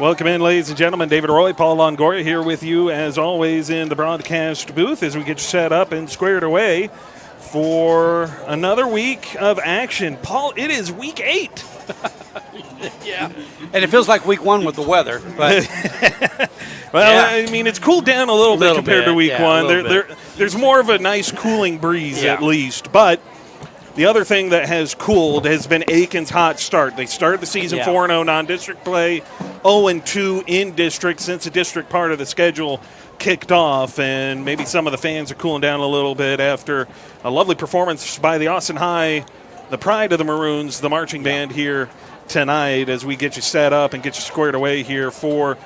Welcome in, ladies and gentlemen. David Roy, Paul Longoria here with you, as always, in the broadcast booth as we get you set up and squared away for another week of action. Paul, it is week 8. Yeah, and it feels like week 1 with the weather. But well, yeah. I mean, it's cooled down a little bit compared to week 1. There's more of a nice cooling breeze at least, but the other thing that has cooled has been Akins' hot start. They started the season 4-0 non-district play, 0-2 in district since the district part of the schedule kicked off, and maybe some of the fans are cooling down a little bit after a lovely performance by the Austin High, the pride of the Maroons, the marching band here tonight as we get you set up and get you squared away here for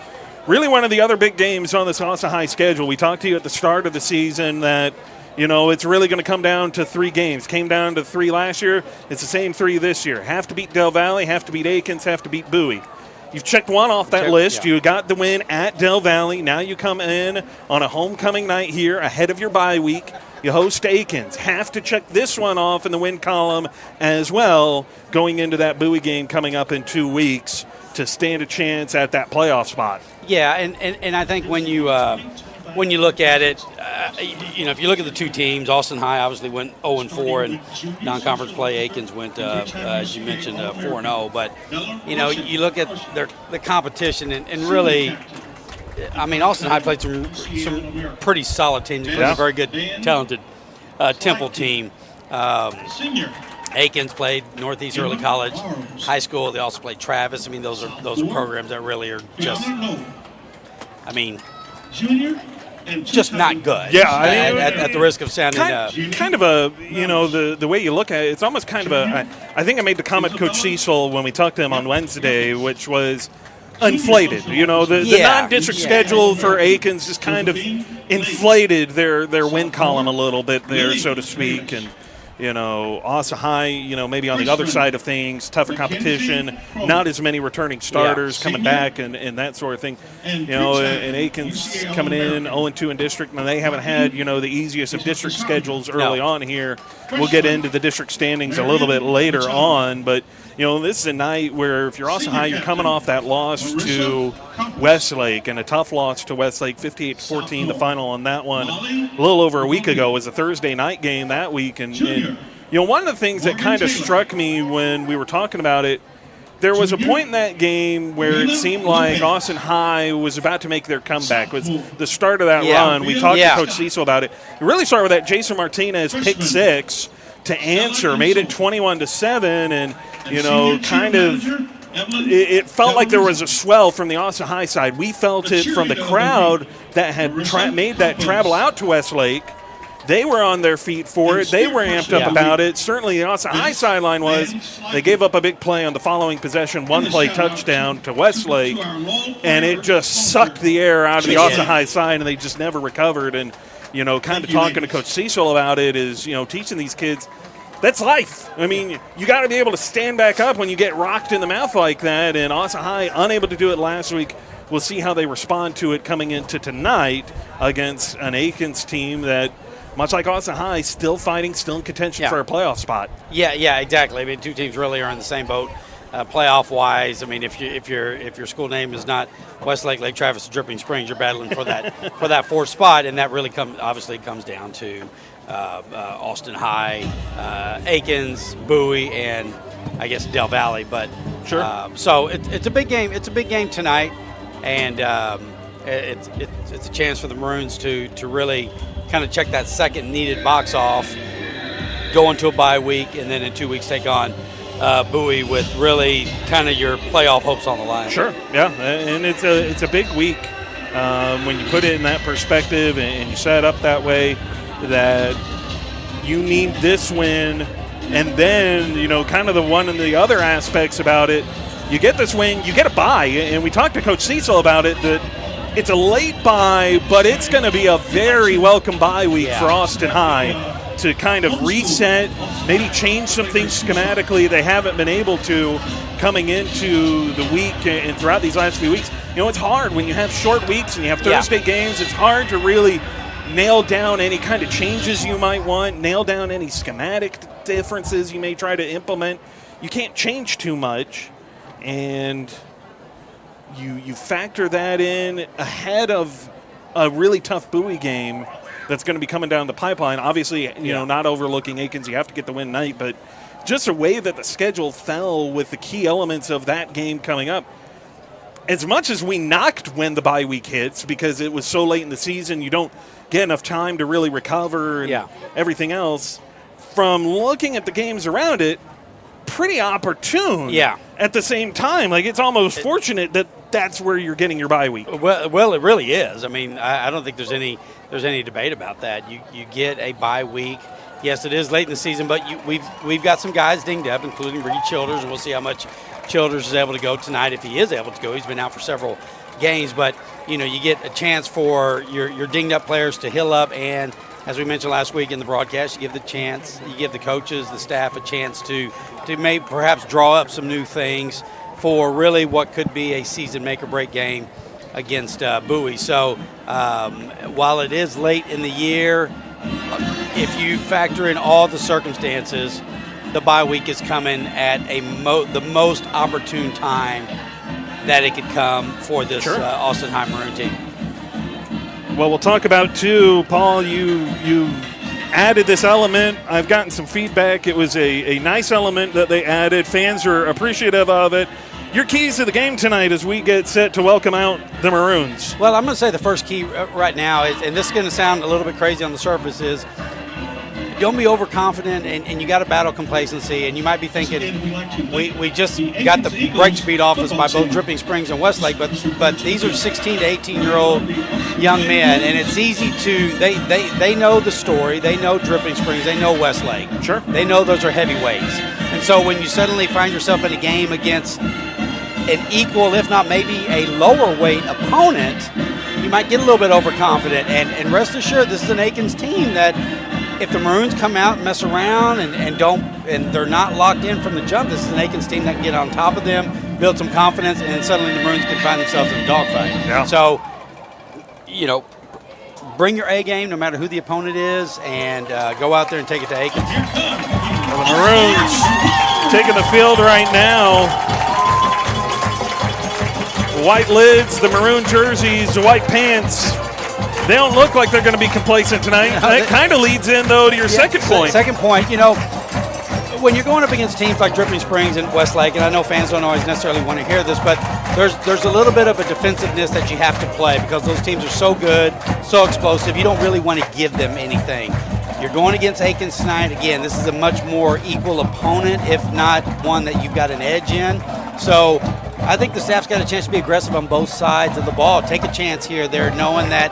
really one of the other big games on this Austin High schedule. We talked to you at the start of the season that it's really going to come down to 3 games. Came down to 3 last year. It's the same 3 this year. Have to beat Del Valle, have to beat Akins, have to beat Bowie. You've checked one off that list. Yeah. You got the win at Del Valle. Now you come in on a homecoming night here ahead of your bye week. You host Akins. Have to check this one off in the win column as well going into that Bowie game coming up in 2 weeks to stand a chance at that playoff spot. Yeah, and I think when you look at it, if you look at the 2 teams, Austin High obviously went 0-4 in non-conference play. Akins went, as you mentioned, 4-0. But, you look at the competition and really, I mean, Austin High played some pretty solid teams. They played a very good, talented Temple team. Akins played Northeast Early College High School. They also played Travis. I mean, those are programs that really are just, just not good. Yeah, at the risk of sounding kind of a the way you look at it, it's almost kind of a. I think I made the comment to Coach Cecil when we talked to him on Wednesday, which was inflated. The non-district schedule for Akins just kind of inflated their win column a little bit there, so to speak, and. Austin High, maybe on the other side of things, tougher competition, not as many returning starters coming back and that sort of thing. And Akins coming in 0-2 in district, and they haven't had, the easiest of district schedules early on here. We'll get into the district standings a little bit later on, but, this is a night where if you're Austin High, you're coming off that loss to Westlake, and a tough loss to Westlake, 58-14, the final on that one. A little over a week ago was a Thursday night game that week, and one of the things that kind of struck me when we were talking about it, there was a point in that game where it seemed like Austin High was about to make their comeback. It was the start of that run. We talked to Coach Cecil about it. It really started with that Jason Martinez pick 6 to answer, made it 21-7, and it felt like there was a swell from the Austin High side. We felt it from the crowd that had made that travel out to Westlake. They were on their feet for it. They were amped up about it. Certainly the Austin High sideline was. They gave up a big play on the following possession, 1-play touchdown to Westlake, and it just sucked the air out of the Austin High side, and they just never recovered. And, kind of talking to Coach Cecil about it is, teaching these kids, that's life. I mean, you got to be able to stand back up when you get rocked in the mouth like that, and Austin High unable to do it last week. We'll see how they respond to it coming into tonight against an Akins team that, much like Austin High, still fighting, still in contention for a playoff spot. Yeah, exactly. I mean, 2 teams really are in the same boat, playoff-wise. I mean, if your school name is not Westlake, Lake Travis, or Dripping Springs, you're battling for that 4th spot, and that really comes down to Austin High, Akins, Bowie, and I guess Del Valle. But so it's a big game. It's a big game tonight, and it's a chance for the Maroons to really kind of check that second needed box off, go into a bye week, and then in 2 weeks take on Bowie with really kind of your playoff hopes on the line. Sure, yeah, and it's a big week when you put it in that perspective and you set it up that way, that you need this win, and then kind of the one and the other aspects about it, you get this win, you get a bye, and we talked to Coach Cecil about it, that it's a late bye, but it's going to be a very welcome bye week for Austin High to kind of reset, maybe change some things schematically they haven't been able to coming into the week and throughout these last few weeks. It's hard when you have short weeks and you have Thursday games. It's hard to really nail down any kind of changes you might want, nail down any schematic differences you may try to implement. You can't change too much, and you factor that in ahead of a really tough Bowie game that's going to be coming down the pipeline. Obviously, not overlooking Akins, you have to get the win tonight, but just a way that the schedule fell with the key elements of that game coming up. As much as we knocked when the bye week hits because it was so late in the season, you don't get enough time to really recover and everything else. From looking at the games around it, pretty opportune. Yeah. At the same time, like it's almost fortunate that that's where you're getting your bye week. Well, it really is. I mean, I don't think there's any debate about that. You get a bye week. Yes, it is late in the season, but we've got some guys dinged up, including Brady Childers, and we'll see how much Childers is able to go tonight if he is able to go. He's been out for several games, but you get a chance for your dinged up players to heal up, and as we mentioned last week in the broadcast, you give the coaches, the staff a chance to maybe perhaps draw up some new things for really what could be a season make or break game against Bowie. So while it is late in the year, if you factor in all the circumstances, the bye week is coming at the most opportune time that it could come for this Austin High Maroon team. Well, we'll talk about too, Paul. You added this element. I've gotten some feedback. It was a nice element that they added. Fans are appreciative of it. Your keys to the game tonight as we get set to welcome out the Maroons. Well, I'm going to say the first key right now is, and this is going to sound a little bit crazy on the surface, is don't be overconfident, and you got to battle complacency. And you might be thinking, we just got the break speed off us by both Dripping Springs and Westlake, but these are 16 to 18-year-old young men, and it's easy to they know the story. They know Dripping Springs. They know Westlake. Sure. They know those are heavyweights. And so when you suddenly find yourself in a game against an equal, if not maybe a lower weight opponent, you might get a little bit overconfident. And rest assured, this is an Akins team that if the Maroons come out and mess around and they're not locked in from the jump, this is an Akins team that can get on top of them, build some confidence, and suddenly the Maroons can find themselves in a dogfight. Yeah. So, bring your A game no matter who the opponent is, and go out there and take it to Akins. Well, the Maroons taking the field right now. White lids, the maroon jerseys, the white pants. They don't look like they're going to be complacent tonight. That kind of leads in, though, to your second point. Second point, when you're going up against teams like Dripping Springs and Westlake, and I know fans don't always necessarily want to hear this, but there's a little bit of a defensiveness that you have to play because those teams are so good, so explosive. You don't really want to give them anything. You're going against Akins tonight. Again, this is a much more equal opponent, if not one that you've got an edge in. So I think the staff's got a chance to be aggressive on both sides of the ball. Take a chance here. They're knowing that,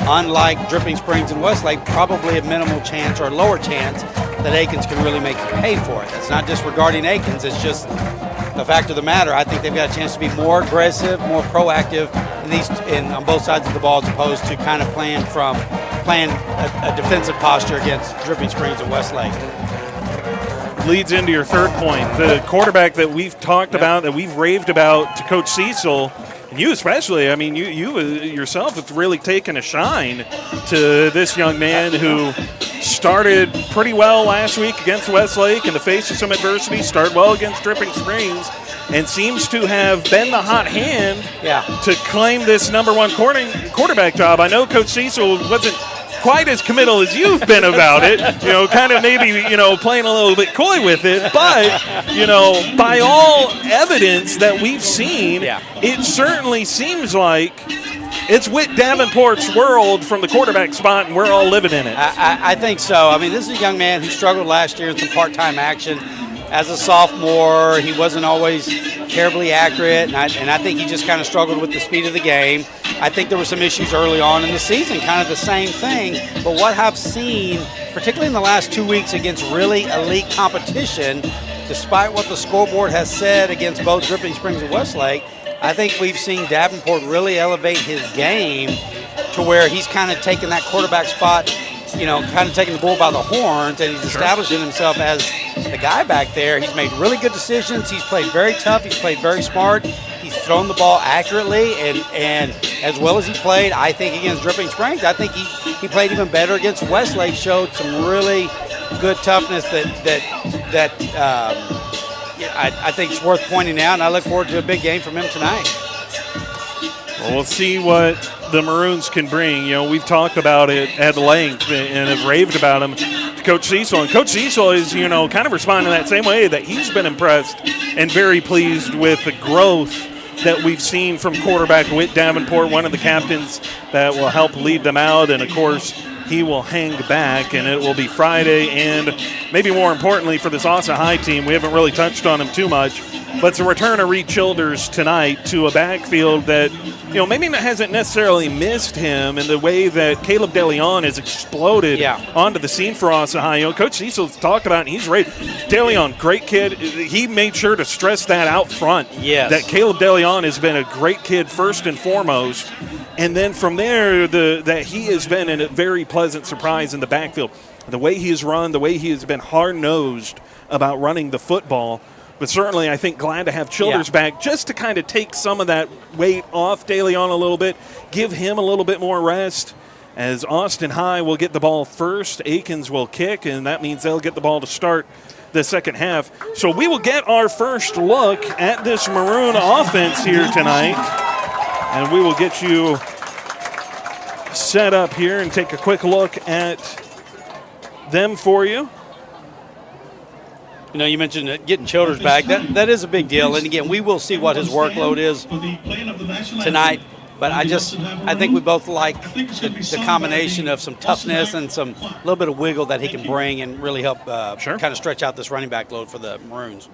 unlike Dripping Springs and Westlake, probably a minimal chance or a lower chance that Akins can really make you pay for it. That's not disregarding Akins. It's just the fact of the matter. I think they've got a chance to be more aggressive, more proactive on both sides of the ball, as opposed to kind of playing a defensive posture against Dripping Springs and Westlake. Leads into your third point. The quarterback that we've talked about, that we've raved about to Coach Cecil, and you especially, I mean, you yourself have really taken a shine to this young man who started pretty well last week against Westlake in the face of some adversity, started well against Dripping Springs, and seems to have been the hot hand to claim this number one quarterback job. I know Coach Cecil wasn't quite as committal as you've been about it, kind of maybe, playing a little bit coy with it. But, by all evidence that we've seen, it certainly seems like it's Whit Davenport's world from the quarterback spot, and we're all living in it. I think so. I mean, this is a young man who struggled last year in some part-time action. As a sophomore, he wasn't always terribly accurate, and I think he just kind of struggled with the speed of the game. I think there were some issues early on in the season, kind of the same thing. But what I've seen, particularly in the last 2 weeks against really elite competition, despite what the scoreboard has said against both Dripping Springs and Westlake, I think we've seen Davenport really elevate his game to where he's kind of taken that quarterback spot, kind of taking the bull by the horns, and he's establishing himself as the guy back there. He's made really good decisions. He's played very tough. He's played very smart. He's thrown the ball accurately, and as well as he played, I think, against Dripping Springs, I think he played even better against Westlake, showed some really good toughness that I think is worth pointing out, and I look forward to a big game from him tonight. Well, we'll see what the Maroons can bring. You know, we've talked about it at length and have raved about him to Coach Cecil. And Coach Cecil is, you know, kind of responding that same way, that he's been impressed and very pleased with the growth that we've seen from quarterback Whit Davenport, one of the captains that will help lead them out. And, of course, he will hang back, and it will be Friday. And maybe more importantly for this Austin High team, we haven't really touched on him too much, but it's a return of Reed Childers tonight to a backfield that, you know, maybe hasn't necessarily missed him in the way that Caleb DeLeon has exploded onto the scene for Austin High. You know, Coach Cecil's talked about it, and he's ready. DeLeon, great kid. He made sure to stress that out front, that Caleb DeLeon has been a great kid first and foremost. And then from there, that he has been a very pleasant surprise in the backfield. The way he has run, the way he has been hard-nosed about running the football. But certainly, I think, glad to have Childers back just to kind of take some of that weight off DeLeon a little bit, give him a little bit more rest. As Austin High will get the ball first, Akins will kick, and that means they'll get the ball to start the second half. So we will get our first look at this Maroon offense here tonight, and we will get you set up here and take a quick look at them for you. You know, you mentioned getting Childers back. That is a big deal. And, again, we will see what his workload is tonight. But I think we both like the combination of some toughness and some little bit of wiggle that he can bring and really help kind of stretch out this running back load for the Maroons.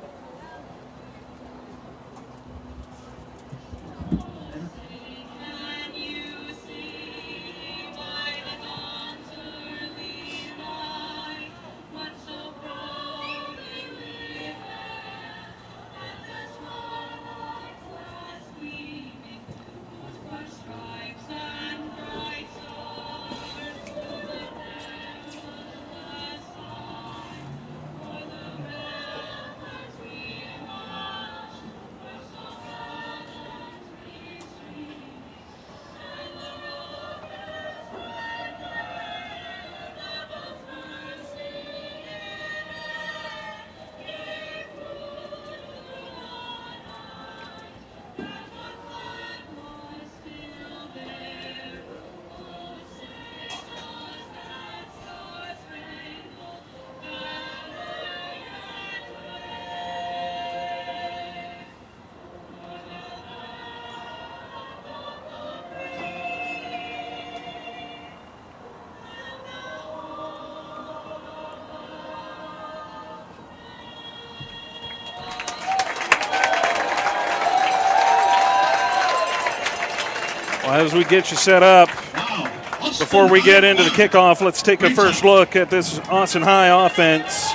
As we get you set up, before we get into the kickoff, let's take a first look at this Austin High offense.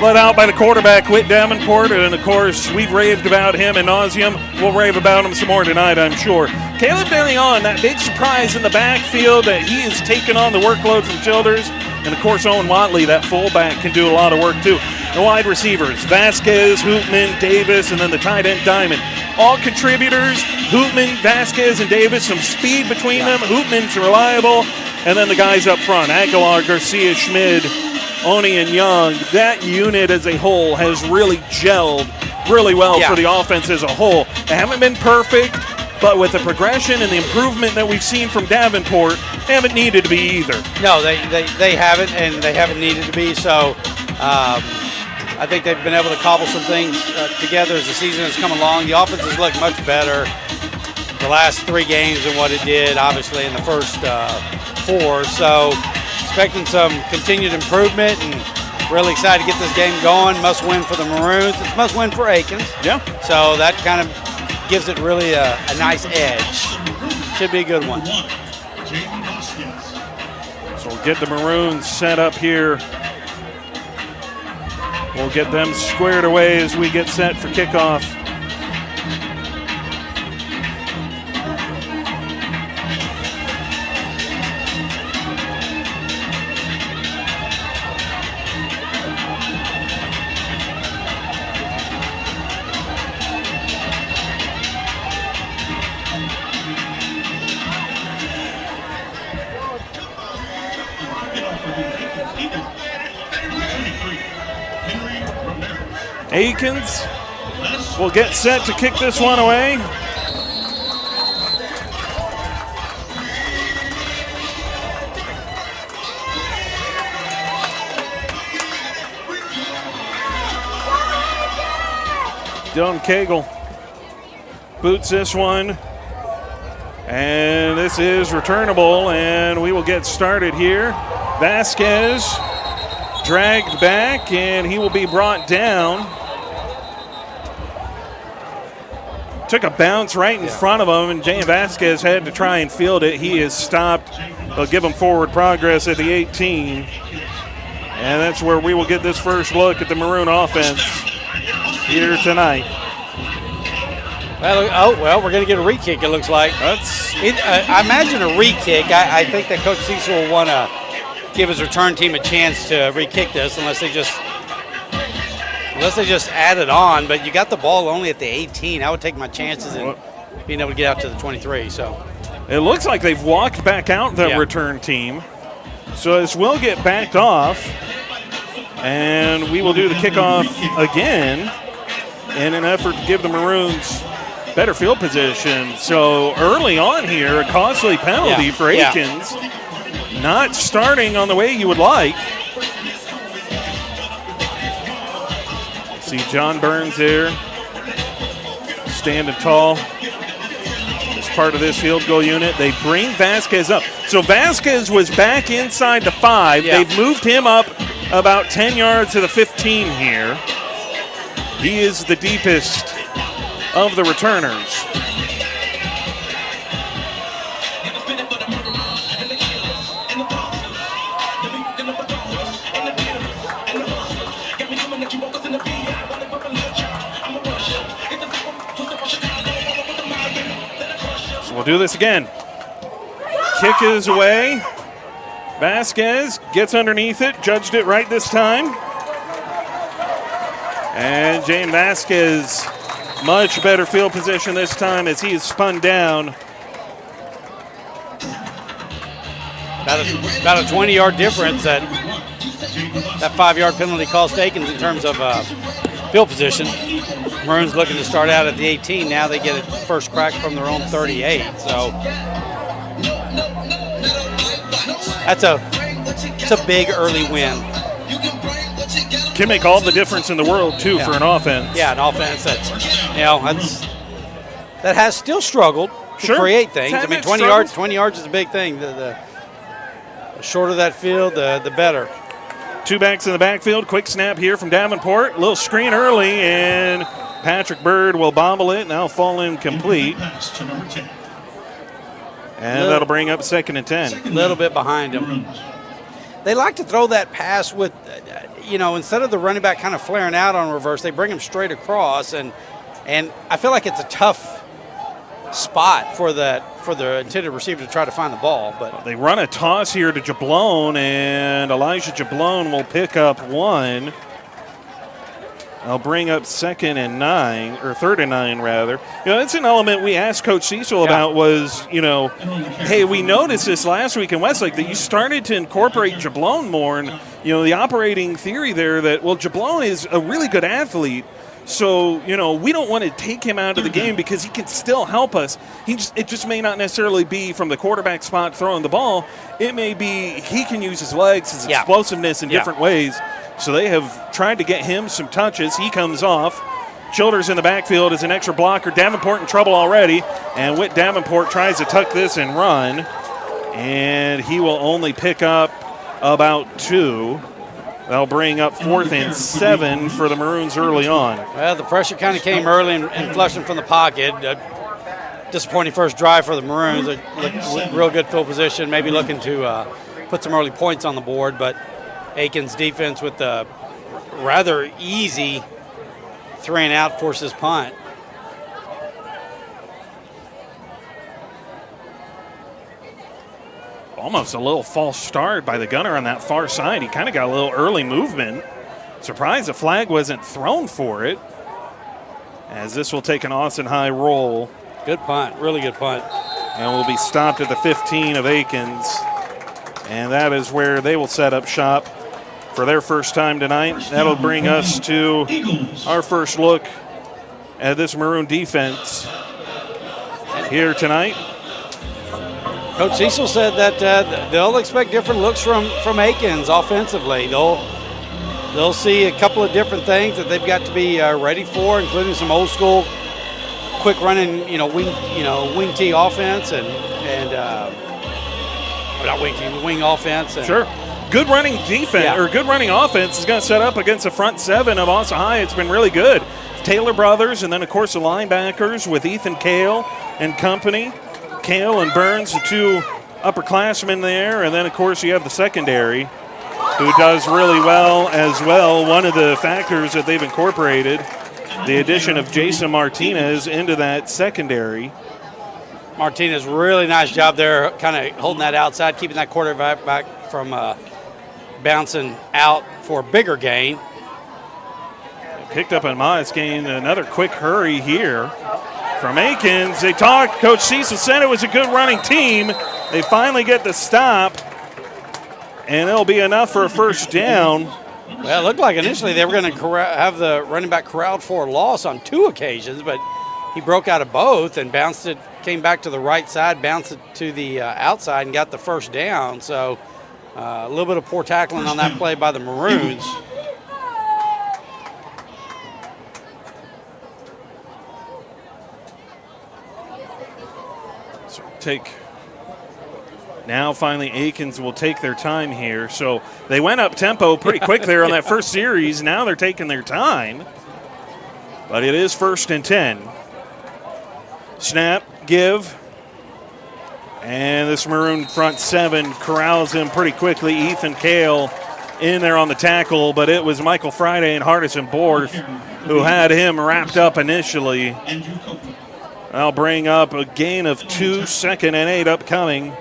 Led out by the quarterback, Whit Davenport, and of course, we've raved about him ad nauseum. We'll rave about him some more tonight, I'm sure. Caleb DeLeon, that big surprise in the backfield that he has taken on the workload from Childers. And of course, Owen Watley, that fullback, can do a lot of work too. The wide receivers, Vasquez, Hoopman, Davis, and then the tight end, Diamond. All contributors, Hoopman, Vasquez, and Davis, some speed between them. Hoopman's reliable. And then the guys up front, Aguilar, Garcia, Schmid, Oni, and Young. That unit as a whole has really gelled really well for the offense as a whole. They haven't been perfect, but with the progression and the improvement that we've seen from Davenport, they haven't needed to be either. No, they haven't, and they haven't needed to be. So I think they've been able to cobble some things together as the season has come along. The offense has looked much better the last 3 games than what it did, obviously, in the first 4. So expecting some continued improvement and really excited to get this game going. Must win for the Maroons. It's must win for Akins. Yeah. So that kind of gives it really a nice edge. Should be a good one. So we'll get the Maroons set up here. We'll get them squared away as we get set for kickoff. Akins will get set to kick this one away. Dylan Cagle boots this one. And this is returnable, and we will get started here. Vasquez dragged back, and he will be brought down. Took a bounce right in front of him, and Jay Vasquez had to try and field it. He is stopped. They'll give him forward progress at the 18. And that's where we will get this first look at the Maroon offense here tonight. Well, we're going to get a re-kick, it looks like. I imagine a re-kick. I think that Coach Cecil will want to give his return team a chance to re-kick this unless they just add it on. But you got the ball only at the 18. I would take my chances in being able to get out to the 23. So it looks like they've walked back out the return team. So this will get backed off, and we will do the kickoff again in an effort to give the Maroons better field position. So early on here, a costly penalty for Akins. Not starting on the way you would like. See John Burns there, standing tall as part of this field goal unit. They bring Vasquez up. So Vasquez was back inside the 5. Yeah. They've moved him up about 10 yards to the 15 here. He is the deepest of the returners. So we'll do this again. Kick is away. Vasquez gets underneath it, judged it right this time. And Jane Vasquez, much better field position this time as he is spun down. About a 20-yard difference. That 5-yard penalty cost Akins in terms of field position. Maroons looking to start out at the 18. Now they get a first crack from their own 38. So it's a big early win. Can make all the difference in the world, too, for an offense. Yeah, an offense that has still struggled to create things. I mean, 20 yards is a big thing. The shorter that field, the better. Two backs in the backfield. Quick snap here from Davenport. Little screen early, and Patrick Bird will bobble it. Now fall incomplete. And that'll bring up 2nd and 10. A little bit behind him. They like to throw that pass with, instead of the running back kind of flaring out on reverse, they bring him straight across. And I feel like it's a tough spot for the intended receiver to try to find the ball. But they run a toss here to Jablone, and Elijah Jablone will pick up 1. I'll bring up 3rd and 9 rather. That's an element we asked Coach Cecil about was, hey, we noticed this last week in Westlake that you started to incorporate Jablone more, and the operating theory there that Jablone is a really good athlete. So, we don't want to take him out of the game because he can still help us. It just may not necessarily be from the quarterback spot throwing the ball. It may be he can use his legs, his explosiveness in different ways. So they have tried to get him some touches. He comes off. Childers in the backfield is an extra blocker. Davenport in trouble already. And Whit Davenport tries to tuck this and run. And he will only pick up about 2. That'll bring up 4th and 7 for the Maroons early on. Well, the pressure kind of came early and flushed him from the pocket. Disappointing first drive for the Maroons. Real good field position, maybe looking to put some early points on the board. But Akins' defense with the rather easy 3-and-out forces punt. Almost a little false start by the gunner on that far side. He kind of got a little early movement. Surprised the flag wasn't thrown for it, as this will take an Austin High roll. Good punt, really good punt. And will be stopped at the 15 of Akins. And that is where they will set up shop for their first time tonight. That'll bring us to our first look at this Maroon defense here tonight. Coach Cecil said that they'll expect different looks from Akins offensively. They'll see a couple of different things that they've got to be ready for, including some old school, quick running, wing tee offense and not wing tee, wing offense. And sure. Good running defense or good running offense is going to set up against the front seven of Austin High. It's been really good. Taylor brothers, and then of course the linebackers with Ethan Kale and company. Kale and Burns, the two upperclassmen there, and then of course you have the secondary, who does really well as well. One of the factors that they've incorporated, the addition of Jason Martinez into that secondary. Martinez, really nice job there, kind of holding that outside, keeping that quarterback back from bouncing out for a bigger gain. Picked up a modest gain, another quick hurry here from Akins. They talked, Coach Cecil said it was a good running team. They finally get the stop, and it'll be enough for a first down. Well, it looked like initially they were going to have the running back corralled for a loss on 2 occasions, but he broke out of both and bounced it, came back to the right side, bounced it to the outside and got the first down. So a little bit of poor tackling on that play by the Maroons. Now finally Akins will take their time here. So they went up tempo pretty quick there on that first series. Now they're taking their time. But it is 1st and 10. Snap, give. And this Maroon front seven corrals him pretty quickly. Ethan Kale in there on the tackle, but it was Michael Friday and Hardison Borth who had him wrapped up initially. I'll bring up a gain of 2, 2nd and 8 upcoming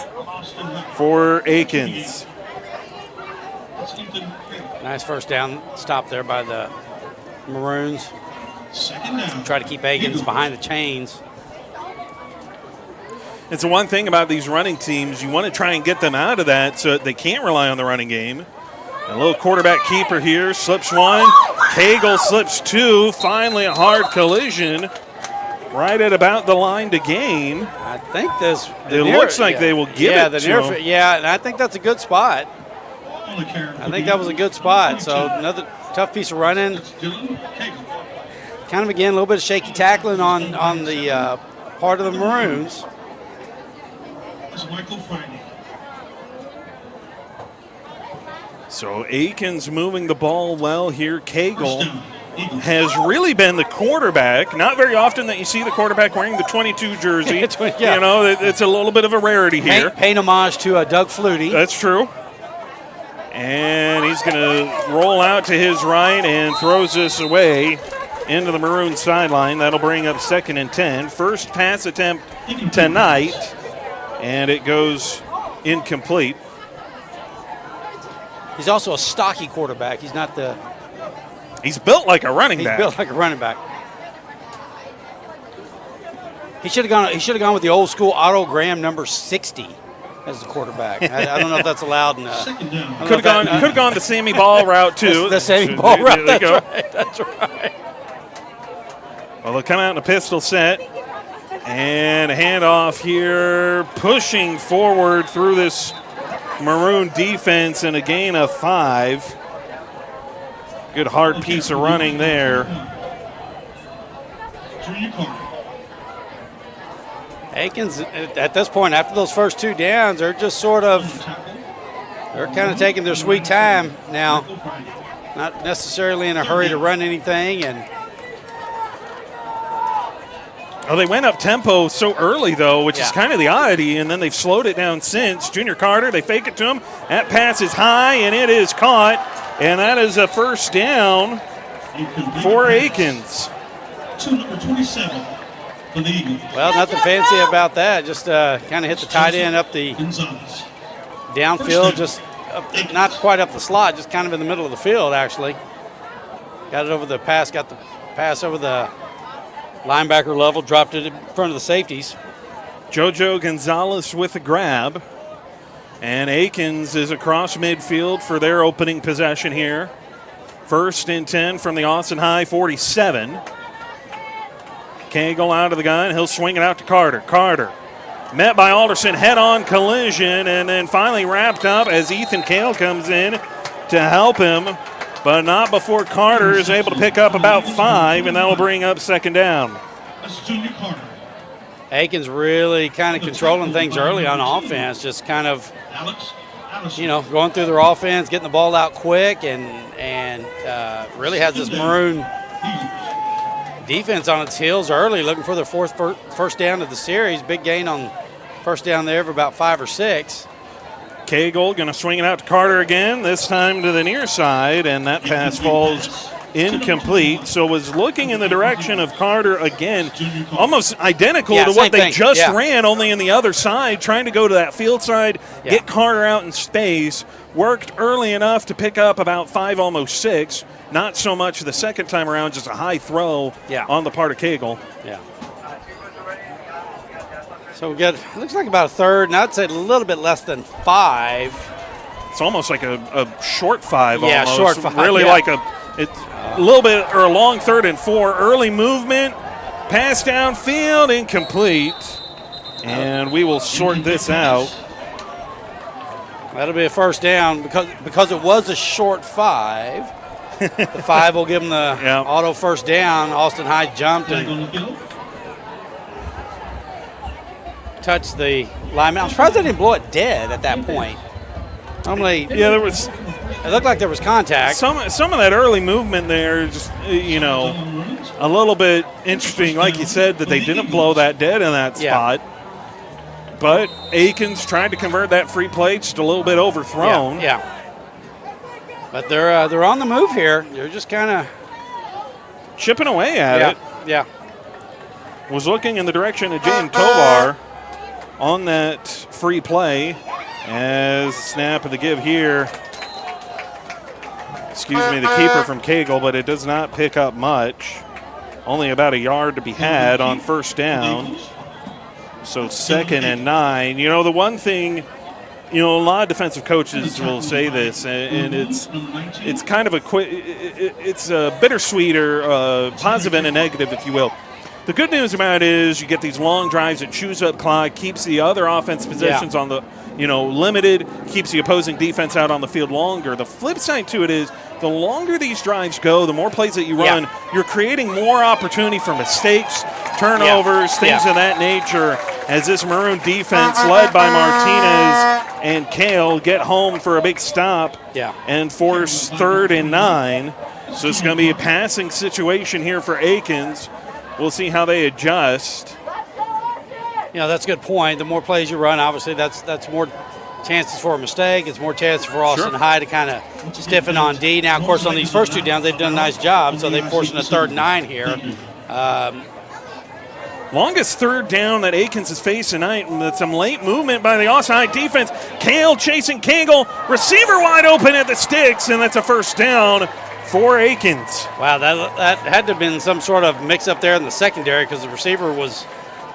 for Akins. Nice first down stop there by the Maroons. Try to keep Akins behind the chains. It's the one thing about these running teams, you want to try and get them out of that so that they can't rely on the running game. A little quarterback keeper here, slips one. Cagle slips two. Finally a hard collision. Right at about the line to gain. I think this. It looks like they will give it to him. Yeah, and I think that's a good spot. I think that was a good spot. So another tough piece of running. Kind of, again, a little bit of shaky tackling on the part of the Maroons. So Akins moving the ball well here. Cagle has really been the quarterback. Not very often that you see the quarterback wearing the 22 jersey. Yeah. You know, it's a little bit of a rarity here. Paying homage to Doug Flutie. That's true. And he's going to roll out to his right and throws this away into the Maroon sideline. That'll bring up 2nd and 10. First pass attempt tonight, and it goes incomplete. He's also a stocky quarterback. He's not the... He's built like a running back. He's built like a running back. He should have gone with the old school Otto Graham number 60 as the quarterback. I don't know if that's allowed. Could have gone the Sammy Ball route too. The Sammy Ball route. That's right. Well, they'll come out in a pistol set and a handoff here, pushing forward through this Maroon defense and a gain of 5. Good hard piece of running there. Akins, at this point, after those first 2 downs, they're just sort of, they're kind of taking their sweet time now. Not necessarily in a hurry to run anything. And oh, they went up tempo so early, though, which is kind of the oddity, and then they've slowed it down since. Junior Carter, they fake it to him. That pass is high, and it is caught. And that is a first down for Akins. Number 27 for the Eagles. Well, nothing fancy about that. Just kind of hit the tight end up the downfield, just not quite up the slot, just kind of in the middle of the field, actually. Got it over the pass, got the pass over the linebacker level, dropped it in front of the safeties. JoJo Gonzalez with the grab. And Akins is across midfield for their opening possession here. 1st and 10 from the Austin High 47. Cagle out of the gun. He'll swing it out to Carter. Carter met by Alderson, head-on collision, and then finally wrapped up as Ethan Cale comes in to help him, but not before Carter is able to pick up about 5, and that will bring up second down. That's Junior Carter. Akins really kind of controlling things early on offense, just kind of, going through their offense, getting the ball out quick, and really has this Maroon defense on its heels early, looking for their first down of the series. Big gain on first down there for about 5 or 6. Cagle going to swing it out to Carter again, this time to the near side, and that pass falls incomplete. So was looking in the direction of Carter again, almost identical to what they just ran, only in the other side, trying to go to that field side, get Carter out in space. Worked early enough to pick up about 5, almost 6. Not so much the second time around, just a high throw on the part of Cagle. Yeah. So we got, looks like about a third, and I'd say a little bit less than 5. It's almost like a short 5 almost. Yeah, short 5. Really like a little bit, or a long 3rd and 4. Early movement, pass downfield, incomplete. And we will sort this out. That'll be a first down because it was a short 5. The 5 will give them the auto first down. Austin High jumped and touched the lineman. I'm surprised they didn't blow it dead at that point. Normally, there was. It looked like there was contact. Some of that early movement there, just a little bit interesting. Like you said, that they didn't blow that dead in that spot. But Akins tried to convert that free play, just a little bit overthrown. Yeah. But they're on the move here. They're just kind of chipping away at it. Yeah. Was looking in the direction of Jaden Tovar on that free play. As snap of the give here. The keeper from Cagle, but it does not pick up much. Only about a yard to be had on first down. So 2nd and 9. The one thing, a lot of defensive coaches will say this, and it's kind of it's a bittersweet or positive and a negative, if you will. The good news about it is you get these long drives that chews up clock, keeps the other offense possessions on the, limited, keeps the opposing defense out on the field longer. The flip side to it is the longer these drives go, the more plays that you run, you're creating more opportunity for mistakes, turnovers, things of that nature, as this Maroon defense, led by Martinez and Cale, get home for a big stop and force 3rd and 9. So it's going to be a passing situation here for Akins. We'll see how they adjust. That's a good point. The more plays you run, obviously, that's more chances for a mistake. It's more chances for Austin High to kind of stiffen on D. Now, of course, on these first 2 downs, they've done a nice job, so they're forcing a 3rd and 9 here. Longest 3rd down that Akins has faced tonight, and that's some late movement by the Austin High defense. Cale chasing Cagle, receiver wide open at the sticks, and that's a first down for Akins. Wow, that had to have been some sort of mix-up there in the secondary because the receiver was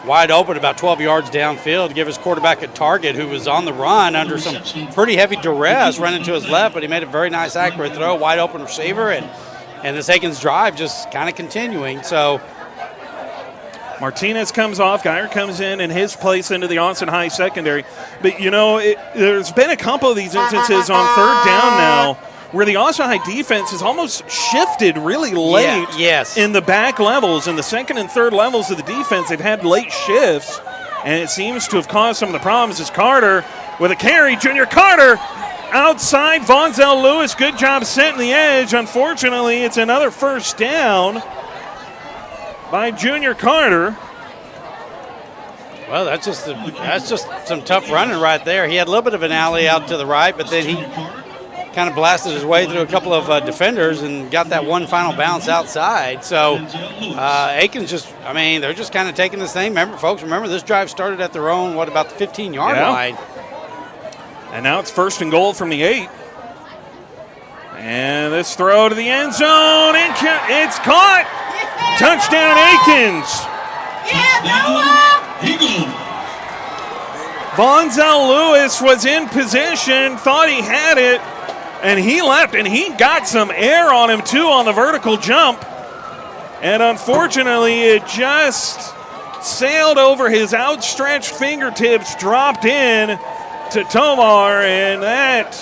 wide open about 12 yards downfield to give his quarterback a target who was on the run under some pretty heavy duress, running to his left, but he made a very nice, accurate throw, wide open receiver, and this Akins drive just kind of continuing. So Martinez comes off, Geyer comes in his place into the Austin High secondary. But, there's been a couple of these instances on 3rd down now where the Austin High defense has almost shifted really late in the back levels. In the 2nd and 3rd levels of the defense, they've had late shifts, and it seems to have caused some of the problems. As Carter with a carry, Junior Carter outside, Vonzel Lewis, good job setting the edge. Unfortunately, it's another first down by Junior Carter. Well, that's just some tough running right there. He had a little bit of an alley out to the right, but then he kind of blasted his way through a couple of defenders and got that one final bounce outside. So Akins they're just kind of taking this thing. Remember this drive started at their own, about the 15-yard line. And now it's 1st and goal from the 8. And this throw to the end zone, it's caught. Touchdown, Akins. Vonzel Lewis was in position, thought he had it, and he left, and he got some air on him, too, on the vertical jump. And unfortunately, it just sailed over his outstretched fingertips, dropped in to Tomar, and that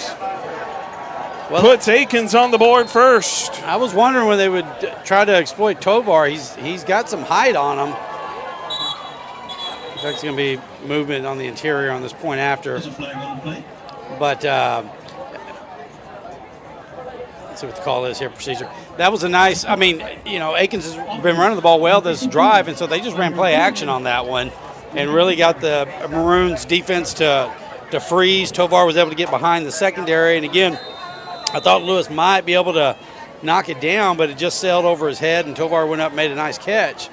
puts Akins on the board first. I was wondering when they would try to exploit Tovar. He's got some height on him. There's going to be movement on the interior on this point after. But let's see what the call is here, procedure. That was a nice, I mean, Akins has been running the ball well this drive, and so they just ran play action on that one and really got the Maroons defense to freeze. Tovar was able to get behind the secondary, and again, I thought Lewis might be able to knock it down, but it just sailed over his head, and Tovar went up and made a nice catch.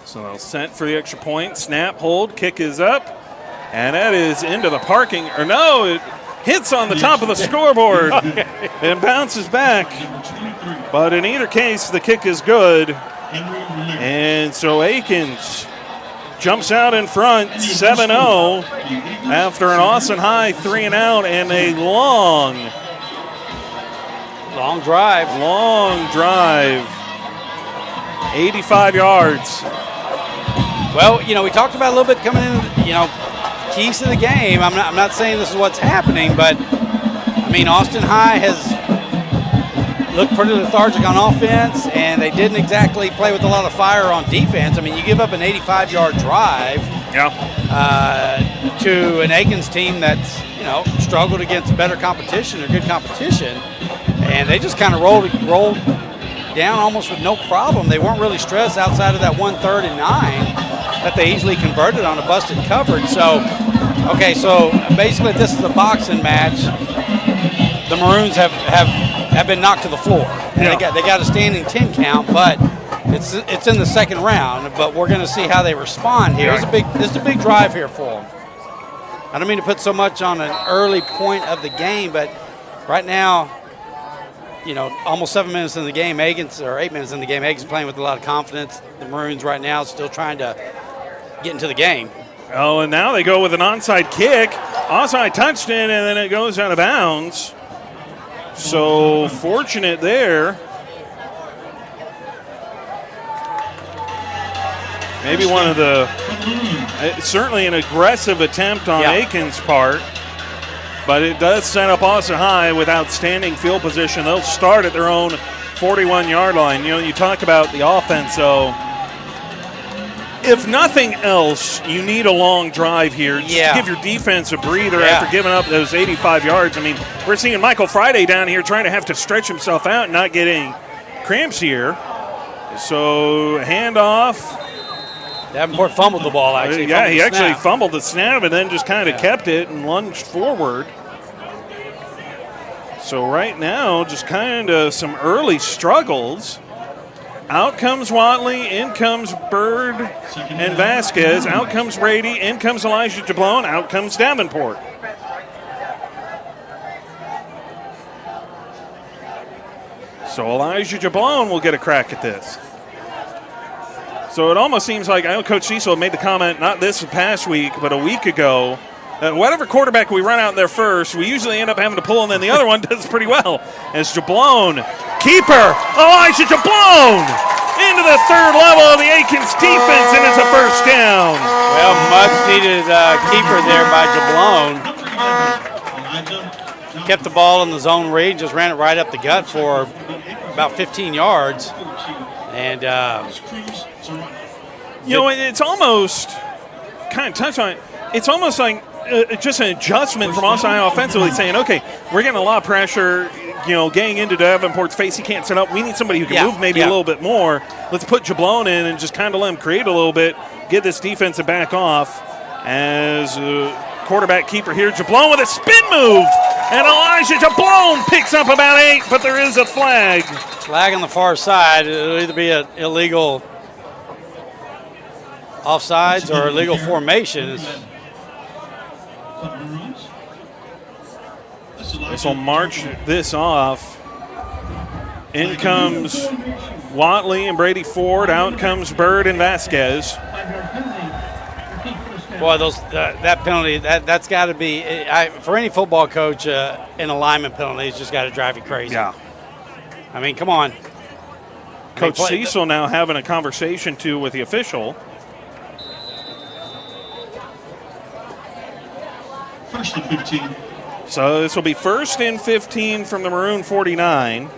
So they'll set for the extra point. Snap, hold, kick is up, and that is into the parking. Or no, it hits on the top of the scoreboard and bounces back. But in either case, the kick is good. And so Akins jumps out in front, 7-0, after an Austin High 3-and-out and a long drive. Long drive. 85 yards. Well, we talked about a little bit coming in, keys to the game. I'm not saying this is what's happening, but, Austin High has looked pretty lethargic on offense, and they didn't exactly play with a lot of fire on defense. You give up an 85-yard drive to an Akins team that's, struggled against better competition or good competition, and they just kind of rolled down almost with no problem. They weren't really stressed outside of that 1-3rd and 9 that they easily converted on a busted coverage. So basically this is a boxing match. The Maroons have been knocked to the floor. And they got a standing 10 count, but it's in the second round. But we're going to see how they respond here. It's a big drive here for them. I don't mean to put so much on an early point of the game, but right now, almost 7 minutes in the game, 8 minutes in the game, Akins playing with a lot of confidence. The Maroons right now still trying to get into the game. Oh, and now they go with an onside kick. Onside touched in, and then it goes out of bounds. So fortunate there. Maybe one of the, certainly an aggressive attempt on Akins' part, but it does set up Austin High with outstanding field position. They'll start at their own 41-yard line. You talk about the offense, so if nothing else, you need a long drive here. Just give your defense a breather after giving up those 85 yards. We're seeing Michael Friday down here trying to have to stretch himself out and not getting cramps here. So handoff. Davenport fumbled the ball, actually. He actually fumbled the snap and then just kind of kept it and lunged forward. So right now, just kind of some early struggles. Out comes Watley, in comes Bird and Vasquez. Out comes Brady, in comes Elijah Jablon, out comes Davenport. So Elijah Jablon will get a crack at this. So it almost seems like, I know Coach Cecil made the comment, not this past week, but a week ago, that whatever quarterback we run out there first, we usually end up having to pull, and then the other one does pretty well. As Jablon, keeper, Elijah Jablon, into the third level of the Akins defense, and it's a first down. Well, much needed keeper there by Jablon. Kept the ball in the zone read, just ran it right up the gut for about 15 yards. And, it's almost, kind of touched on it, it's almost like just an adjustment from Austin High offensively saying, okay, we're getting a lot of pressure, getting into Davenport's face. He can't set up. We need somebody who can move maybe a little bit more. Let's put Jablon in and just kind of let him create a little bit, get this defense to back off. As quarterback keeper here, Jablon with a spin move. And Elijah Jablon picks up about 8, but there is a flag. Flag on the far side. It'll either be an illegal offsides or illegal formation. This will march this off. In comes Watley and Brady Ford. Out comes Bird and Vasquez. Boy, that penalty, that's got to be, for any football coach, an alignment penalty has just got to drive you crazy. Yeah. I mean, come on. Coach Cecil now having a conversation, too, with the official. First and 15. So this will be 1st and 15 from the Maroon 49.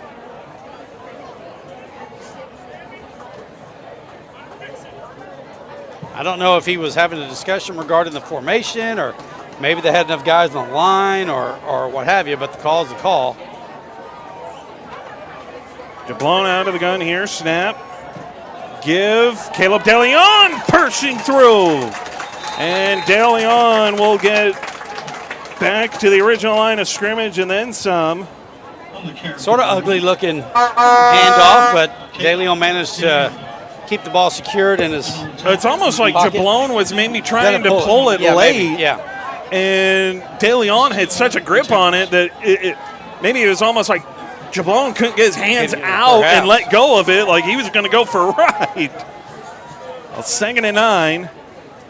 I don't know if he was having a discussion regarding the formation, or maybe they had enough guys on the line, or what have you, but the call is the call. Jablon out of the gun here. Snap. Give. Caleb DeLeon pushing through. And DeLeon will get back to the original line of scrimmage and then some. Sort of ugly looking handoff, but DeLeon managed to keep the ball secured in his It's almost like pocket. Jablon was maybe trying to pull it late. Maybe, yeah. And DeLeon had such a grip on it that maybe it was almost like Jablon couldn't get his hands out and let go of it like he was going to go for a ride. Well, 2nd and 9.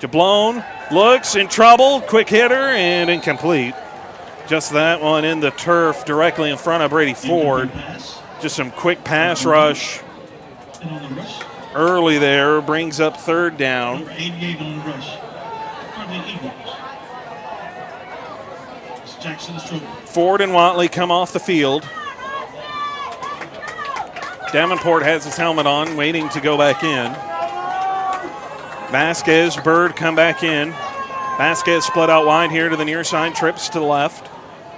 Jablon looks in trouble. Quick hitter and incomplete. Just that one in the turf directly in front of Brady Ford. Just some quick pass rush early there. Brings up 3rd down. Number 88 on the rush. For the Eagles. It's Jackson Stroke. Ford and Watley come off the field. Davenport has his helmet on, waiting to go back in. Vasquez, Bird come back in. Vasquez split out wide here to the near side, trips to the left.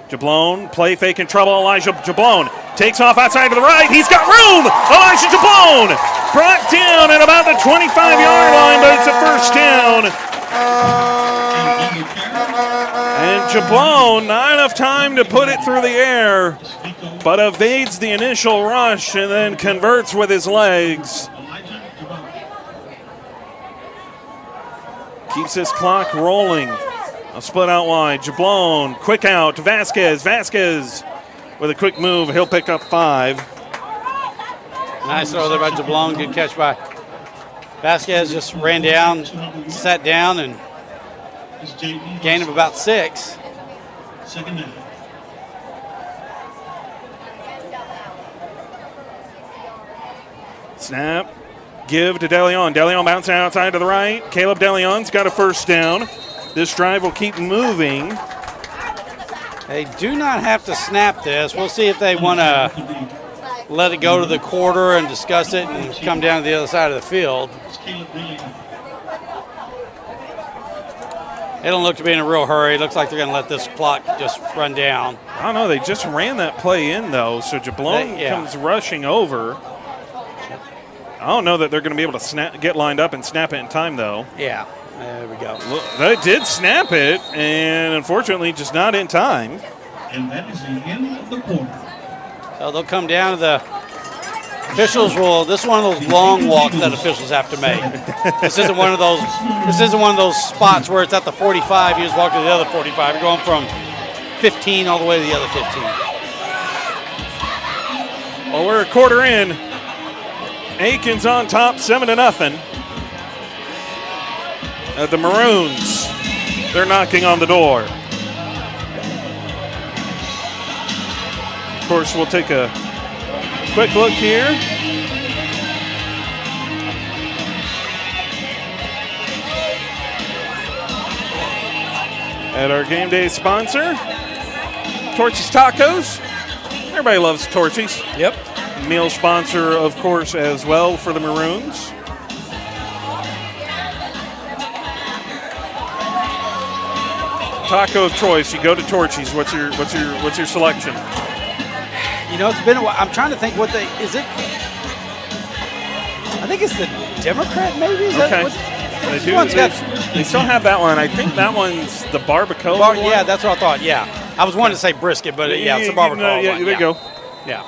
Jablon, play fake in trouble. Elijah Jablon takes off outside to the right. He's got room. Elijah Jablon brought down at about the 25-yard line, but it's a 1st down. And Jablon, not enough time to put it through the air, but evades the initial rush and then converts with his legs. Keeps this clock rolling. A split out wide. Jablon, quick out to Vasquez. Vasquez with a quick move. He'll pick up 5. Nice throw there by Jablon. Good catch by Vasquez. Just ran down, sat down, and gain of about 6. 2nd down. Snap. Give to DeLeon. DeLeon bouncing outside to the right. Caleb DeLeon's got a 1st down. This drive will keep moving. They do not have to snap this. We'll see if they want to let it go to the quarter and discuss it and come down to the other side of the field. They don't look to be in a real hurry. It looks like they're going to let this clock just run down. I don't know. They just ran that play in, though, so Jablon comes rushing over. I don't know that they're going to be able to get lined up and snap it in time, though. Yeah, there we go. Look, they did snap it, and unfortunately just not in time. And that is the end of the quarter. So they'll come down to the officials. This is one of those long walks that officials have to make. This isn't one of those. This isn't one of those spots where it's at the 45. You just walk to the other 45. You're going from 15 all the way to the other 15. Well, we're a quarter in. Akins on top, 7-0. The Maroons, they're knocking on the door. Of course, we'll take a quick look here. At our game day sponsor, Torchy's Tacos. Everybody loves Torchy's. Yep. Meal sponsor, of course, as well for the Maroons. Taco of choice. You go to Torchy's. What's your selection? You know, it's been a while. I'm trying to think what is it? I think it's the Democrat, maybe. Is okay. That They still have that one. I think that one's the barbacoa one. Yeah, that's what I thought. Yeah, I was wanting to say brisket, but yeah, it's the barbacoa yeah, one. There you go. Yeah.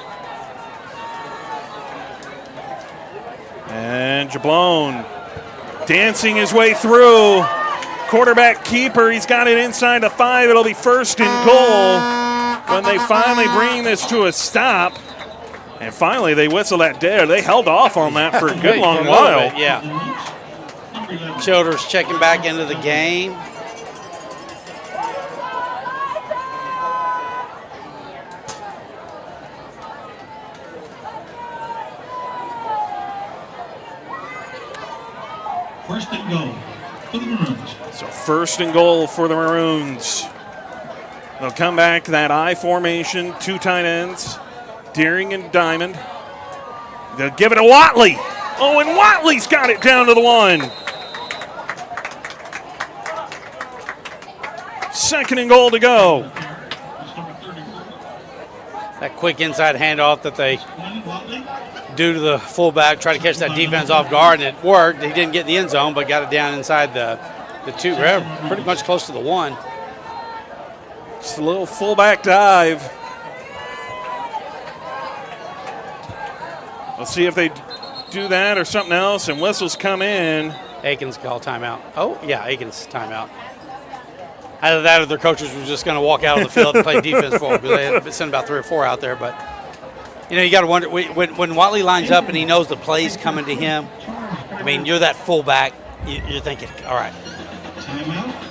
And Jablon dancing his way through. Quarterback keeper, he's got it inside the 5. It'll be 1st and goal when they finally bring this to a stop. And finally, they whistle that dare. They held off on that for a good long while. Yeah. Childers checking back into the game. First and goal for the Maroons. So first and goal for the Maroons. They'll come back to that I formation, 2 tight ends, Deering and Diamond. They'll give it to Watley. Oh, and Watley's got it down to the 1. Second and goal to go. That quick inside handoff that they do to the fullback, try to catch that defense off guard, and it worked. He didn't get in the end zone, but got it down inside the 2, pretty much close to the 1. Just a little fullback dive. Let's see if they do that or something else, and whistles come in. Akins call timeout. Oh, yeah, Akins timeout. Either that or their coaches were just going to walk out of the field and play defense for them, because they had sent about 3 or 4 out there. But, you got to wonder, when Watley lines up and he knows the play's coming to him, I mean, you're that fullback, you're thinking, all right,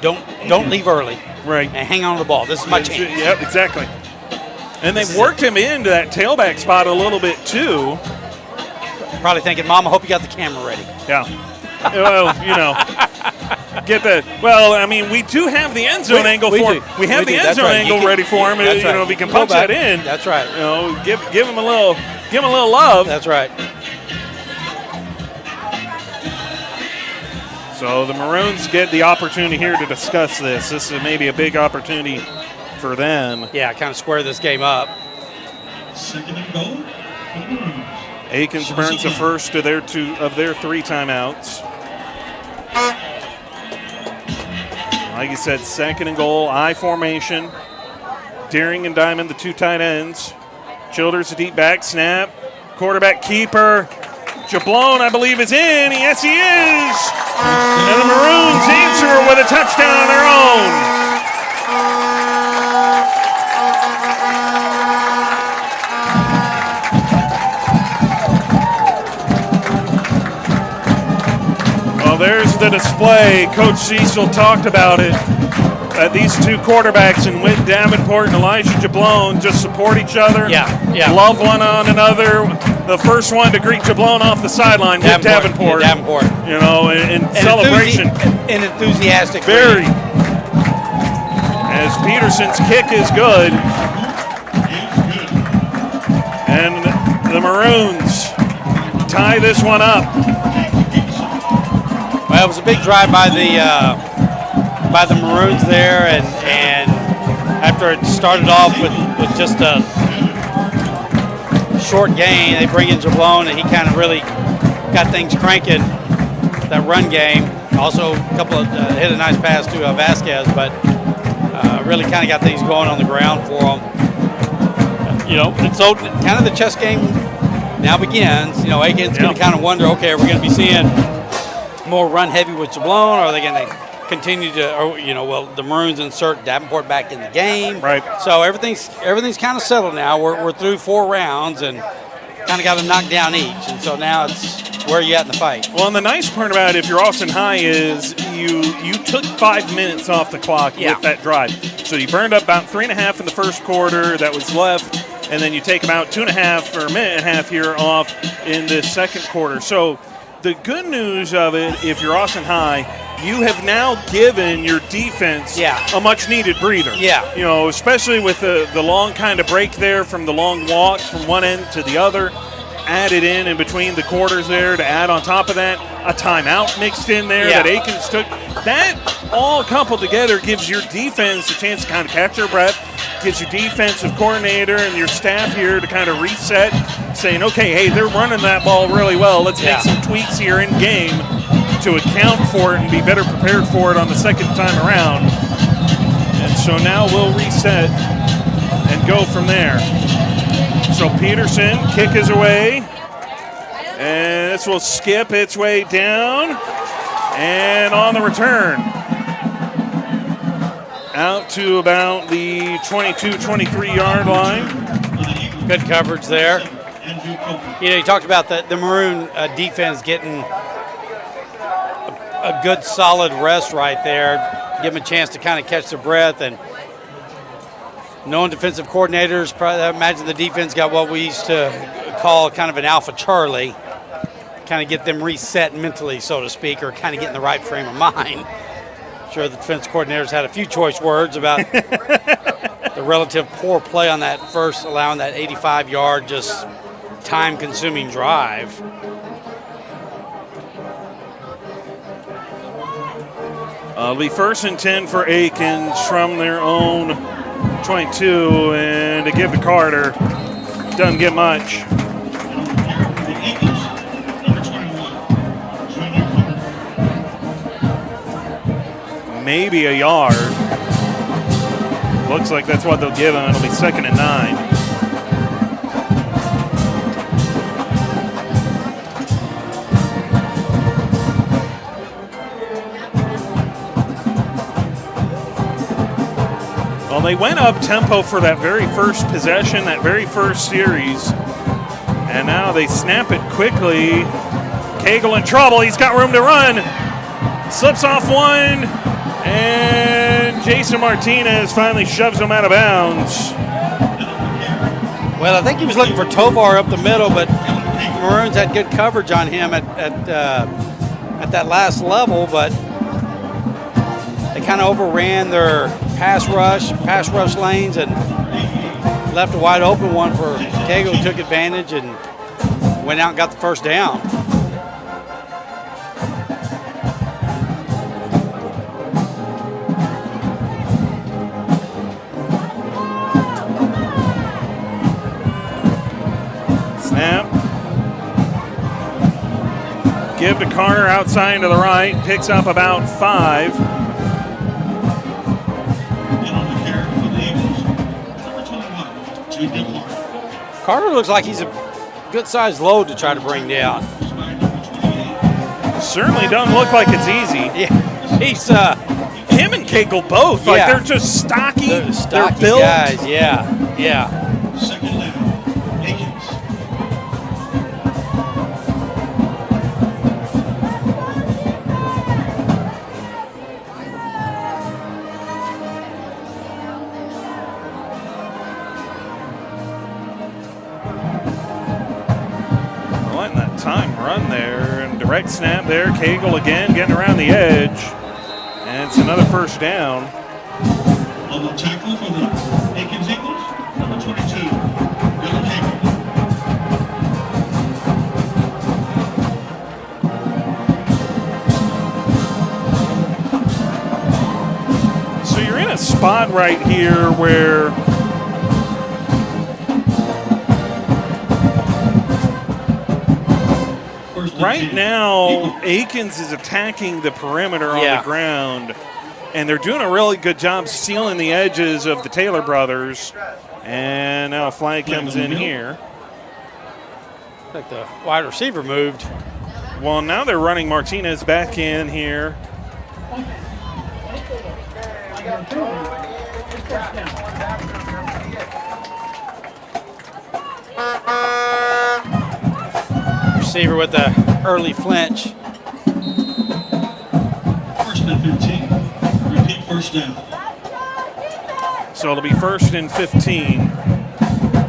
don't leave early. Right. And hang on to the ball. This is my chance. Yep, exactly. And they've worked him into that tailback spot a little bit, too. Probably thinking, Mom, I hope you got the camera ready. Yeah. Well, get that. Well, I mean, we do have the end zone angle for him. We have the end zone angle ready for him. That's right. If he can punch that in. That's right. Give him a little love. That's right. So the Maroons get the opportunity here to discuss this. This is maybe a big opportunity for them. Yeah, kind of square this game up. Second and goal for the Maroons. Akins burns the first of their 3 timeouts. Like you said, second and goal, I formation. Deering and Diamond, the 2 tight ends. Childers, the deep back, snap. Quarterback keeper. Jablon, I believe, is in. Yes, he is. And the Maroons answer with a touchdown of their own. Well, there's the display. Coach Cecil talked about it. These 2 quarterbacks in Whit Davenport and Elijah Jablon just support each other. Yeah. Love one on another. The first one to greet Jablon off the sideline, Whit Davenport. Yeah, Davenport. In celebration. And enthusiastic. Very. As Peterson's kick is good. And the Maroons tie this one up. Well, it was a big drive by the Maroons there, and after it started off with just a short gain, they bring in Jablon, and he kind of really got things cranking, that run game. Also, a couple of hit a nice pass to Vasquez, but really kind of got things going on the ground for them. And so kind of the chess game now begins. Akins going to kind of wonder, okay, are we going to be seeing more run heavy with Jablon, or are they going to continue to, the Maroons insert Davenport back in the game. Right. So everything's kind of settled now. We're through 4 rounds and kind of got to knock down each. And so now it's where are you at in the fight? Well, and the nice part about it, if you're Austin High, is you took 5 minutes off the clock with that drive. So you burned up about 3.5 in the first quarter that was left, and then you take about 2.5 or a minute and a half here off in the second quarter. So the good news of it, if you're Austin High, you have now given your defense a much-needed breather. Yeah. Especially with the long kind of break there from the long walk from one end to the other, added in between the quarters there to add on top of that a timeout mixed in there that Akins took. That all coupled together gives your defense a chance to kind of catch their breath, gives your defensive coordinator and your staff here to kind of reset, saying, okay, hey, they're running that ball really well. Let's make some tweaks here in game to account for it and be better prepared for it on the second time around. And so now we'll reset and go from there. So Peterson, kick is away. And this will skip its way down. And on the return, out to about the 22-23-yard line. Good coverage there. You talked about the Maroon defense getting a good solid rest right there. Give them a chance to kind of catch their breath. And knowing defensive coordinators, probably I imagine the defense got what we used to call kind of an alpha Charlie, kind of get them reset mentally, so to speak, or kind of get in the right frame of mind. I'm sure the defense coordinators had a few choice words about the relative poor play on that first, allowing that 85-yard just time-consuming drive. It'll be 1st and 10 for Akins from their own 22, and to give to Carter. Doesn't get much. Maybe a yard. Looks like that's what they'll give him. It'll be 2nd and 9. Well, they went up tempo for that very first possession, that very first series, and now they snap it quickly. Cagle in trouble. He's got room to run. Slips off one, and Jason Martinez finally shoves him out of bounds. Well, I think he was looking for Tovar up the middle, but Maroons had good coverage on him at that last level, but they kind of overran their pass rush lanes and left a wide open one for Cagle, who took advantage and went out and got the first down. Snap. Give to Carter outside to the right. Picks up about 5. Carter looks like he's a good-sized load to try to bring down. Certainly doesn't look like it's easy. Yeah, he's him and Cagle both. Like they're just stocky. They're built guys. Yeah. Second down, Akins. Letting that time run there, and direct snap there. Cagle again getting around the edge, and it's another first down. On the tackle for the Akins Eagles, number 22, Dylan Cagle. So you're in a spot right here where right now Akins is attacking the perimeter on the ground, and they're doing a really good job sealing the edges of the Taylor brothers. And now a flag comes in here. Like the wide receiver moved. Well, now they're running Martinez back in here. Receiver with the early flinch. 1st and 15. Repeat first down. So it'll be 1st and 15.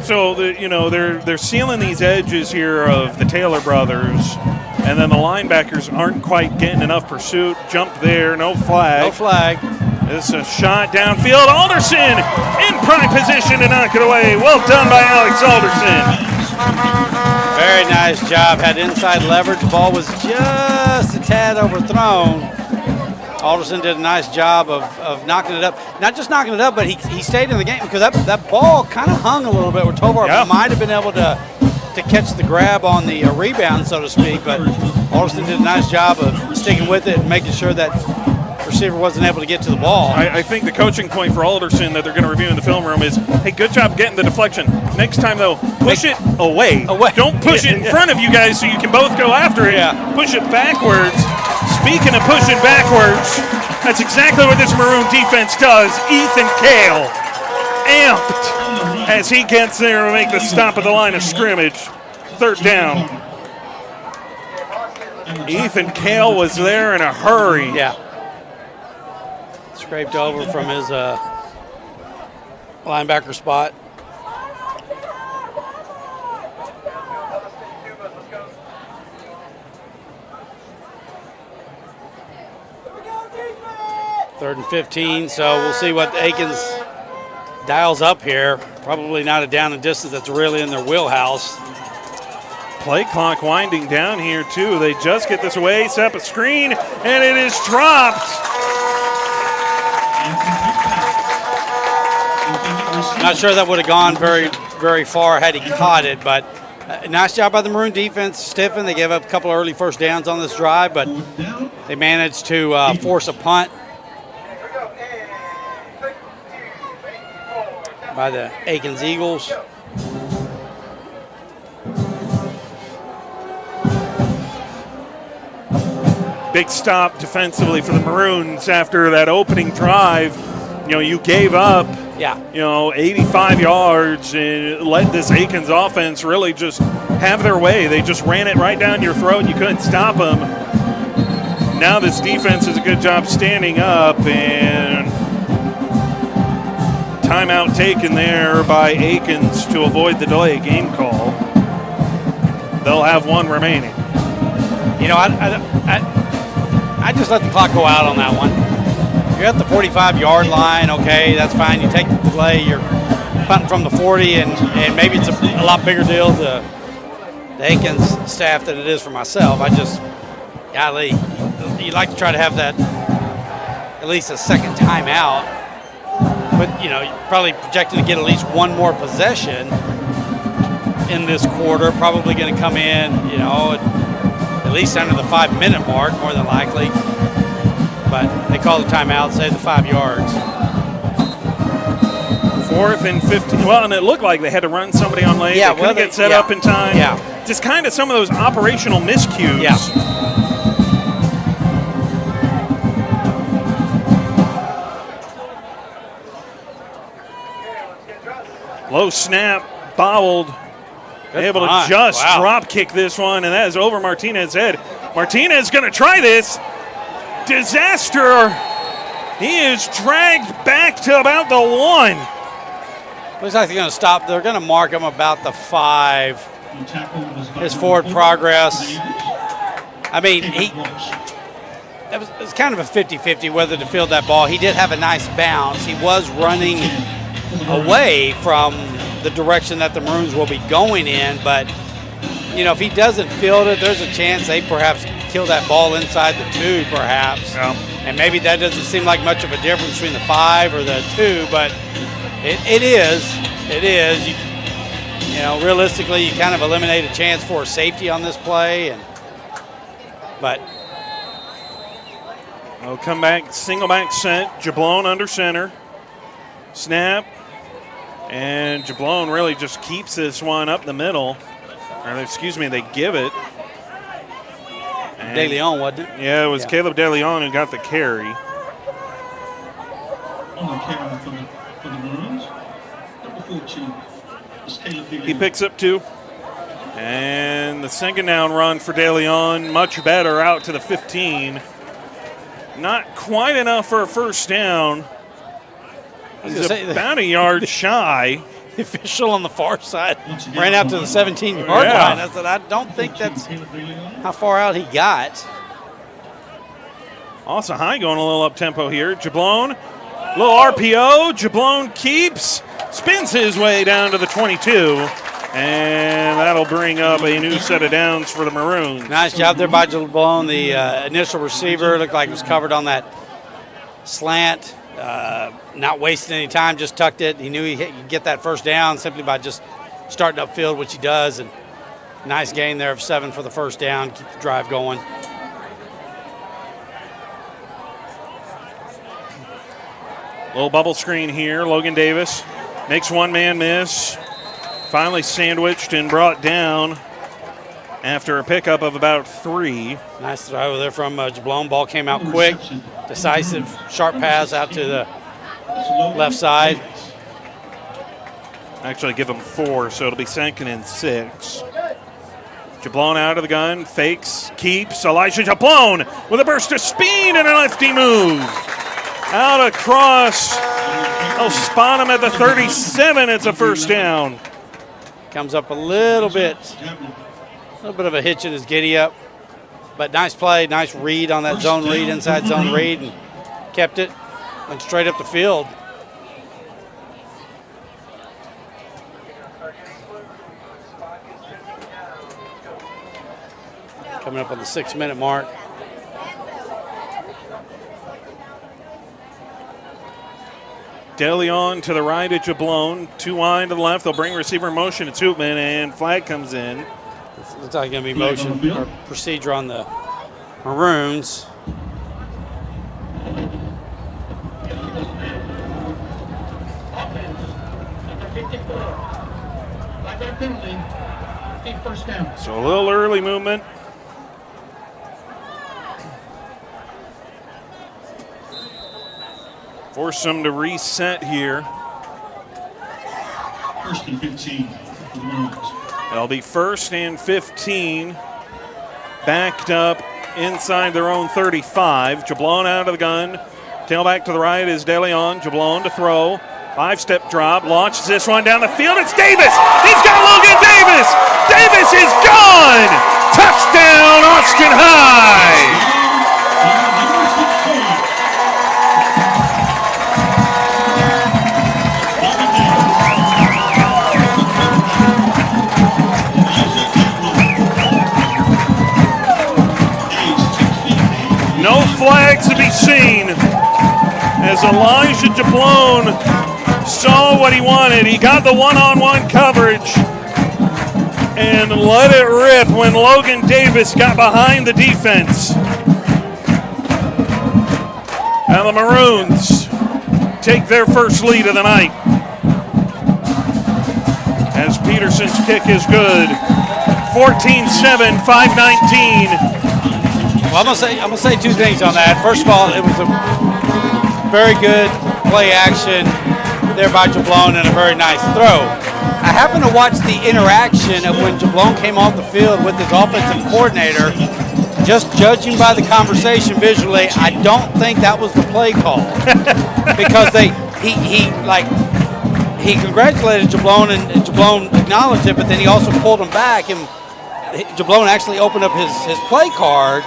So they're sealing these edges here of the Taylor brothers, and then the linebackers aren't quite getting enough pursuit. Jump there, no flag. No flag. This is a shot downfield. Alderson in prime position to knock it away. Well done by Alex Alderson. Very nice job. Had inside leverage. Ball was just a tad overthrown. Alderson did a nice job of knocking it up. Not just knocking it up, but he stayed in the game because that ball kind of hung a little bit where Tovar might have been able to catch the grab on the rebound, so to speak. But Alderson did a nice job of sticking with it and making sure that receiver wasn't able to get to the ball. I think the coaching point for Alderson that they're going to review in the film room is, hey, good job getting the deflection. Next time, though, push it away. Don't push it in front of you guys so you can both go after it. Push it backwards. Speaking of pushing backwards, that's exactly what this Maroon defense does. Ethan Cale amped as he gets there to make the stop at the line of scrimmage. 3rd down. Ethan Kale was there in a hurry. Yeah. Scraped over from his linebacker spot. Third and 15, so we'll see what Akins dials up here. Probably not a down and distance that's really in their wheelhouse. Play clock winding down here, too. They just get this away, set up a screen, and it is dropped. Not sure that would have gone very, very far had he caught it, but nice job by the Maroon defense. Stiffen. They gave up a couple of early first downs on this drive, but they managed to force a punt by the Akins Eagles. Big stop defensively for the Maroons after that opening drive. You know, you gave up, 85 yards and let this Akins offense really just have their way. They just ran it right down your throat. You couldn't stop them. Now this defense does a good job standing up, and timeout taken there by Akins to avoid the delay game call. They'll have one remaining. You know, I just let the clock go out on that one. You're at the 45-yard line, okay, that's fine. You take the delay, you're punting from the 40, and maybe it's a lot bigger deal to the Akins staff than it is for myself. Golly, you'd like to try to have that at least a second timeout. But, you know, you're probably projected to get at least one more possession in this quarter. Probably going to come in, you know, at least under the 5-minute mark, more than likely. But they call the timeout, say the 5 yards. 4th and 15. Well, and it looked like they had to run somebody on late. Yeah, they couldn't get set up in time. Yeah. Just kind of some of those operational miscues. Yeah. Low snap, bobbled. Good able punt. to just Wow. drop kick this one, and that is over Martinez's head. Martinez going to try this. Disaster. He is dragged back to about the 1. Looks like they're going to stop. They're going to mark him about the 5. His forward progress. I mean, it was kind of a 50-50 whether to field that ball. He did have a nice bounce. He was running away from the direction that the Maroons will be going in, but you know, if he doesn't field it, there's a chance they perhaps kill that ball inside the 2, perhaps. Yeah. And maybe that doesn't seem like much of a difference between the 5 or the 2, but it is. It is. You know, realistically, you kind of eliminate a chance for a safety on this play, but They'll come back, single back set. Jablon under center. Snap. And Jablon really just keeps this one up the middle. Or excuse me, they give it. De Leon, wasn't it? Yeah, it was Caleb De Leon who got the carry. On the carry for the Maroons. Number 14 is Caleb De Leon. He picks up 2. And the second down run for De Leon, much better, out to the 15. Not quite enough for a first down. He's about a yard shy. The official on the far side ran out to the 17-yard line. I said, I don't think that's how far out he got. Also high going a little up-tempo here. Jablon, little RPO. Jablon keeps, spins his way down to the 22. And that'll bring up a new set of downs for the Maroons. Nice job there by Jablon. The initial receiver looked like it was covered on that slant. Not wasting any time, just tucked it. He knew he could get that first down simply by just starting upfield, which he does. And nice gain there of 7 for the first down. Keep the drive going. Little bubble screen here. Logan Davis makes one man miss. Finally sandwiched and brought down after a pickup of about 3. Nice throw there from Jablon. Ball came out quick. Decisive, sharp pass out to the left side. Actually give him 4, so it'll be 2nd and 6. Jablon out of the gun, fakes, keeps. Elijah Jablon with a burst of speed and a lefty move. Out across. They'll spot him at the 37. It's a first down. Comes up a little bit of a hitch in his giddy up. But nice play, nice read on that zone read, inside zone read, and kept it. Went straight up the field. Coming up on the 6-minute mark. DeLeon to the right of Jablon. 2 wide to the left. They'll bring receiver in motion. It's Hoopman, and flag comes in. Looks like going to be motion or procedure on the Maroons. So a little early movement. Force them to reset here. First and 15 for the Maroons. It'll be 1st and 15. Backed up inside their own 35. Jablon out of the gun. Tailback to the right is DeLeon. Jablon to throw. 5-step drop. Launches this one down the field. It's Davis. He's got Logan Davis. Davis is gone. Touchdown, Austin High. No flags to be seen as Elijah Jablon saw what he wanted. He got the one-on-one coverage and let it rip when Logan Davis got behind the defense. And the Maroons take their first lead of the night as Peterson's kick is good. 14-7, 5:19. Well, I'm gonna say 2 things on that. First of all, it was a very good play action there by Jablon and a very nice throw. I happened to watch the interaction of when Jablon came off the field with his offensive coordinator. Just judging by the conversation visually, I don't think that was the play call because he congratulated Jablon and Jablon acknowledged it, but then he also pulled him back and Jablon actually opened up his play card,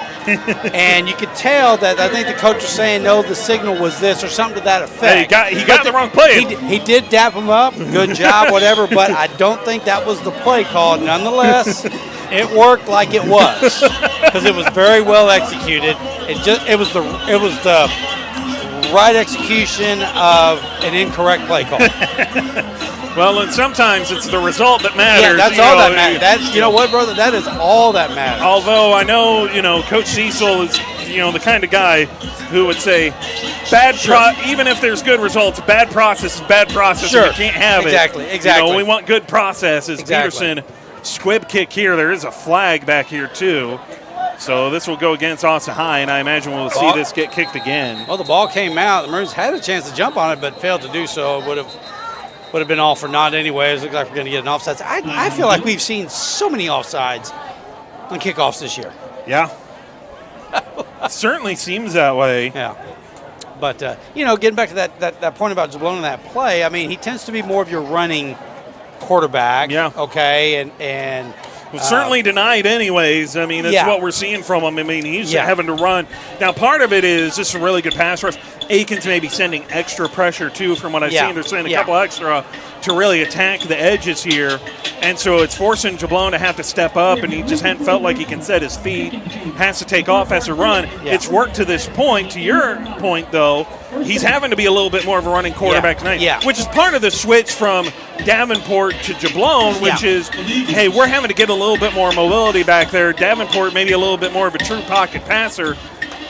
and you could tell that I think the coach was saying, no, the signal was this or something to that effect. Hey, he got the wrong play. He did dap him up, good job, whatever, but I don't think that was the play call. Nonetheless, it worked like it was because it was very well executed. It was the right execution of an incorrect play call. Well, and sometimes it's the result that matters. Yeah, that's all that matters. You know what, brother? That is all that matters. Although I know, Coach Cecil is, the kind of guy who would say, even if there's good results, bad process is bad process. Sure. You can't have Exactly. it. We want good processes. Exactly. Peterson, squib kick here. There is a flag back here, too. So this will go against Austin High, and I imagine we'll see this get kicked again. Well, the ball came out. The Maroons had a chance to jump on it, but failed to do so. It would have been all for naught anyways. Looks like we're going to get an offsides. I feel like we've seen so many offsides on kickoffs this year. Yeah. Certainly seems that way. Yeah. But, getting back to that point about Jablon and that play, I mean, he tends to be more of your running quarterback. Yeah. Okay, and certainly denied anyways. I mean, that's what we're seeing from him. I mean, he's having to run. Now, part of it is this is a really good pass rush. Akins may be sending extra pressure, too, from what I've seen. They're sending a couple extra to really attack the edges here. And so it's forcing Jablon to have to step up, and he just hadn't felt like he can set his feet. Has to take off as a run. Yeah. It's worked to this point. To your point, though, he's having to be a little bit more of a running quarterback tonight, which is part of the switch from Davenport to Jablon, which is, hey, we're having to get a little bit more mobility back there. Davenport maybe a little bit more of a true pocket passer.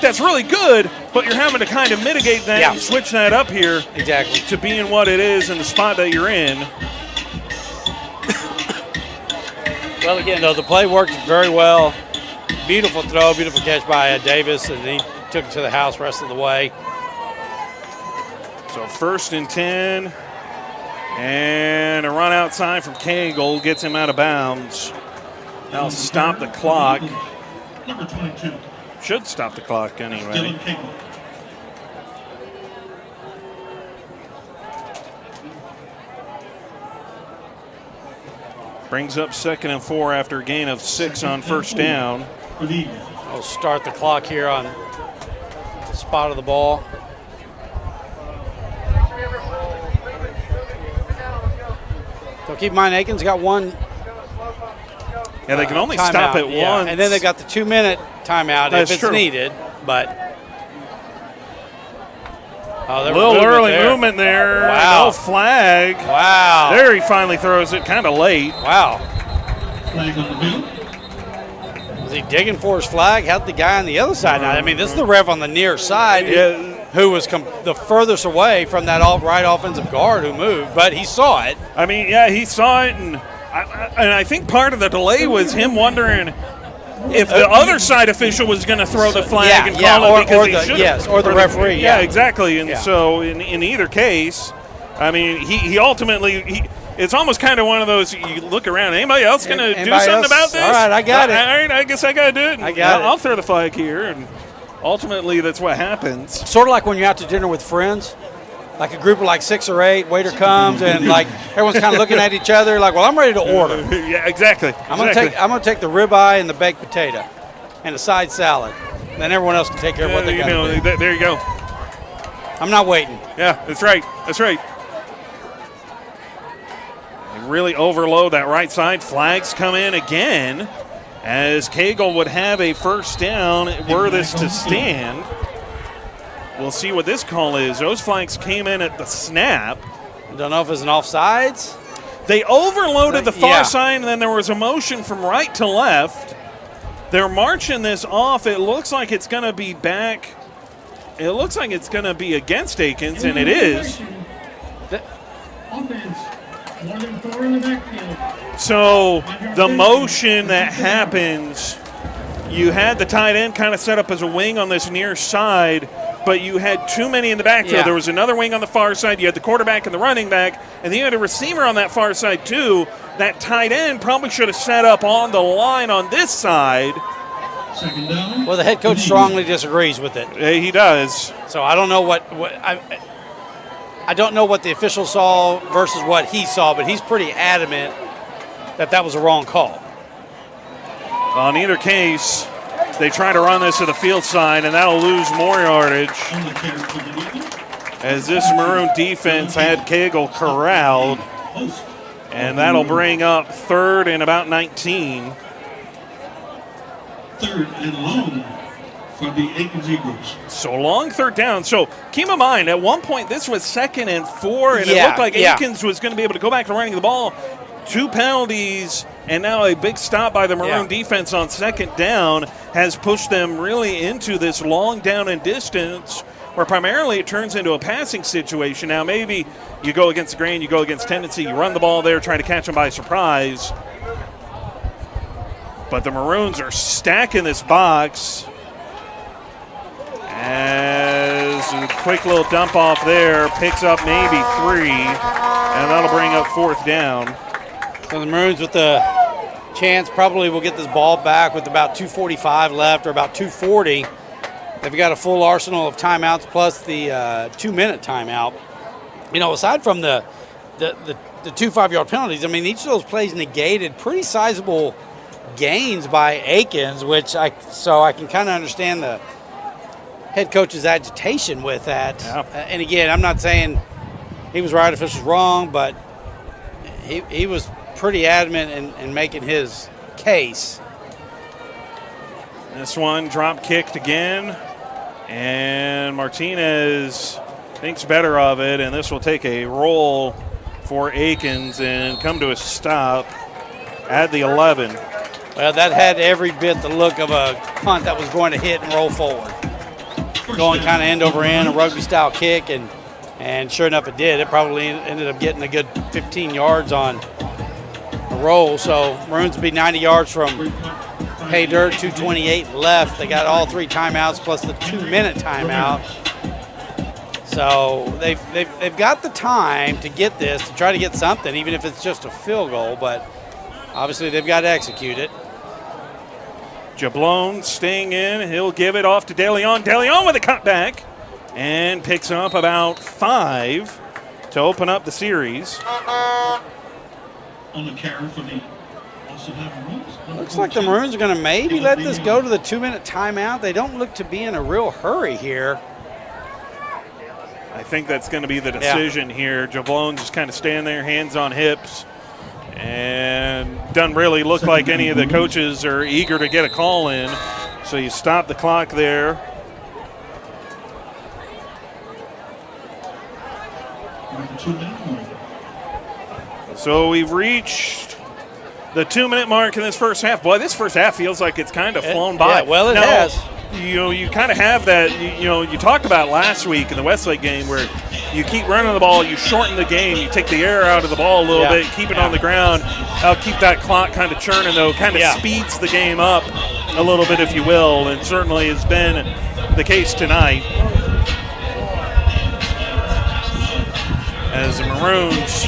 That's really good, but you're having to kind of mitigate that and switch that up here to being what it is in the spot that you're in. Well, again, though, the play worked very well. Beautiful throw, beautiful catch by Davis, and he took it to the house the rest of the way. So 1st and 10, and a run outside from Cagle gets him out of bounds. That'll stop the clock. Number 22, Should stop the clock anyway. Dylan Cagle. Brings up 2nd and 4 after a gain of 6 on first down. For the Eagles. We'll start the clock here on the spot of the ball. So keep in mind, Akins got one. Yeah, they can only timeout, stop it yeah. once. And then they've got the 2-minute timeout That's if it's true. needed. But a little early movement there. Wow. No flag. Wow. There he finally throws it kind of late. Wow. Flag on the field. Was he digging for his flag? How'd the guy on the other side? Now, I mean, this is the ref on the near side who was the furthest away from that right offensive guard who moved, but he saw it. I mean, yeah, he saw it, and I think part of the delay was him wondering if the other side official was going to throw the flag and call it because he should. Or the referee. Yeah, exactly. And Yeah. so in either case, I mean, he ultimately it's almost kind of one of those, you look around, anybody else going to do something about this? All right, I got it. All right, I guess I got to do it. I got it. I'll throw the flag here, and ultimately that's what happens. Sort of like when you're out to dinner with friends, like a group of like 6 or 8, waiter comes and like everyone's kind of looking at each other like, well, I'm ready to order. Yeah, exactly. I'm gonna take the ribeye and the baked potato and a side salad. Then everyone else can take care of what they got to do. There you go. I'm not waiting. Yeah, that's right. That's right. They really overload that right side. Flags come in again as Cagle would have a first down were this to stand. We'll see what this call is. Those flags came in at the snap. Don't know if it's an offsides. They overloaded the far Yeah. side, and then there was a motion from right to left. They're marching this off. It looks like it's going to be back. It looks like it's going to be against Akins, and it is. Offense, more than 4 in the backfield. So the motion that happens, you had the tight end kind of set up as a wing on this near side, but you had too many in the backfield. Yeah. There was another wing on the far side. You had the quarterback and the running back, and then you had a receiver on that far side too. That tight end probably should have set up on the line on this side. Second down. Well, the head coach strongly disagrees with it. He does. So I don't know I don't know what the official saw versus what he saw, but he's pretty adamant that was a wrong call. On either case, they try to run this to the field side, and that'll lose more yardage On the carry for the Eagles. as this Maroon defense had Cagle corralled, Host. and that'll bring up 3rd and about 19. 3rd and long for the Akins Eagles. So long 3rd down. So keep in mind, at one point this was 2nd and 4, and it Yeah, looked like yeah. Akins was going to be able to go back to running the ball. 2 penalties, and now a big stop by the Maroon defense on 2nd down has pushed them really into this long down and distance where primarily it turns into a passing situation. Now maybe you go against the grain, you go against tendency, you run the ball there, trying to catch them by surprise. But the Maroons are stacking this box. As a quick little dump off there, picks up maybe 3, and that'll bring up 4th down. So the Maroons with the chance probably will get this ball back with about 2:45 left or about 2:40. They've got a full arsenal of timeouts plus the 2-minute timeout. You know, aside from the 2 5-yard penalties, I mean, each of those plays negated pretty sizable gains by Akins, so I can kind of understand the head coach's agitation with that. Yeah. And again, I'm not saying he was right, officials wrong, but he was pretty adamant in making his case. This one drop kicked again, and Martinez thinks better of it, and this will take a roll for Akins and come to a stop at the 11. Well, that had every bit the look of a punt that was going to hit and roll forward. Going kind of end over end, a rugby-style kick, and sure enough it did. It probably ended up getting a good 15 yards on the roll. So Maroons will be 90 yards from pay dirt, 2:28 left. They got all 3 timeouts plus the 2-minute timeout. So they've got the time to get this, to try to get something, even if it's just a field goal. But obviously they've got to execute it. Jablon staying in. He'll give it off to DeLeon. DeLeon with a cutback and picks up about 5 to open up the series. On the carry for the Austin High Maroons. Looks like the Maroons are going to maybe let this go to the 2-minute timeout. They don't look to be in a real hurry here. I think that's going to be the decision here. Jablon just kind of stand there, hands on hips, and doesn't really look like any of the coaches are eager to get a call in. So you stop the clock there. So we've reached the 2-minute mark in this first half. Boy, this first half feels like it's kind of flown by. Yeah, well, it now, has. You kind of have that, you talked about last week in the Westlake game where you keep running the ball, you shorten the game, you take the air out of the ball a little bit, keep it on the ground. I'll keep that clock kind of churning, though, kind of speeds the game up a little bit, if you will, and certainly has been the case tonight. As the Maroons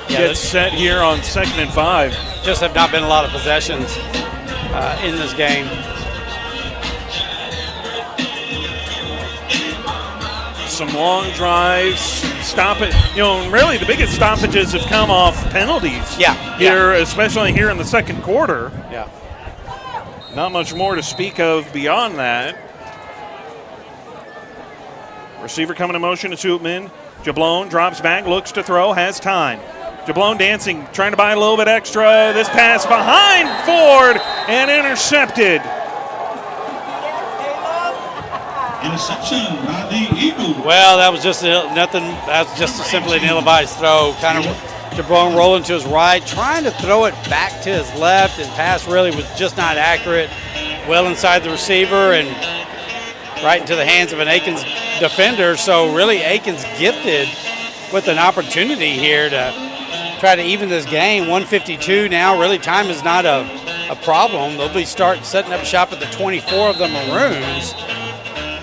get set here on 2nd and 5. Just have not been a lot of possessions in this game. Some long drives, stop it. Really the biggest stoppages have come off penalties. Here, especially here in the second quarter. Yeah. Not much more to speak of beyond that. Receiver coming in motion to Sootman. Jablon drops back, looks to throw, has time. Jablon dancing, trying to buy a little bit extra. This pass behind Ford and intercepted. Interception by the Eagles. Well, that was just nothing. That's just simply an ill-advised throw. Kind of Jablon rolling to his right, trying to throw it back to his left, and pass really was just not accurate. Well inside the receiver and right into the hands of an Akins defender. So really Akins gifted with an opportunity here to try to even this game. 152 now. Really time is not a problem. They'll be setting up shop at the 24 of the Maroons.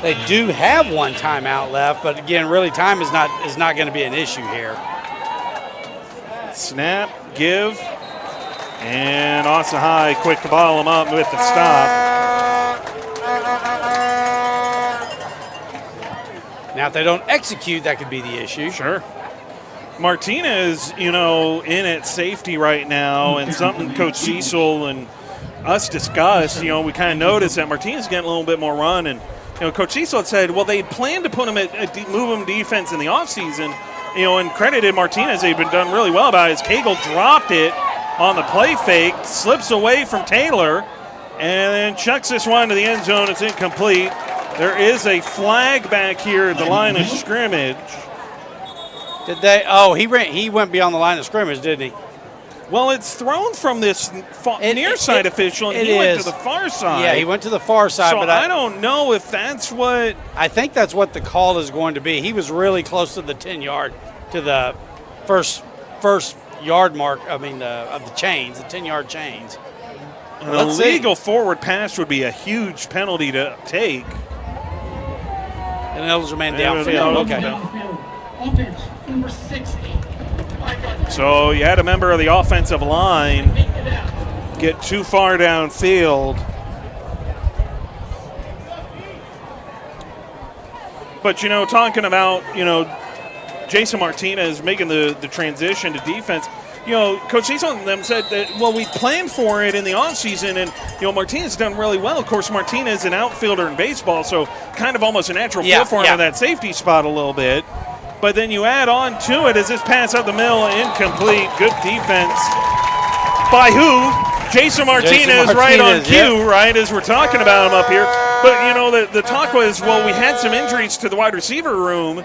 They do have one timeout left, but again, really time is not going to be an issue here. Snap, give, and Austin High quick to bottle him up with the stop. Now, if they don't execute, that could be the issue. Sure. Martinez, in at safety right now, and something Coach Cecil and us discussed, we kind of noticed that Martinez is getting a little bit more run, and Coach Cecil had said, well, they planned to put him move him defense in the offseason, and credited Martinez. They've been done really well about it. As Cagle dropped it on the play fake, slips away from Taylor, and then chucks this one to the end zone. It's incomplete. There is a flag back here at the line of scrimmage. Did they? Oh, he went beyond the line of scrimmage, didn't he? Well, it's thrown from this near side official, and he went to the far side. Yeah, he went to the far side. So but I don't know if that's what. I think that's what the call is going to be. He was really close to the 10-yard, to the first yard mark. I mean, of the chains, the 10-yard chains. An illegal forward pass would be a huge penalty to take. And an eligible man downfield. Okay. Offense, number 60. So you had a member of the offensive line get too far downfield. But, talking about, Jason Martinez making the transition to defense, Coach Cecil and them said that, well, we planned for it in the offseason, and, Martinez done really well. Of course, Martinez is an outfielder in baseball, so kind of almost a natural feel for him in that safety spot a little bit. But then you add on to it as this pass up the middle, incomplete. Good defense by who? Jason Martinez, right on cue, right, as we're talking about him up here. But, the talk was, well, we had some injuries to the wide receiver room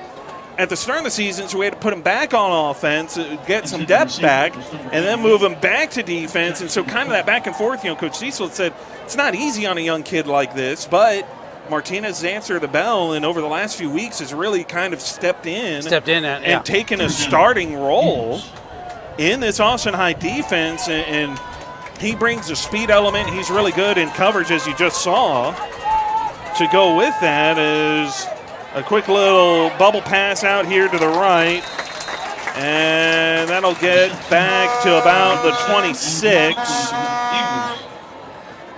at the start of the season, so we had to put him back on offense, get some depth back, and then move him back to defense. And so kind of that back and forth, Coach Cecil said, it's not easy on a young kid like this, but Martinez answered the bell, and over the last few weeks has really kind of stepped in and taken a starting role in this Austin High defense, and he brings a speed element. He's really good in coverage, as you just saw. To go with that is a quick little bubble pass out here to the right, and that'll get back to about the 26.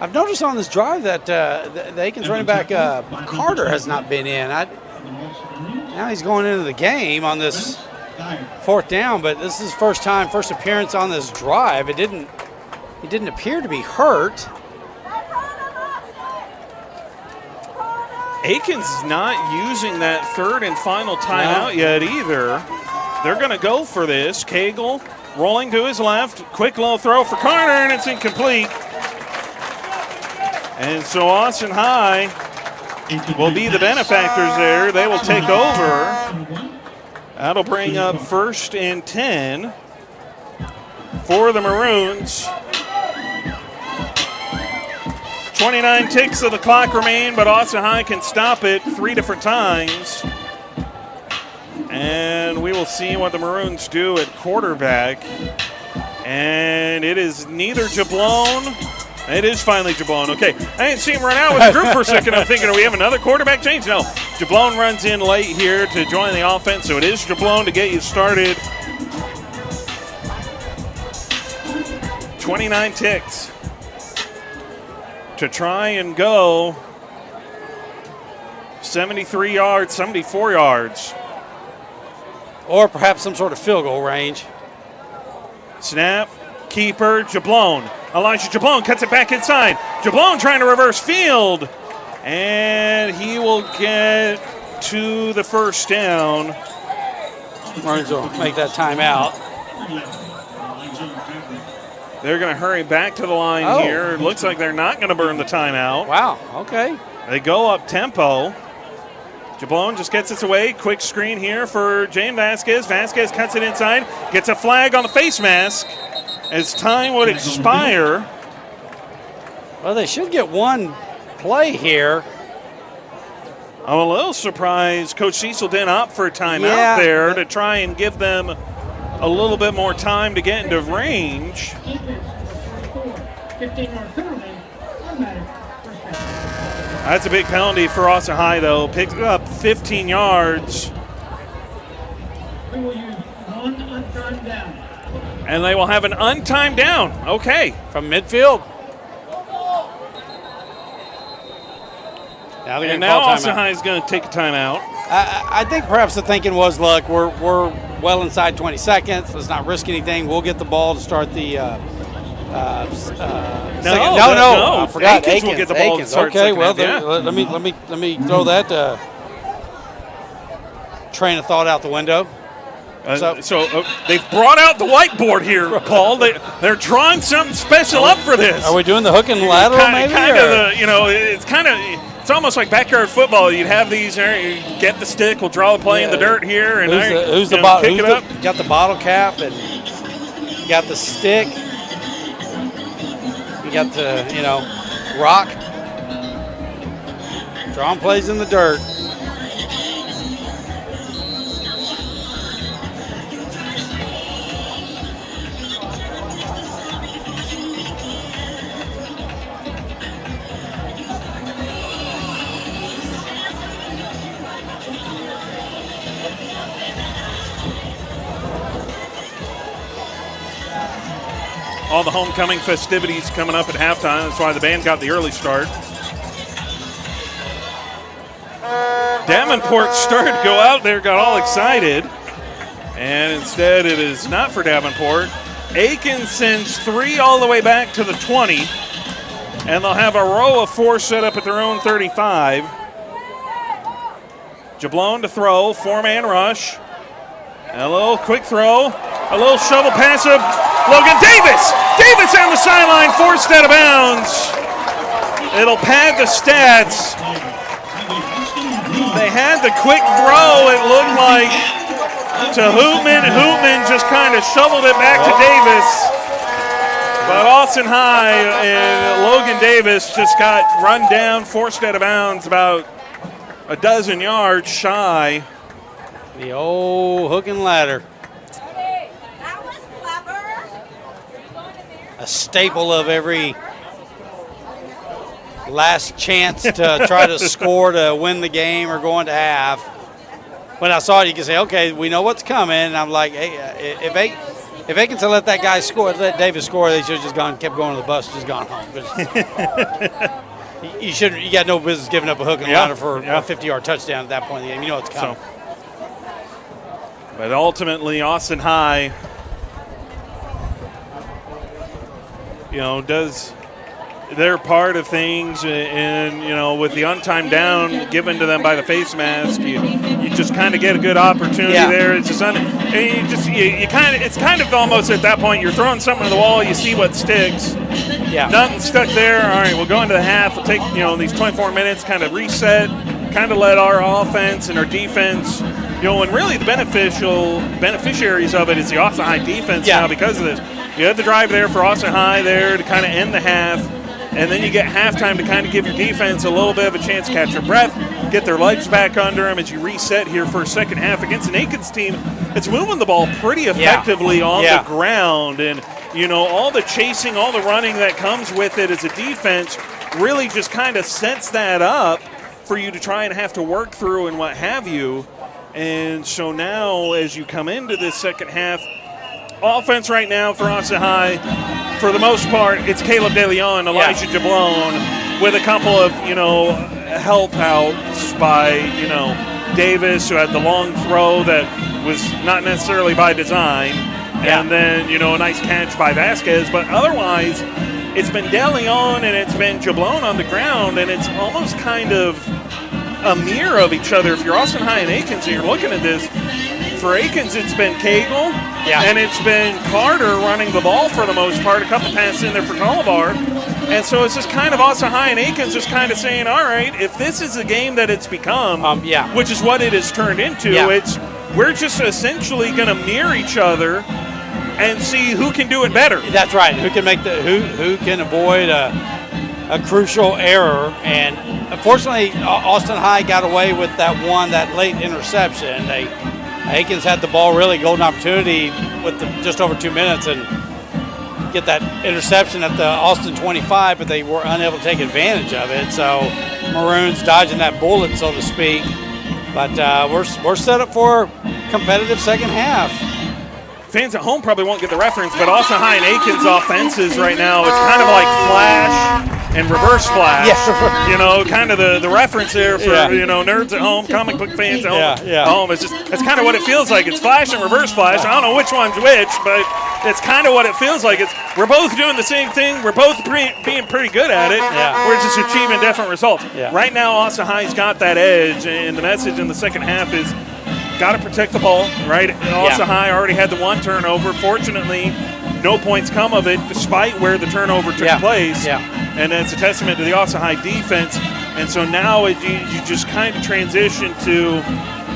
I've noticed on this drive that the Akins running back Carter has not been in. Now he's going into the game on this 4th down, but this is his first appearance on this drive. He didn't appear to be hurt. Akins is not using that 3rd and final timeout yet either. They're going to go for this. Cagle rolling to his left. Quick low throw for Carter, and it's incomplete. And so Austin High will be the benefactors there. They will take over. That'll bring up 1st and 10 for the Maroons. 29 ticks of the clock remain, but Austin High can stop it 3 different times. And we will see what the Maroons do at quarterback. And it is neither Jablone. It is finally Jablone. Okay, I didn't see him run out with the group for a second. I'm thinking, do we have another quarterback change? No, Jablone runs in late here to join the offense, so it is Jablone to get you started. 29 ticks to try and go 73 yards, 74 yards. Or perhaps some sort of field goal range. Snap, keeper, Jablone. Elijah Jablone cuts it back inside. Jablone trying to reverse field. And he will get to the 1st down. Maroons will make that timeout. They're going to hurry back to the line here. It looks like they're not going to burn the timeout. Wow, okay. They go up tempo. Jablone just gets it away. Quick screen here for James Vasquez. Vasquez cuts it inside. Gets a flag on the face mask as time would expire. Well, they should get one play here. I'm a little surprised Coach Cecil didn't opt for a timeout there to try and give them a little bit more time to get into range. 15-yard penalty, automatic first down. That's a big penalty for Austin High, though. Picks up 15 yards. We will use one untimed down. And they will have an untimed down. Okay. From midfield. Now they're And going to now call Austin timeout. High is going to take a timeout. I think perhaps the thinking was, look, we're well inside 20 seconds. Let's not risk anything. We'll get the ball to start the second. No. I forgot. Akins will get the ball to start Okay, second well, half, yeah. let me throw that train of thought out the window. They've brought out the whiteboard here, Paul. They're drawing something special up for this. Are we doing the hook and lateral? It's almost like backyard football. You'd have these there. You get the stick. We'll draw a play in the dirt here, and who's the pick it up. Got the bottle cap, and you got the stick. You got the rock. Drawing plays in the dirt. All the homecoming festivities coming up at halftime. That's why the band got the early start. Davenport started to go out there, got all excited. And instead it is not for Davenport. Akins sends 3 all the way back to the 20. And they'll have a row of 4 set up at their own 35. Jablone to throw, 4-man rush. And a little quick throw. A little shovel pass up. Logan Davis! Davis on the sideline, forced out of bounds. It'll pad the stats. They had the quick throw, it looked like, to Hootman. Hootman just kind of shoveled it back to Davis. But Austin High and Logan Davis just got run down, forced out of bounds, about a dozen yards shy. The old hook and ladder. A staple of every last chance to try to score to win the game or go into half. When I saw it, you can say, okay, we know what's coming. And I'm like, hey, if Akins had let that guy score, let Davis score, they should have just kept going to the bus, just gone home. You shouldn't. You got no business giving up a hook and ladder for a 50-yard touchdown at that point in the game. You know it's coming. But ultimately, Austin High, does their part of things, and with the untimed down given to them by the face mask, you just kind of get a good opportunity there. It's just it's kind of almost at that point you're throwing something to the wall, you see what sticks. Yeah. Nothing stuck there. All right, we'll go into the half. We'll take these 24 minutes, kind of reset, kind of let our offense and our defense. And really the beneficiaries of it is the Austin High defense now because of this. You had the drive there for Austin High there to kind of end the half, and then you get halftime to kind of give your defense a little bit of a chance to catch their breath, get their legs back under them as you reset here for a second half against an Akins team that's moving the ball pretty effectively on the ground. And, all the chasing, all the running that comes with it as a defense really just kind of sets that up for you to try and have to work through and what have you. And so now as you come into this second half, offense right now for Austin High, for the most part, it's Caleb DeLeon, Elijah Jablone, with a couple of, help outs by, Davis, who had the long throw that was not necessarily by design. And then, a nice catch by Vasquez. But otherwise, it's been DeLeon and it's been Jablone on the ground, and it's almost kind of a mirror of each other. If you're Austin High and Akins and you're looking at this, for Akins, it's been Cagle, and it's been Carter running the ball for the most part, a couple passes in there for Tolivar. And so it's just kind of Austin High and Akins just kind of saying, all right, if this is the game that it's become, which is what it has turned into, we're just essentially going to mirror each other and see who can do it better. That's right. Who can who can avoid a crucial error. And unfortunately, Austin High got away with that late interception. Akins had the ball, really golden opportunity with just over 2 minutes and get that interception at the Austin 25, but they were unable to take advantage of it. So Maroons dodging that bullet, so to speak. But we're set up for a competitive second half. Fans at home probably won't get the reference, but Austin High and Akins offenses right now, it's kind of like flash and reverse flash. Kind of the reference there for nerds at home, comic book fans at home. It's kind of what it feels like. It's flash and reverse flash. I don't know which one's which, but it's kind of what it feels like. We're both doing the same thing. We're both being pretty good at it. We're just achieving different results. Right now, Austin High's got that edge, and the message in the second half is got to protect the ball, right? Austin High already had the one turnover. Fortunately, no points come of it despite where the turnover took place. And it's a testament to the Austin High defense. And so now you just kind of transition to,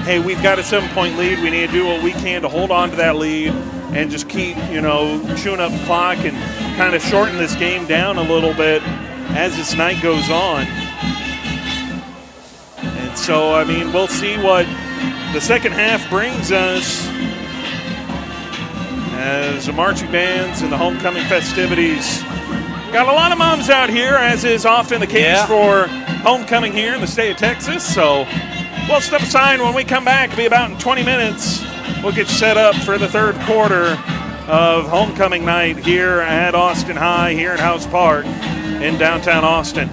hey, we've got a 7-point lead. We need to do what we can to hold on to that lead and just keep, chewing up the clock and kind of shorten this game down a little bit as this night goes on. And so, we'll see what the second half brings us as the marching bands and the homecoming festivities. Got a lot of moms out here, as is often the case for homecoming here in the state of Texas. So we'll step aside when we come back. It'll be about in 20 minutes. We'll get you set up for the third quarter of homecoming night here at Austin High, here in House Park in downtown Austin.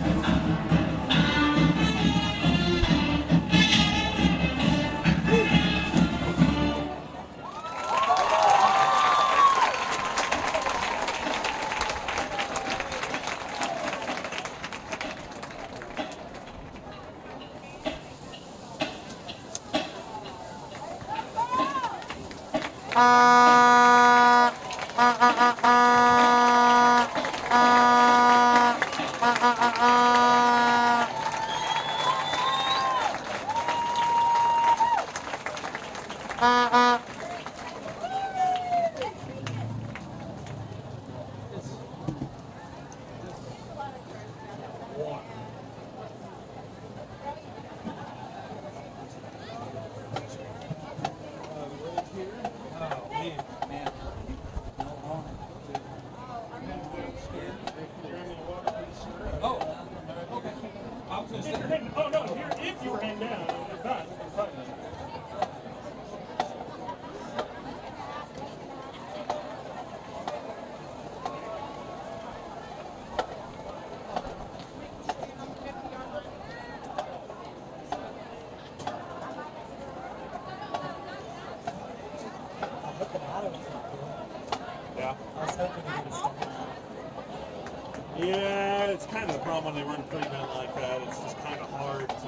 problem when they run prevent like that. It's just kind of hard to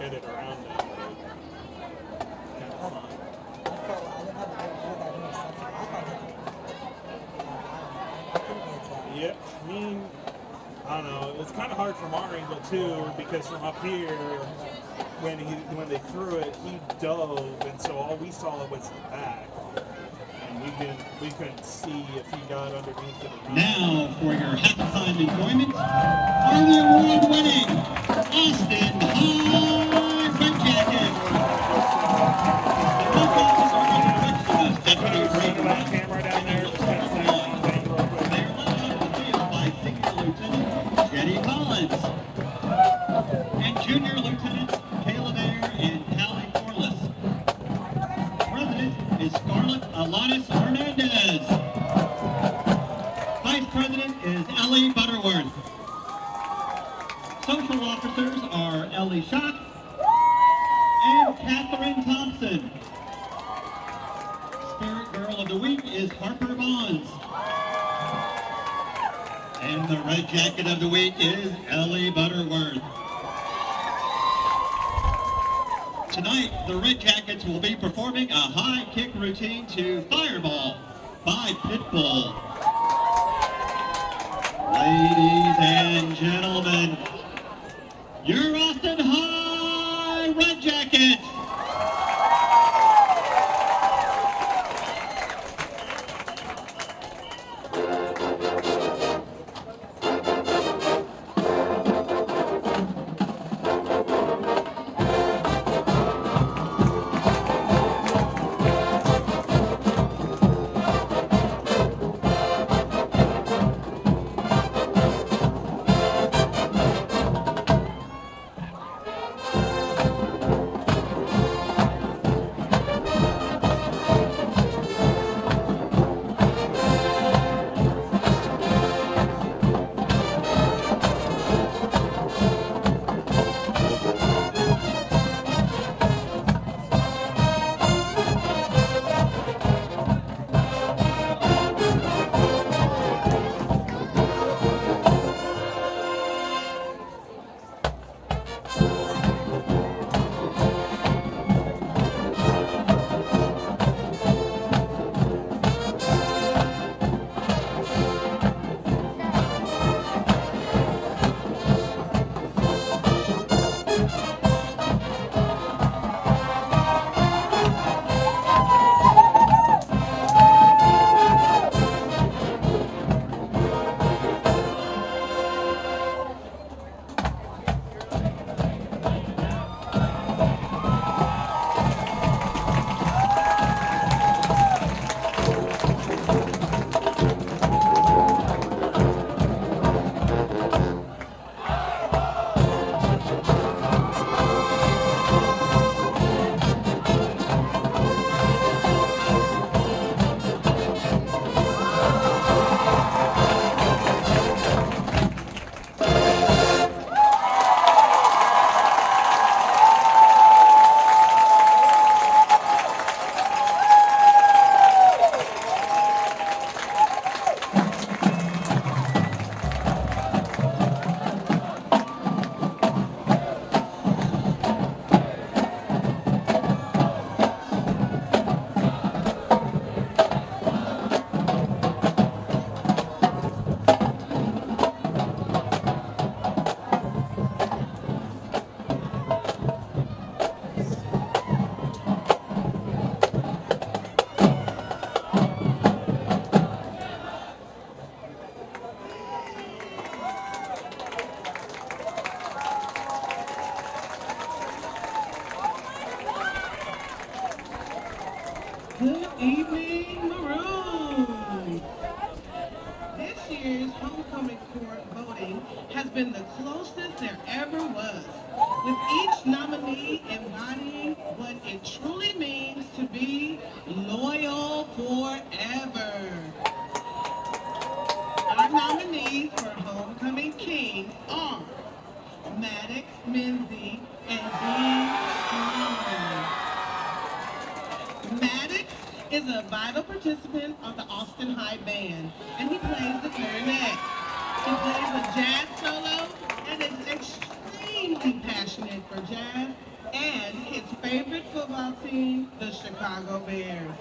get it around them. Kind of fun. Yep. I mean, I don't know. It was kind of hard from our angle too, because from up here, when they threw it, he dove, and so all we saw was the back, and we couldn't see if he got underneath it or not. Now for your halftime enjoyment are the award-winning Austin High Red Jackets. The Bulldogs are under direction of Deputy Grade That camera down there. Just kind of They are led out of the field by Senior Lieutenant Jenny Collins and Junior Lieutenants Caleb Ayer and Callie Corliss. President is Scarlett Alanis Hernandez. Vice President is Ellie Butterworth. Social officers are Ellie Schock and Catherine Thompson. Spirit Girl of the Week is Harper Bonds. And the Red Jacket of the Week is Ellie Butterworth. Tonight, the Red Jackets will be performing a high kick routine to Fireball by Pitbull. Ladies and gentlemen, your Austin High Red Jackets. Good evening, Maroon. This year's homecoming court voting has been the closest there ever was, with each nominee embodying what it truly means to be loyal forever. Our nominees for Homecoming King are Maddox Menzie and Dean Strong. Maddox is a vital participant of the Austin High Band, and he plays the clarinet. He plays a jazz solo and is extremely passionate for jazz and his favorite football team, the Chicago Bears.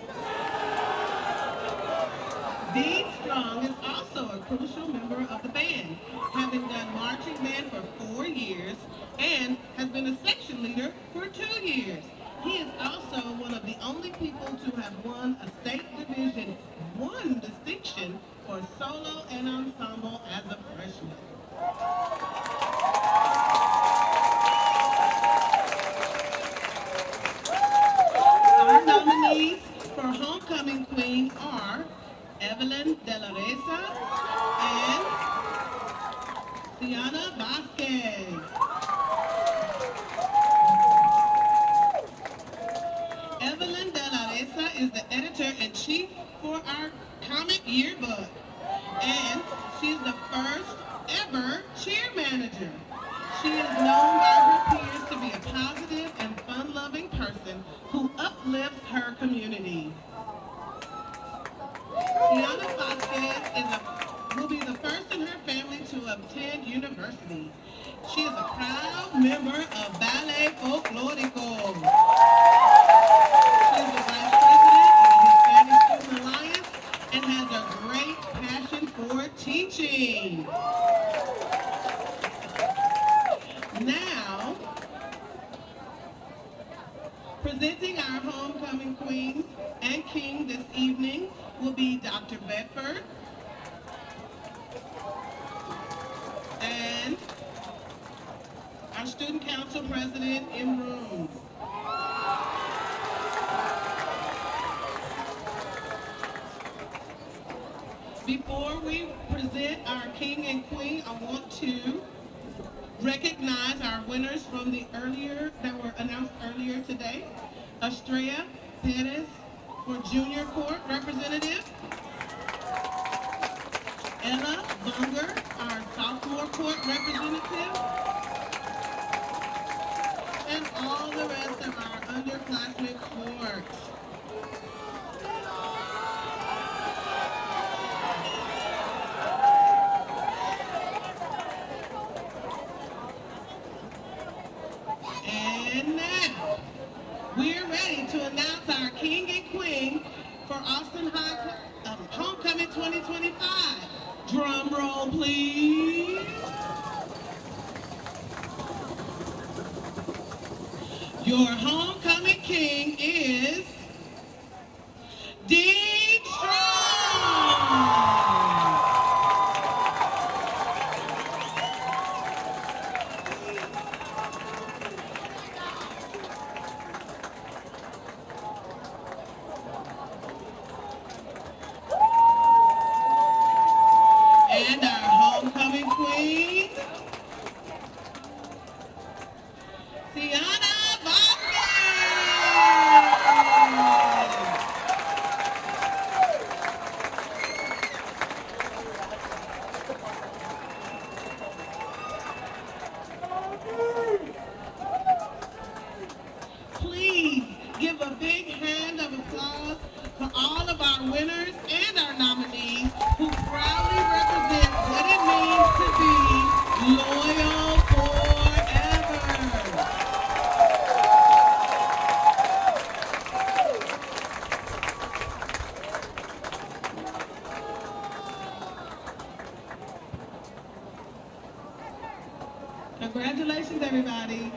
Dean Strong is also a crucial member of the band, having done marching band for 4 years and has been a section leader for 2 years. He is also one of the only people to have won a state division one distinction for solo and ensemble as a freshman. Our nominees for Homecoming Queen are Evelyn De La Reza and Sienna Vasquez. Evelyn De La Reza is the editor-in-chief for our comic yearbook, and she's the first ever cheer manager. She is known by her peers to be a positive and fun-loving person who uplifts her community. Sienna Vasquez will be the first in her family to attend university. She is a proud member of Ballet Folklorico. She is the vice president of the Hispanic Student Alliance and has a great passion for teaching. Now, presenting our homecoming queen and king this evening will be Dr. Bedford and our student council president in room. Before we present our king and queen, I want to recognize our winners from that were announced earlier today. Estrella Perez for junior court representative. Ella Bunger, our sophomore court representative. And all the rest of our underclassmen courts. And now, we're ready to announce our king and queen for Austin High Homecoming 2025. Drum roll, please. Your homecoming king is Dean Strong. And our homecoming queen, Sienna Vasquez. Please give a big hand of applause for all of our winners and our nominees who proudly represent what it means to be loyal forever. Congratulations, everybody.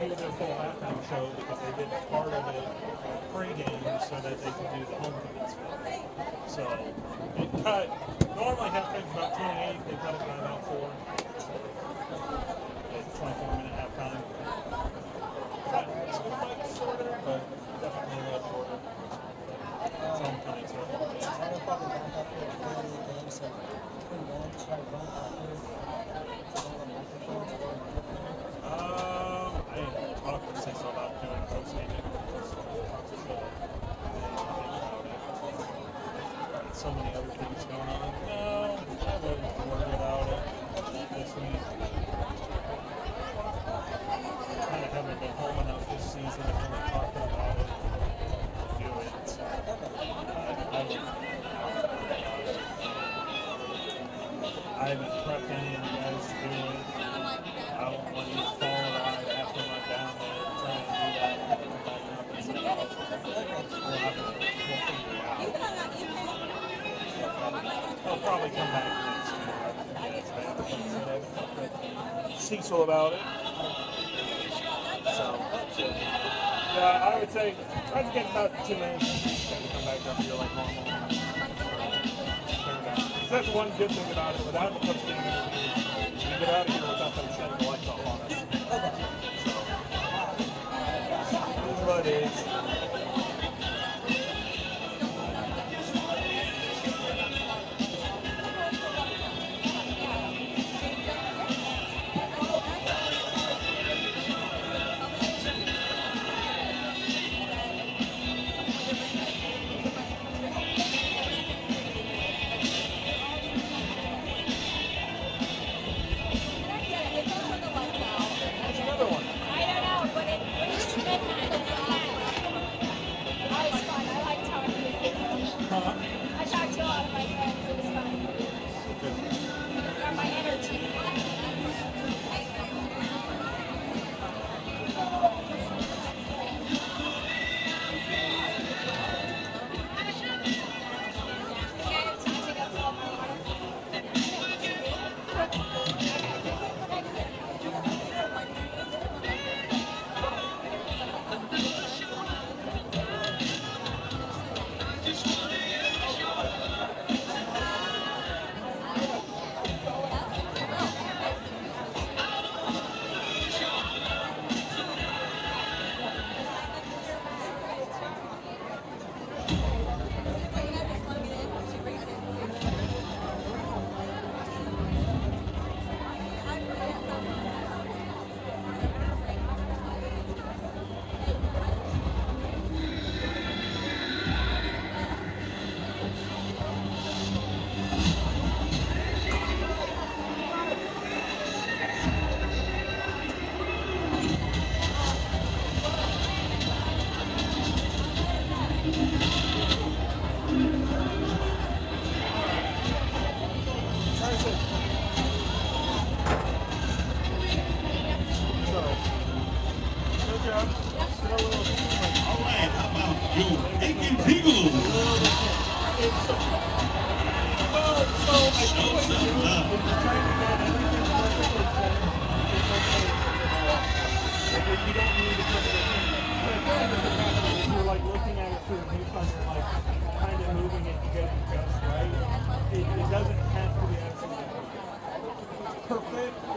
do their full halftime show because they did part of it pre-game so that they could do the homecoming stuff. So it cut. Normally halftime's about 28. They cut it by about 4. So it's 24-minute halftime. Not too much shorter, but definitely a little shorter. It's homecoming stuff. I didn't talk to Cecil about doing post-game. So many other things going on. No, I wouldn't worry about it this week. Kind of haven't been home enough this season to really talk about it and do it. So I haven't prepped any of you guys to do it. I don't want you to fall ride after I'm down there trying to do that and come back up and say, oh, we'll figure it out. I'll probably come back next year. Cecil about it. So, yeah, I would say try to get about 2 minutes and come back up here like normal. That's one good thing about it. Without the post game interviews, you get out of here without them shutting the lights off on us. So, it is what it is.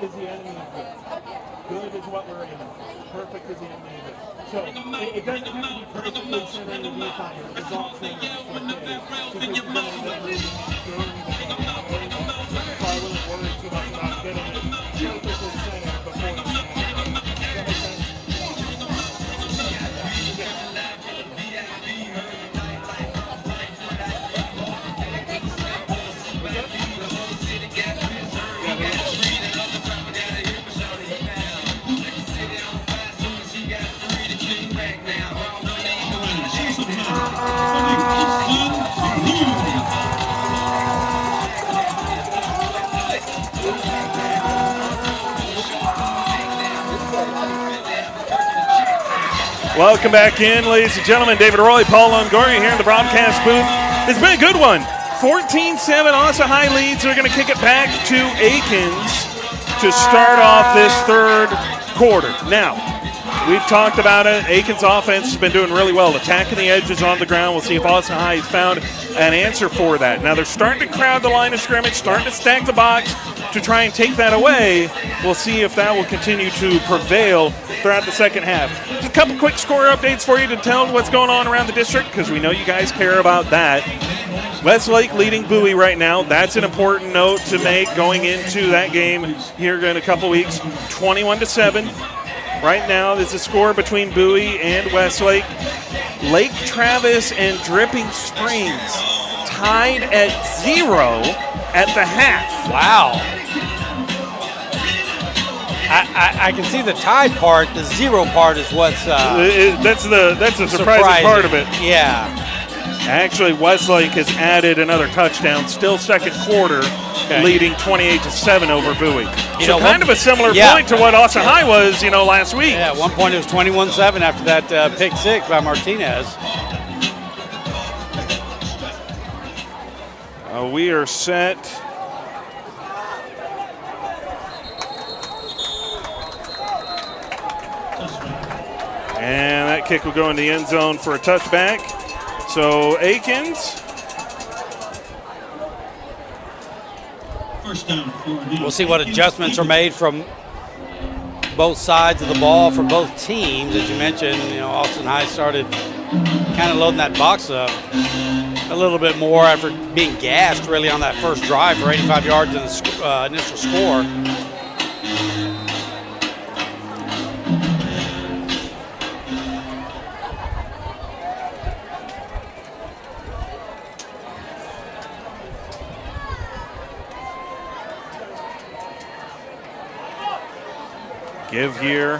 Is the enemy of good. Good is what we're aiming for. Perfect is the enemy of good. So it doesn't have to be perfectly centered in the viewfinder. The results thing is okay. Because you're going to end up moving during the game. So I wouldn't worry too much about getting it perfectly centered before the snap. Does that make sense? Welcome back in, ladies and gentlemen. David Roy, Paul Longoria here in the broadcast booth. It's been a good one. 14-7, Asa High leads. They're going to kick it back to Akins to start off this third quarter. Now, We've talked about it. Akins' offense has been doing really well, attacking the edges on the ground. We'll see if Austin High has found an answer for that. Now they're starting to crowd the line of scrimmage, starting to stack the box to try and take that away. We'll see if that will continue to prevail throughout the second half. Just a couple quick score updates for you to tell what's going on around the district, because we know you guys care about that. Westlake leading Bowie right now. That's an important note to make going into that game here in a couple weeks. 21-7. Right now, there's a score between Bowie and Westlake. Lake Travis and Dripping Springs tied at 0 at the half. Wow. I can see the tied part. The 0 part is what's that's the surprising part of it. Yeah. Actually, Westlake has added another touchdown. Still second quarter, leading 28-7 over Bowie. So kind of a similar point to what Austin High was, last week. Yeah, at one point it was 21-7 after that pick six by Martinez. We are set. And that kick will go in the end zone for a touchback. So Akins. First down for the We'll see what adjustments are made from both sides of the ball for both teams. As you mentioned, Austin High started kind of loading that box up a little bit more after being gassed really on that first drive for 85 yards in the initial score. Give here.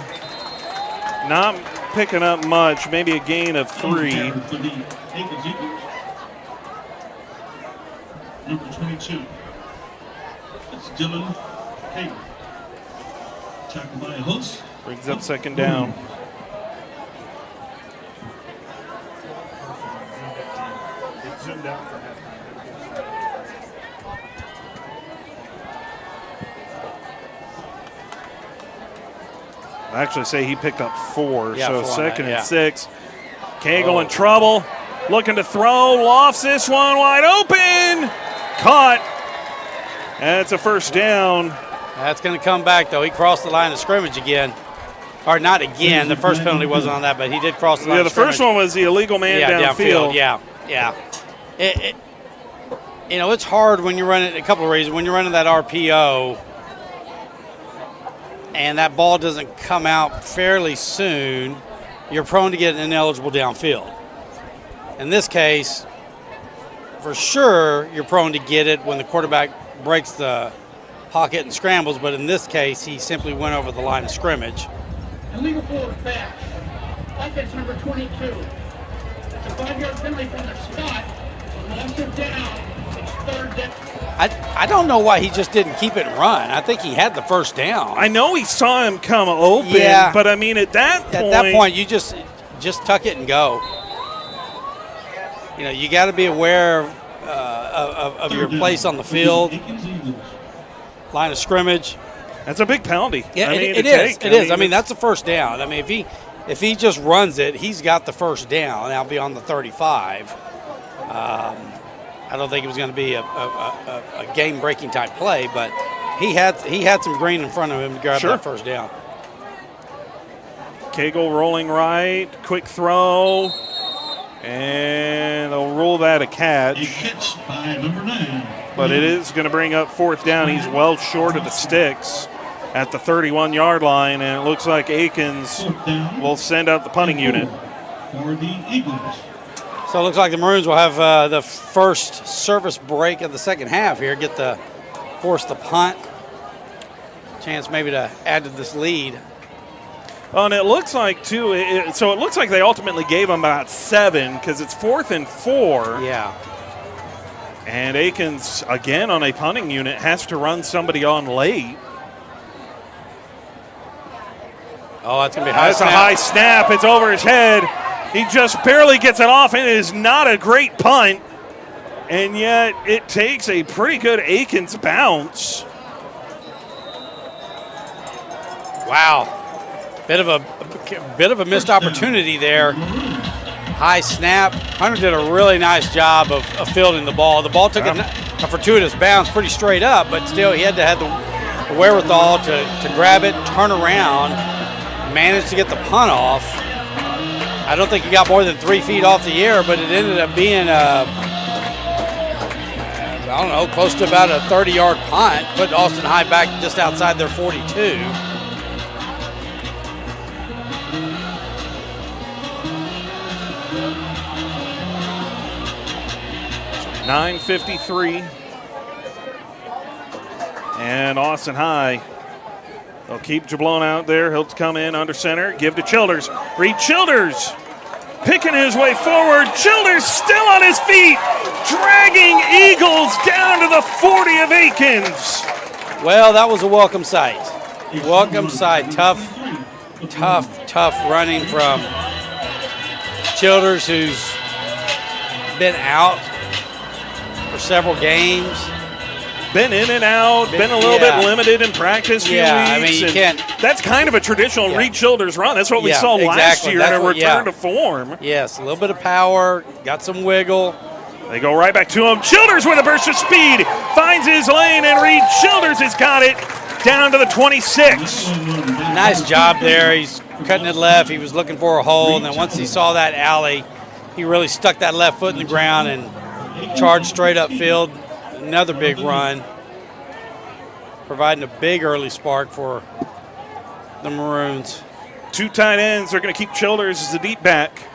Not picking up much, maybe a gain of 3. For the Akins Eagles. Number 22. It's Dylan Hager. Tackled by Holtz. Brings up second down. It zoomed out for halftime. I actually say he picked up 4, Yeah, so 4 on second that, and 6. Cagle in trouble, looking to throw, lofts this one wide open, caught. That's a first down. That's going to come back, though. He crossed the line of scrimmage again. Or not again. The first penalty wasn't on that, but he did cross the line of scrimmage. The first one was the illegal man downfield. Yeah. It's hard when you're running, a couple of reasons. When you're running that RPO and that ball doesn't come out fairly soon, you're prone to get ineligible downfield. In this case, for sure, you're prone to get it when the quarterback breaks the pocket and scrambles, but in this case, he simply went over the line of scrimmage. Illegal forward back. Offense number 22. It's a 5-yard penalty from the spot. Lost it down. It's third down. I don't know why he just didn't keep it and run. I think he had the first down. I know he saw him come open, but I mean, at that point, you just tuck it and go. You got to be aware of your place on the field, line of scrimmage. That's a big penalty. Yeah, it is. I mean, that's a first down. I mean, if he just runs it, he's got the first down. That'll be on the 35. I don't think it was going to be a game-breaking type play, but he had some green in front of him to grab that first down. Cagle rolling right, quick throw, and they'll rule that a catch. A catch by number 9. But it is going to bring up fourth down. He's well short of the sticks at the 31-yard line, and it looks like Akins will send out the punting unit. For the Eagles. So it looks like the Maroons will have the first service break of the second half here, force the punt. Chance maybe to add to this lead. Oh, and it looks like, too, it looks like they ultimately gave him about 7 because it's 4th and 4. Yeah. And Akins, again on a punting unit, has to run somebody on late. Oh, that's going to be a high That's snap. a high snap. It's over his head. He just barely gets it off, and it is not a great punt. And yet it takes a pretty good Akins bounce. Wow. Bit of a missed opportunity there. High snap. Hunter did a really nice job of fielding the ball. The ball took a fortuitous bounce pretty straight up, but still he had to have the wherewithal to grab it, turn around, manage to get the punt off. I don't think he got more than 3 feet off the air, but it ended up being I don't know, close to about a 30-yard punt, put Austin High back just outside their 42. 9:53. And Austin High, they'll keep Jablon out there. He'll come in under center, give to Childers. Reed Childers picking his way forward. Childers still on his feet, dragging Eagles down to the 40 of Akins. Well, that was a welcome sight. Welcome sight. Tough running from Childers, who's been out for several games. Been in and out, been a little bit limited in practice few weeks. I mean, you can't. That's kind of a traditional Reed Childers run. That's what we saw last year in a return to form. Yes, a little bit of power, got some wiggle. They go right back to him. Childers with a burst of speed, finds his lane, and Reed Childers has got it down to the 26. Nice job there. He's cutting it left. He was looking for a hole, and then once he saw that alley, he really stuck that left foot in the ground and charged straight up field. Another big run, providing a big early spark for the Maroons. 2 tight ends are going to keep Childers as the deep back.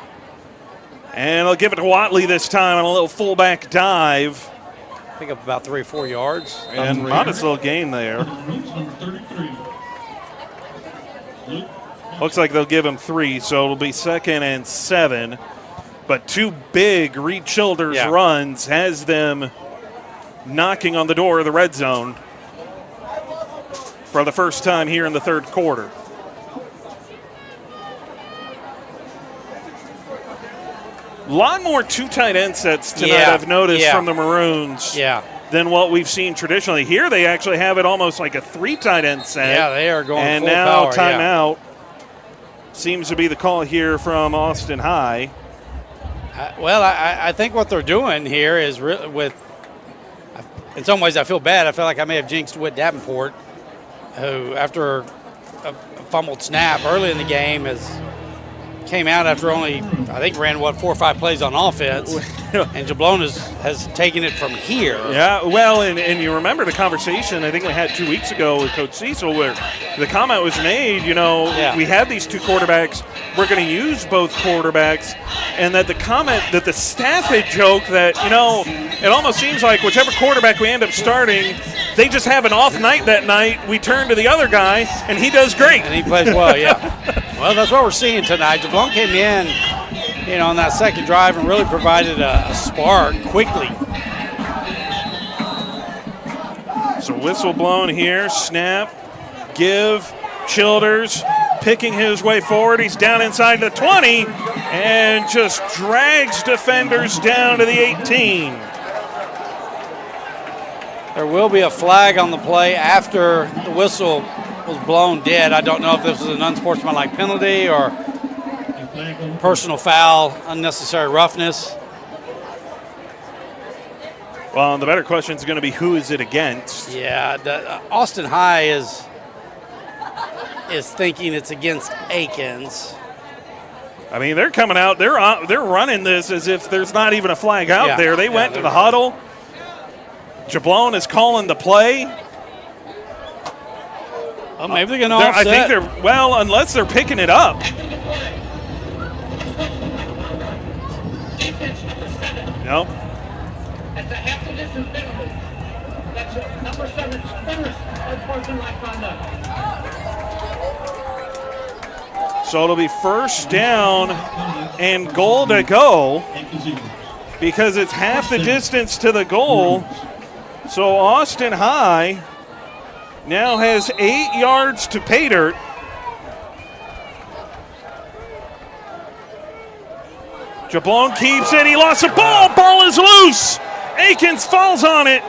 And they'll give it to Watley this time on a little fullback dive. Pick up about 3 or 4 yards. And modest little gain there. Looks like they'll give him 3, so it'll be 2nd and 7. But 2 big Reed Childers runs has them knocking on the door of the red zone for the first time here in the third quarter. A lot more 2 tight end sets tonight, I've noticed, from the Maroons than what we've seen traditionally. Here they actually have it almost like a 3 tight end set. Yeah, they are going and full now power, timeout seems to be the call here from Austin High. I think what they're doing here is in some ways I feel bad. I feel like I may have jinxed Whit Davenport, who after a fumbled snap early in the game came out after only, I think, ran 4 or 5 plays on offense, and Jablon has taken it from here. Yeah, well, and you remember the conversation I think we had 2 weeks ago with Coach Cecil, where the comment was made, we have these 2 quarterbacks, we're going to use both quarterbacks, and that the comment that the staff had joked that, it almost seems like whichever quarterback we end up starting, they just have an off night that night, we turn to the other guy, and he does great. And he plays well, Well, that's what we're seeing tonight. Jablon came in, on that second drive and really provided a spark quickly. So whistle blown here, snap, give, Childers picking his way forward. He's down inside the 20 and just drags defenders down to the 18. There will be a flag on the play after the whistle was blown dead. I don't know if this was an unsportsmanlike penalty or personal foul, unnecessary roughness. Well, and the better question is going to be who is it against? Yeah, Austin High is thinking it's against Akins. I mean, they're coming out. They're running this as if there's not even a flag out there. They went to the huddle. Jablon is calling the play. Well, maybe they're going to offset. I think unless they're picking it up. No. That's a half the distance penalty. That's number 7, first unsportsmanlike conduct. So it'll be first down and goal to go because it's half the distance to the goal. So Austin High now has 8 yards to pay dirt. Jablon keeps it. He lost the ball. Ball is loose. Akins falls on it.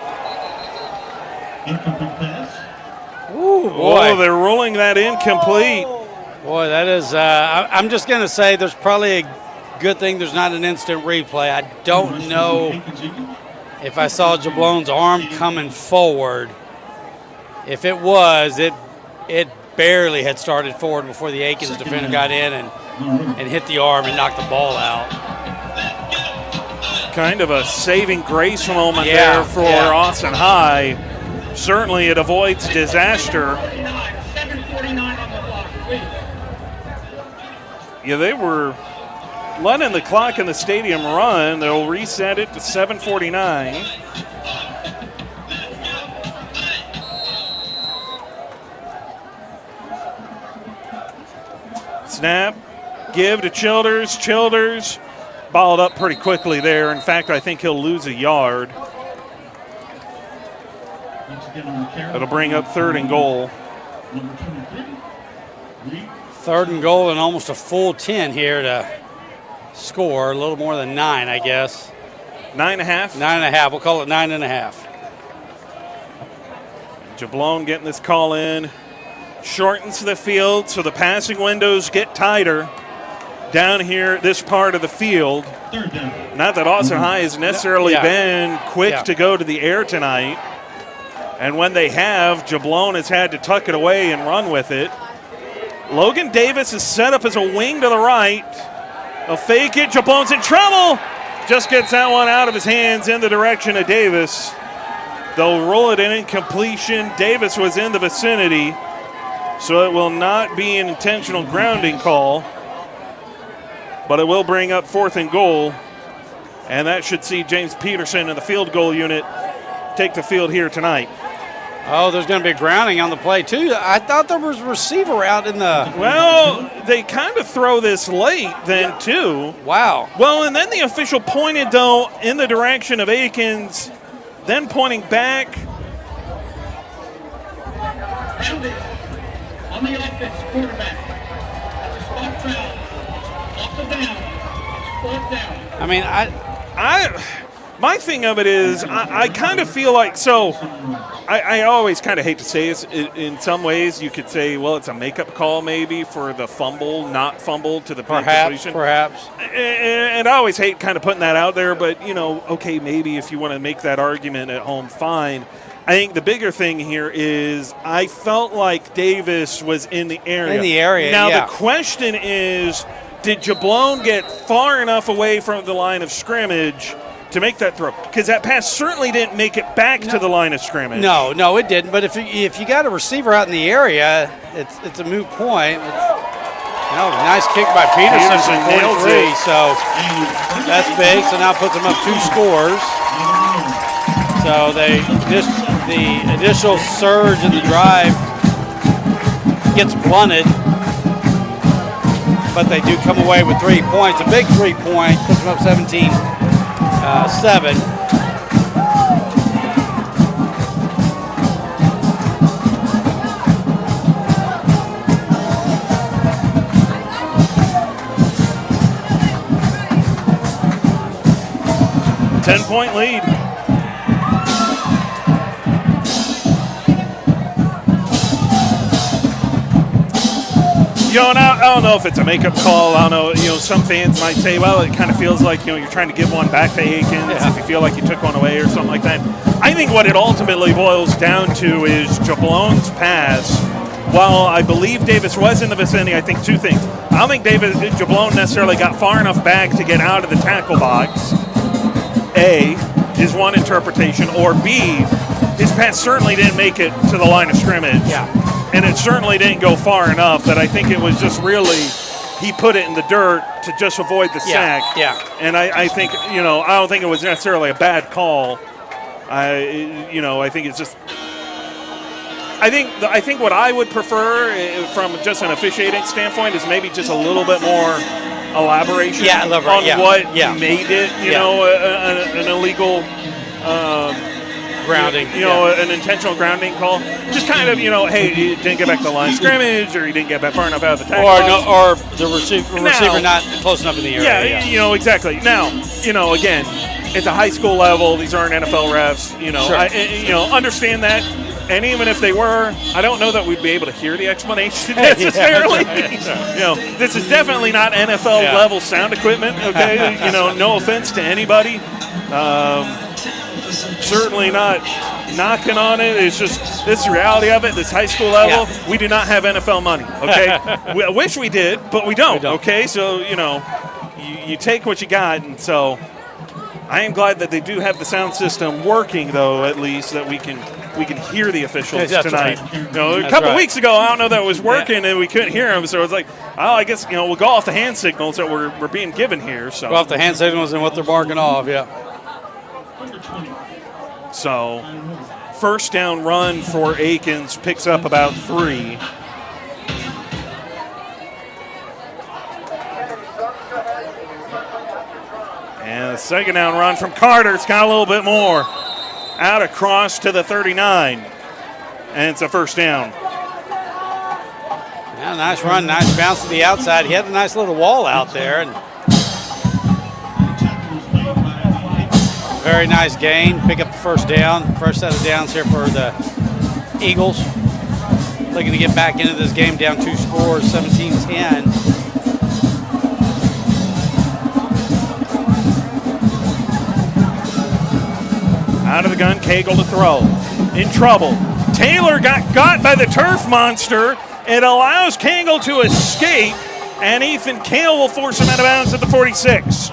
Incomplete pass. Ooh, boy. Oh, they're ruling that incomplete. Boy, that is. I'm just going to say there's probably a good thing there's not an instant replay. I don't know if I saw Jablon's arm coming forward. If it was, it barely had started forward before the Akins defender got in and hit the arm and knocked the ball out. Kind of a saving grace moment there for Austin High. Certainly it avoids disaster. 7:49 on the clock, please. Yeah, they were letting the clock in the stadium run. They'll reset it to 7:49. Snap, give to Childers. Childers balled up pretty quickly there. In fact, I think he'll lose a yard. It'll bring up 3rd and goal. 3rd and goal and almost a full 10 here to score. A little more than 9, I guess. 9.5? 9.5. We'll call it 9.5. Jablon getting this call in. Shortens the field, so the passing windows get tighter down here, this part of the field. Not that Austin High has necessarily been quick to go to the air tonight. And when they have, Jablon has had to tuck it away and run with it. Logan Davis is set up as a wing to the right. They'll fake it. Jablon's in trouble. Just gets that one out of his hands in the direction of Davis. They'll roll it in incompletion. Davis was in the vicinity, so it will not be an intentional grounding call. But it will bring up 4th and goal. And that should see James Peterson in the field goal unit take the field here tonight. Oh, there's going to be grounding on the play, too. I thought there was a receiver out in the... Well, they kind of throw this late then, too. Wow. Well, and then the official pointed, though, in the direction of Akins, then pointing back. Grounded on the offense, quarterback. That's a spot foul. Off the down. It's 4th down. I mean, my thing of it is, I kind of feel like, so I always kind of hate to say this. In some ways, you could say, well, it's a makeup call maybe for the fumble, not fumble to the completion. Perhaps. And I always hate kind of putting that out there, but, okay, maybe if you want to make that argument at home, fine. I think the bigger thing here is I felt like Davis was in the area. In the area, Now, the question is, did Jablon get far enough away from the line of scrimmage to make that throw? Because that pass certainly didn't make it back to the line of scrimmage. No, it didn't. But if you got a receiver out in the area, it's a moot point. Nice kick by Peterson from 43. So that's big. So now puts them up 2 scores. So the initial surge in the drive gets blunted, but they do come away with 3 points. A big 3 points, puts them up 17-7. 10-point lead. And I don't know if it's a makeup call. I don't know. Some fans might say, well, it kind of feels like, you're trying to give one back to Akins if you feel like you took one away or something like that. I think what it ultimately boils down to is Jablon's pass. While I believe Davis was in the vicinity, I think 2 things. I don't think Jablon necessarily got far enough back to get out of the tackle box. A, is one interpretation. Or B, his pass certainly didn't make it to the line of scrimmage. Yeah. And it certainly didn't go far enough that I think it was just really he put it in the dirt to just avoid the sack. Yeah. And I think, I don't think it was necessarily a bad call. I think it's just I think what I would prefer from just an officiating standpoint is maybe just a little bit more elaboration on what made it, an illegal grounding, an intentional grounding call. Just kind of, hey, you didn't get back to the line of scrimmage, or you didn't get back far enough out of the tackle box. Or the receiver not close enough in the area. Yeah, exactly. Now, again, it's a high school level. These aren't NFL refs. Sure. Understand that. And even if they were, I don't know that we'd be able to hear the explanation necessarily. This is definitely not NFL level sound equipment. Okay, no offense to anybody. Certainly not knocking on it. It's just this reality of it. This high school level, we do not have NFL money. Okay, I wish we did, but we don't. Okay, so you take what you got, and so I am glad that they do have the sound system working, though. At least that we can hear the officials tonight. Right. A couple weeks ago, I don't know that it was working, and we couldn't hear them. So it's like, I guess we'll go off the hand signals that we're being given here. So go off the hand signals and what they're marking off. Yeah. So, first down run for Akins, picks up about 3. And the second down run from Carter, it's got a little bit more. Out across to the 39. And it's a first down. Yeah, nice run, nice bounce to the outside. He had a nice little wall out there. And very nice gain. Pick up the first down. First set of downs here for the Eagles. Looking to get back into this game down 2 scores, 17-10. Out of the gun, Cagle to throw. In trouble. Taylor got by the turf monster. It allows Cagle to escape, and Ethan Kale will force him out of bounds at the 46.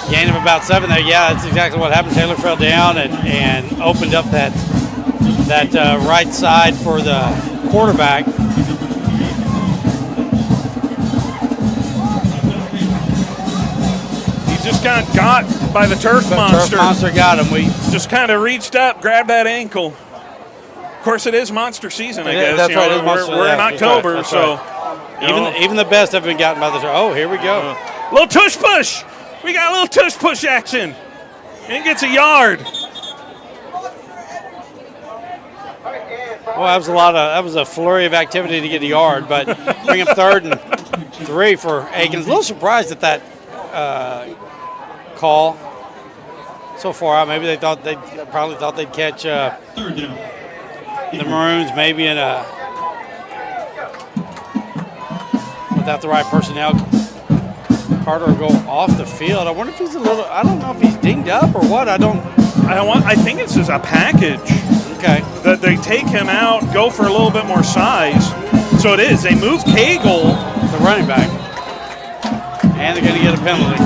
Gain of about 7 there. Yeah, that's exactly what happened. Taylor fell down and opened up that right side for the quarterback. He just got by the turf monster. Turf monster got him. We just kind of reached up, grabbed that ankle. Of course, it is monster season, I guess. That's right. We're in October, that's so right. Even the best have been gotten by the turf. Oh, here we go. Little tush push. We got a little tush push action. And gets a yard. Well, that was a flurry of activity to get a yard, but bring up 3rd and 3 for Akins. A little surprised at that call so far out. Maybe they probably thought they'd catch the Maroons maybe in without the right personnel. Carter will go off the field. I wonder if he's I don't know if he's dinged up or what. I think it's just a package. Okay. That they take him out, go for a little bit more size. So it is. They move Cagle, the running back, and they're going to get a penalty.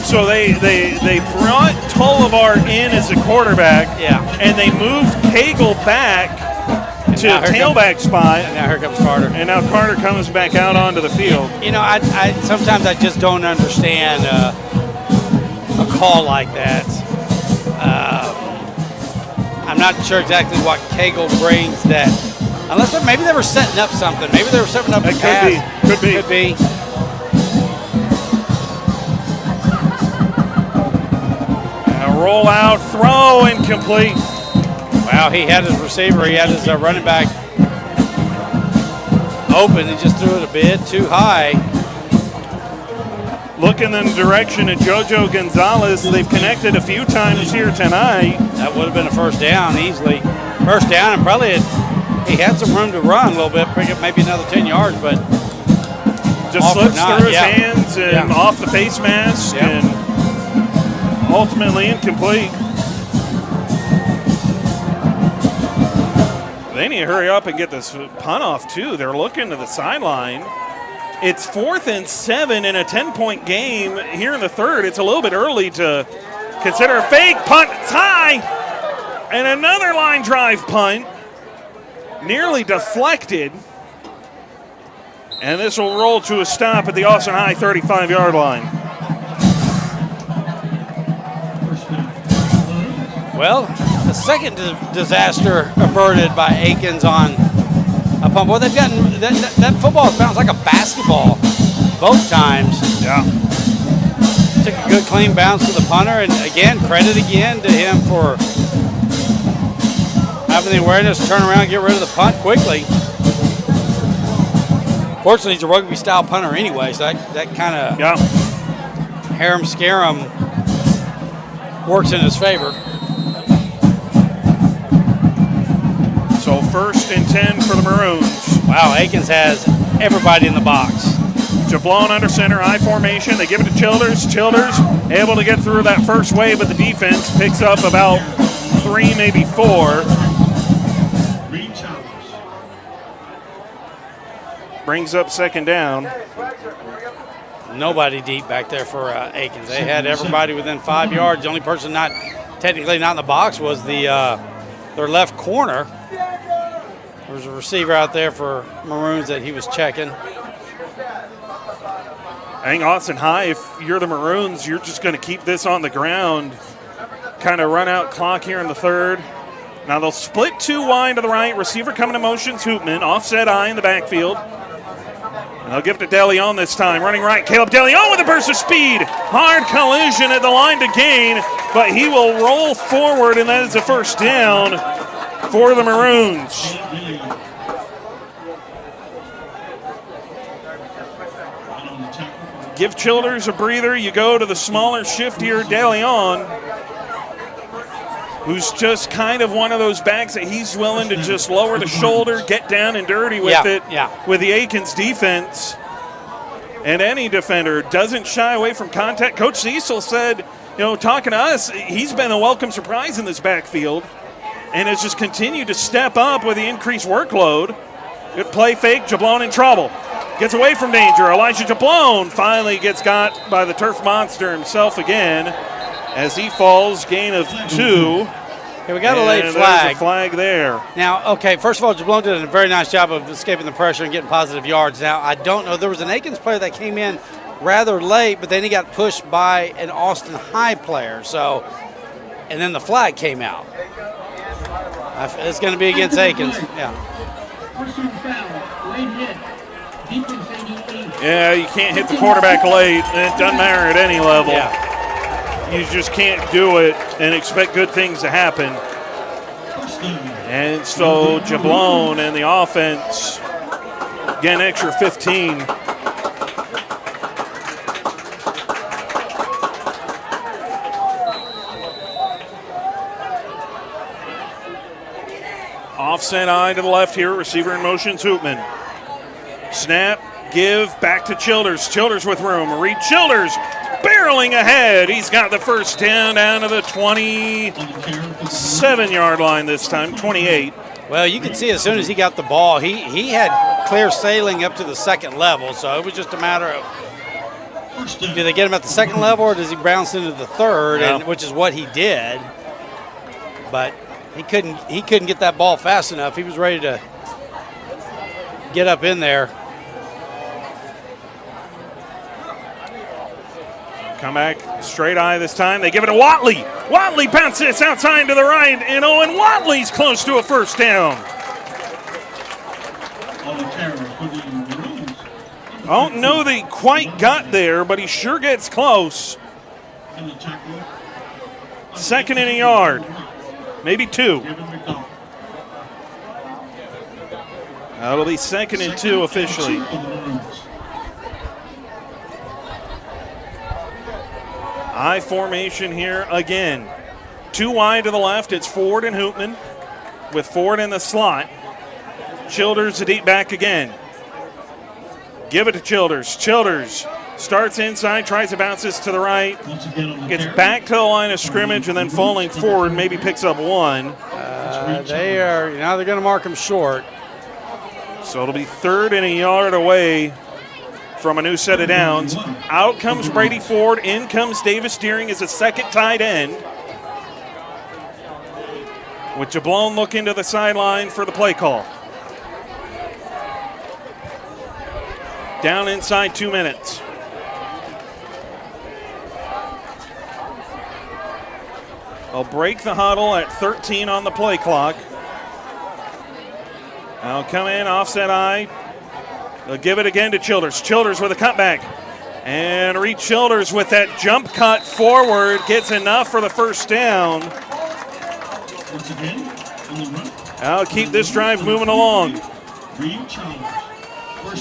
So they brought Tolivar in as a quarterback. Yeah. And they moved Cagle back to a tailback spot. And now here comes Carter. And now Carter comes back out onto the field. I sometimes I just don't understand a call like that. I'm not sure exactly what Cagle brings that, unless maybe they were setting up something. Maybe they were setting up a pass. Could be. Roll out, throw, incomplete. Wow, he had his receiver, he had his running back open and just threw it a bit too high. Looking in the direction of JoJo Gonzalez. They've connected a few times here tonight. That would have been a first down easily. First down, and probably he had some room to run a little bit, pick up maybe another 10 yards, but just slips through his hands and off the face mask and ultimately incomplete. They need to hurry up and get this punt off, too. They're looking to the sideline. It's 4th and 7 in a 10-point game here in the 3rd. It's a little bit early to consider a fake punt. It's high. And another line drive punt. Nearly deflected. And this will roll to a stop at the Austin High 35-yard line. Well, the second disaster averted by Akins on a punt. Boy, they've gotten that football bounced like a basketball both times. Yeah. Took a good clean bounce to the punter, and again, credit again to him for having the awareness to turn around and get rid of the punt quickly. Fortunately, he's a rugby-style punter anyway, so that kind of harem-scarum works in his favor. So 1st and 10 for the Maroons. Wow, Akins has everybody in the box. Jablon under center, I formation. They give it to Childers. Childers able to get through that first wave of the defense. Picks up about 3, maybe 4. Brings up 2nd down. Nobody deep back there for Akins. They had everybody within 5 yards. The only person not technically not in the box was their left corner. There was a receiver out there for Maroons that he was checking. I think Austin High, if you're the Maroons, you're just going to keep this on the ground, kind of run out clock here in the 3rd. Now they'll split 2 wide to the right. Receiver coming to motions, Hoopman. Offset I in the backfield. And they'll give it to DeLeon this time. Running right, Caleb DeLeon with a burst of speed. Hard collision at the line to gain, but he will roll forward, and that is a 1st down for the Maroons. Give Childers a breather. You go to the smaller, shiftier DeLeon, who's just kind of one of those backs that he's willing to just lower the shoulder, get down and dirty with with the Akins defense. And any defender doesn't shy away from contact. Coach Cecil said, talking to us, he's been a welcome surprise in this backfield and has just continued to step up with the increased workload. Good play fake, Jablon in trouble. Gets away from danger. Elijah Jablon finally gets got by the turf monster himself again as he falls, gain of 2. Okay, we got a late flag. flag. A flag there. Now, okay, first of all, Jablon did a very nice job of escaping the pressure and getting positive yards. Now, I don't know. There was an Akins player that came in rather late, but then he got pushed by an Austin High player. So, and then the flag came out. It's going to be against Akins. Yeah. Personal foul, late hit. Defense 88. Yeah, you can't hit the quarterback late. It doesn't matter at any level. Yeah. You just can't do it and expect good things to happen. And so Jablon and the offense get an extra 15. Offset eye to the left here. Receiver in motion, Hoopman. Snap, give, back to Childers. Childers with room. Reed Childers barreling ahead. He's got the 1st down to the 27-yard line this time, 28. Well, you can see as soon as he got the ball, he had clear sailing up to the 2nd level. So it was just a matter of, do they get him at the 2nd level or does he bounce into the 3rd, and which is what he did. But he couldn't get that ball fast enough. He was ready to get up in there. Come back, straight eye this time. They give it to Watley. Watley bounces outside to the right, and Owen Watley's close to a 1st down. I don't know that he quite got there, but he sure gets close. 2nd and a yard, maybe 2. That'll be 2nd and 2 officially. I formation here again. 2 wide to the left. It's Ford and Hoopman with Ford in the slot. Childers a deep back again. Give it to Childers. Childers starts inside, tries to bounce this to the right. Gets back to the line of scrimmage and then falling forward, maybe picks up 1. They're going to mark him short. So it'll be 3rd and a yard away from a new set of downs. Out comes Brady Ford. In comes Davis Deering as a 2nd tight end. With Jablon looking to the sideline for the play call. Down inside 2 minutes. They'll break the huddle at 13 on the play clock. Now come in, offset eye. They'll give it again to Childers. Childers with a cutback. And Reed Childers with that jump cut forward gets enough for the 1st down. I'll keep this drive moving along.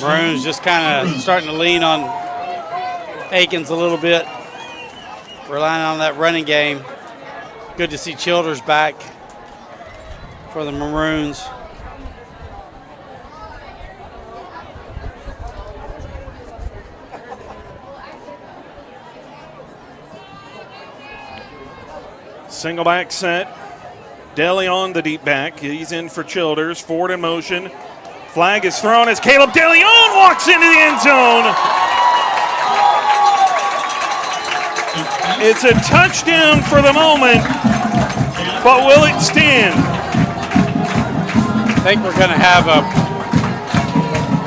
Maroons just kind of starting to lean on Akins a little bit, relying on that running game. Good to see Childers back for the Maroons. Single back set. DeLeon, the deep back. He's in for Childers. Forward in motion. Flag is thrown as Caleb DeLeon walks into the end zone. It's a touchdown for the moment, but will it stand? I think we're going to have a,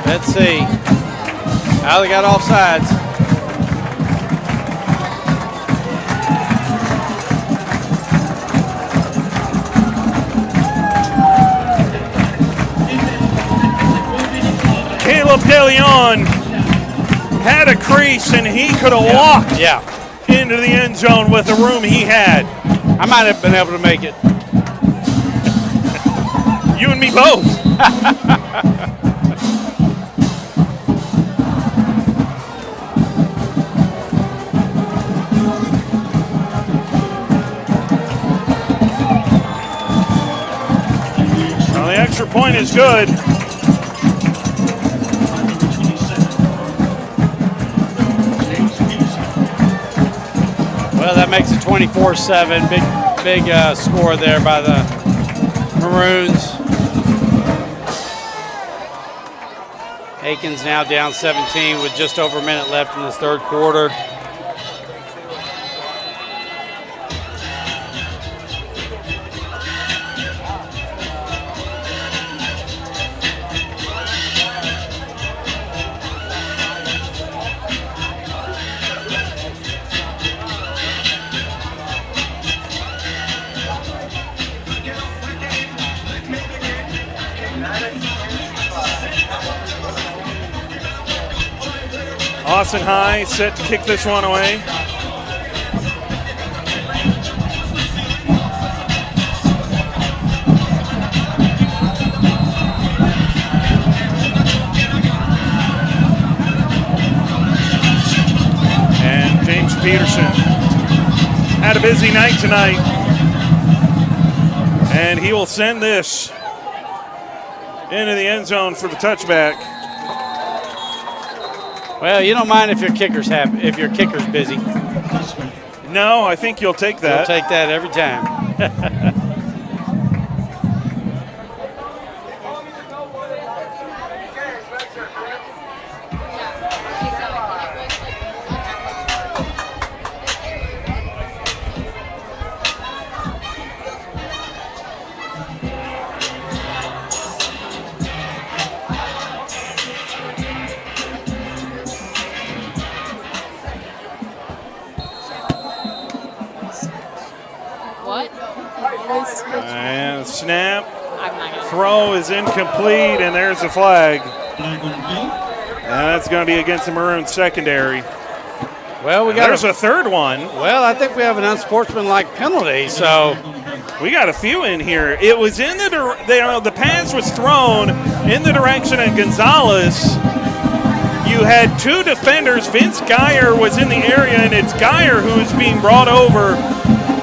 let's see. Now they got offsides. Caleb DeLeon had a crease and he could have walked into the end zone with the room he had. I might have been able to make it. You and me both. Well, the extra point is good. Well, that makes it 24-7. Big score there by the Maroons. Akins now down 17 with just over a minute left in this third quarter. Austin High set to kick this one away. And James Peterson had a busy night tonight. And he will send this into the end zone for the touchback. Well, you don't mind if your kicker's happy, if your kicker's busy. No, I think you'll take that. You'll take that every time. And snap, throw is incomplete, and there's the flag. And that's going to be against the Maroon secondary. Well, there's a third one. Well, I think we have an unsportsmanlike penalty, so we got a few in here. It was in the pass was thrown in the direction of Gonzalez. You had two defenders. Vince Geyer was in the area, and it's Geyer who is being brought over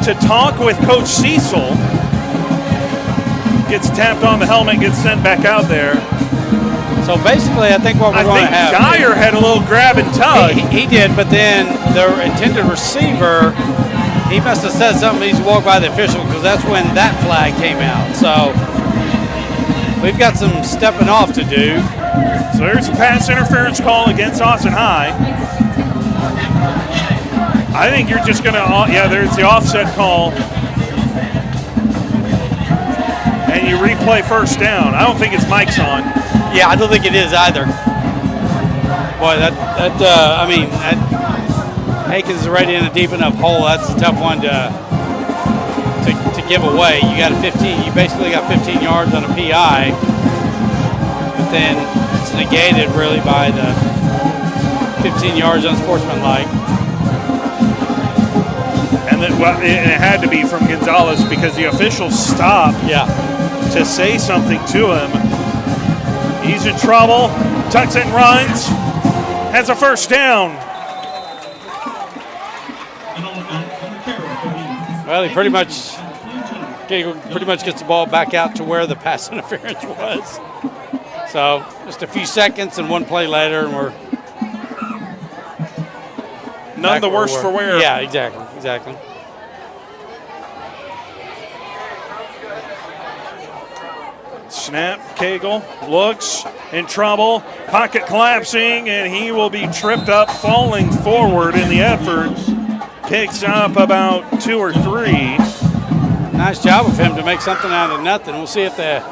to talk with Coach Cecil. Gets tapped on the helmet, gets sent back out there. So basically, I think what we're going to have. I think Geyer had a little grab and tug. He did, but then the intended receiver, he must have said something. He's walked by the official because that's when that flag came out. So we've got some stepping off to do. So there's a pass interference call against Austin High. I think you're just going to, there's the offset call. And you replay first down. I don't think it's Mike's on. Yeah, I don't think it is either. Boy, Akins is already in a deep enough hole. That's a tough one to give away. You got a 15. You basically got 15 yards on a PI, but then it's negated really by the 15 yards unsportsmanlike. And then, it had to be from Gonzalez because the officials stopped to say something to him. He's in trouble, tucks it and runs, has a first down. Well, he pretty much gets the ball back out to where the pass interference was. So just a few seconds and one play later, and we're none the worse for wear. Yeah, exactly. Snap, Cagle looks in trouble, pocket collapsing, and he will be tripped up, falling forward in the effort. Picks up about 2 or 3. Nice job of him to make something out of nothing. We'll see if the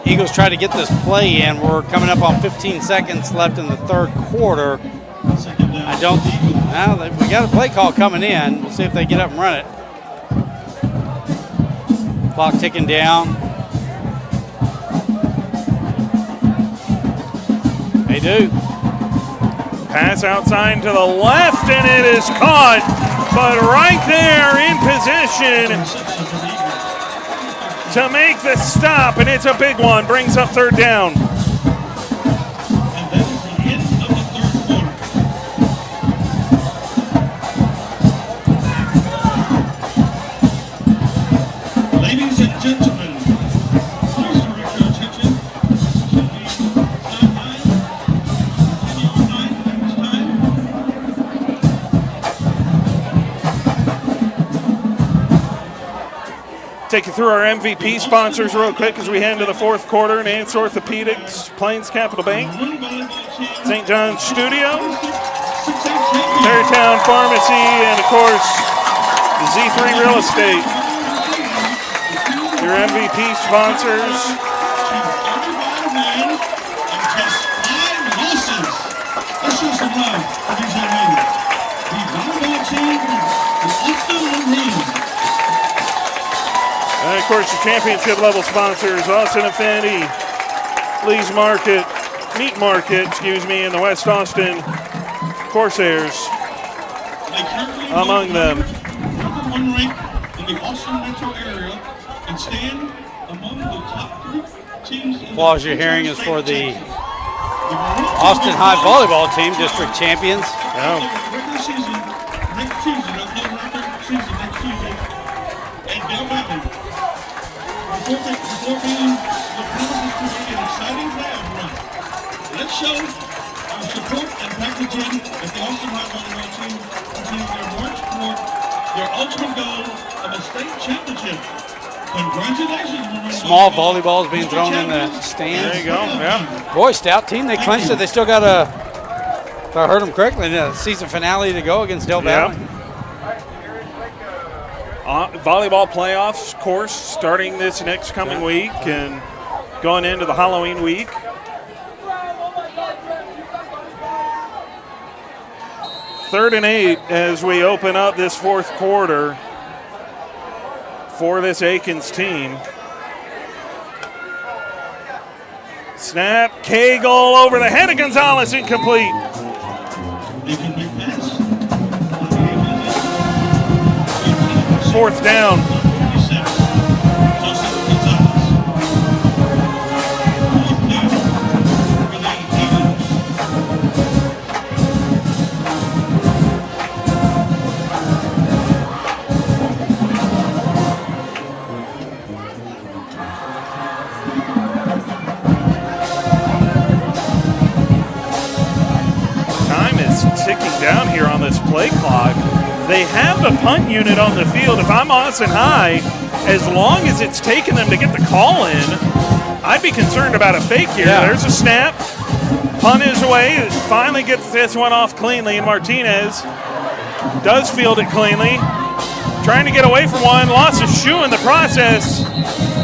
Eagles try to get this play in. We're coming up on 15 seconds left in the third quarter. We got a play call coming in. We'll see if they get up and run it. Clock ticking down. They do. Pass outside to the left, and it is caught. But right there in position to make the stop, and it's a big one. Brings up third down. And that is the end of the third quarter. Ladies and gentlemen, please direct your attention to the sideline. Continue on line at this time. Take you through our MVP sponsors real quick as we head into the fourth quarter. Nance Orthopedics, Plains Capital Bank, St. John's Studios, Tarrytown Pharmacy, and of course, Z3 Real Estate. Your MVP sponsors. Let's show some love for these young men. The volleyball team is also in hand. And of course, the championship level sponsors, Austin Affinity, Lee's Market, Meat Market, and the West Austin Corsairs, among them. Number 1 ranked in the Austin metro area and stand among the top 3 teams. Applause you're hearing is for the Austin High volleyball team, district champions. Yeah. Regular season, next season, and Del Valley. Before being the promises to be an exciting playoff run, let's show our support and packaging as the Austin High volleyball team continues their march toward their ultimate goal of a state championship. Congratulations. Small volleyballs being thrown in the stands. There you go, yeah. Boy, stout team. They clinched it. They still got if I heard them correctly, a season finale to go against Del Valley. Volleyball playoffs, of course, starting this next coming week and going into the Halloween week. Third and 8 as we open up this fourth quarter for this Akins team. Snap, Cagle over the head of Gonzalez, incomplete. Fourth down. Time is ticking down here on this play clock. They have the punt unit on the field. If I'm Austin High, as long as it's taken them to get the call in, I'd be concerned about a fake here. Yeah. There's a snap. Punt is away. Finally gets this one off cleanly, and Martinez does field it cleanly. Trying to get away from one. Lost his shoe in the process,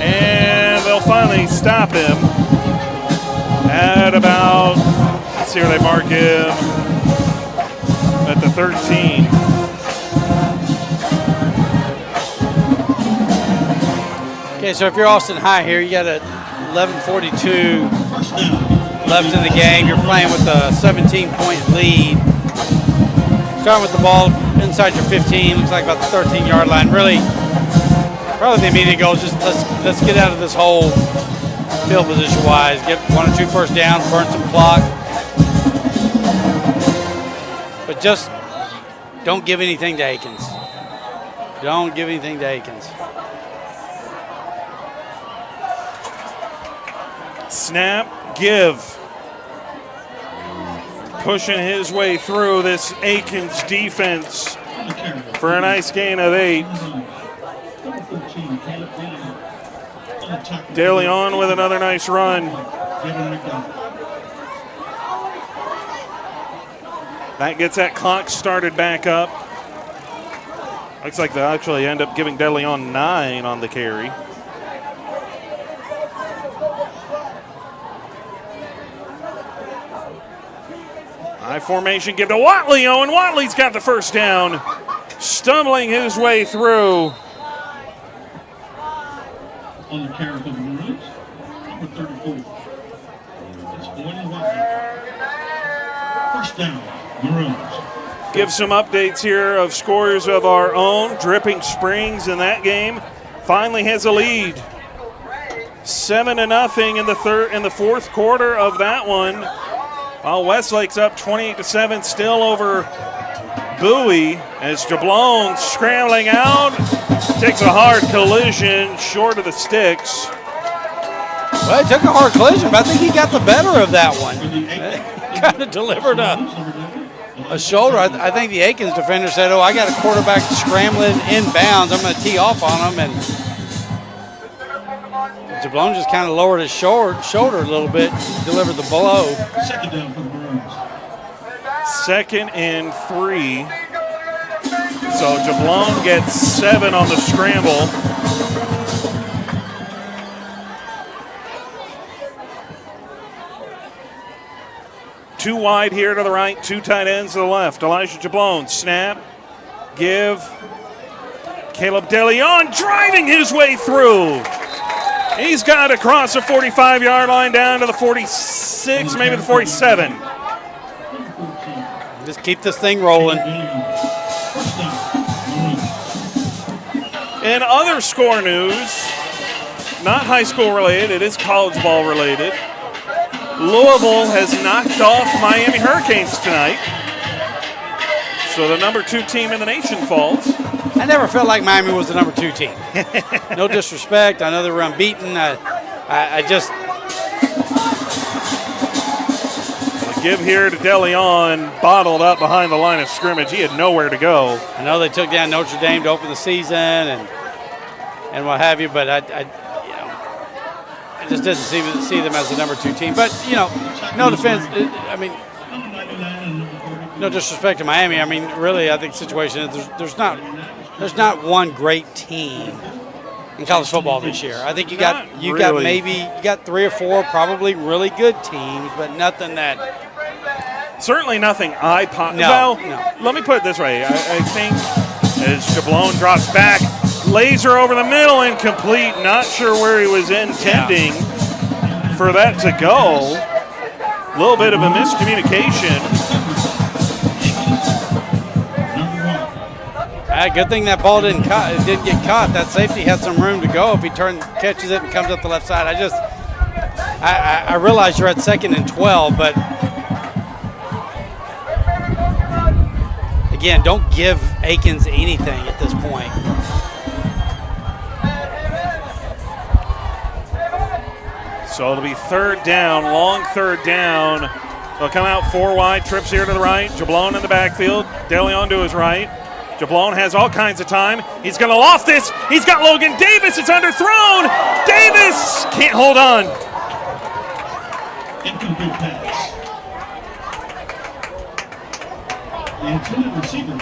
and they'll finally stop him at about, let's see where they mark him, at the 13. Okay, so if you're Austin High here, you got a 11:42 left in the game. You're playing with a 17-point lead. Starting with the ball inside your 15, looks like about the 13-yard line. Really, probably the immediate goal is just let's get out of this hole field position-wise. Get 1 or 2 first downs, burn some clock. But just don't give anything to Akins. Don't give anything to Akins. Snap, give. Pushing his way through this Akins defense for a nice gain of 8. De Leon with another nice run. That gets that clock started back up. Looks like they actually end up giving De Leon 9 on the carry. High formation, give to Watley. Owen Watley's got the first down. Stumbling his way through. On the carry for the Maroons, number 34. It's Owen Watley. First down, Maroons. Give some updates here of scores of our own. Dripping Springs in that game finally has a lead. 7-0 in the fourth quarter of that one. While Westlake's up 28-7, still over Bowie as Jablon scrambling out, takes a hard collision short of the sticks. Well, he took a hard collision, but I think he got the better of that one. Kind of delivered a shoulder. I think the Akins defender said, "Oh, I got a quarterback scrambling inbounds. I'm going to tee off on him." And Jablon just kind of lowered his shoulder a little bit, delivered the blow. Second down for the Maroons. 2nd and 3. So Jablon gets 7 on the scramble. Two wide here to the right, 2 tight ends to the left. Elijah Jablon, snap, give. Caleb De Leon driving his way through. He's got across the 45-yard line down to the 46, maybe the 47. Just keep this thing rolling. In other score news, not high school related, it is college ball related. Louisville has knocked off Miami Hurricanes tonight. So the number 2 team in the nation falls. I never felt like Miami was the number 2 team. No disrespect. I know they were unbeaten. I just... A give here to De Leon, bottled up behind the line of scrimmage. He had nowhere to go. I know they took down Notre Dame to open the season and what have you, but I just didn't see them as the number 2 team. But, no defense. I mean, no disrespect to Miami. I mean, really, I think the situation is there's not one great team in college football this year. I think you got 3 or 4 probably really good teams, but nothing that. Certainly nothing eye-popping. No. Let me put it this way. I think as Jablon drops back, laser over the middle, incomplete. Not sure where he was intending for that to go. A little bit of a miscommunication. Good thing that ball didn't get caught. That safety had some room to go if he catches it and comes up the left side. I realize you're at 2nd and 12, but again, don't give Akins anything at this point. So it'll be 3rd down, long 3rd down. They'll come out 4 wide, trips here to the right. Jablon in the backfield, De Leon to his right. Jablon has all kinds of time. He's going to loft this. He's got Logan Davis. It's underthrown. Davis can't hold on. Incomplete pass. The intended receiver.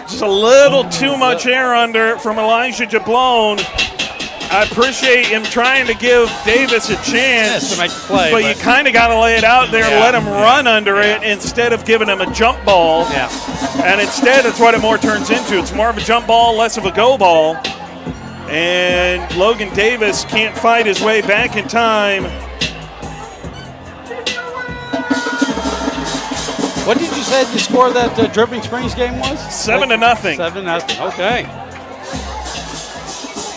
Just a little too much air under it from Elijah Jablon. I appreciate him trying to give Davis a chance to make the play, but you kind of got to lay it out there and let him run under it instead of giving him a jump ball. Yeah. And instead, it's what it more turns into. It's more of a jump ball, less of a go ball. And Logan Davis can't fight his way back in time. What did you say the score of that Dripping Springs game was? 7-0. 7-0. Okay.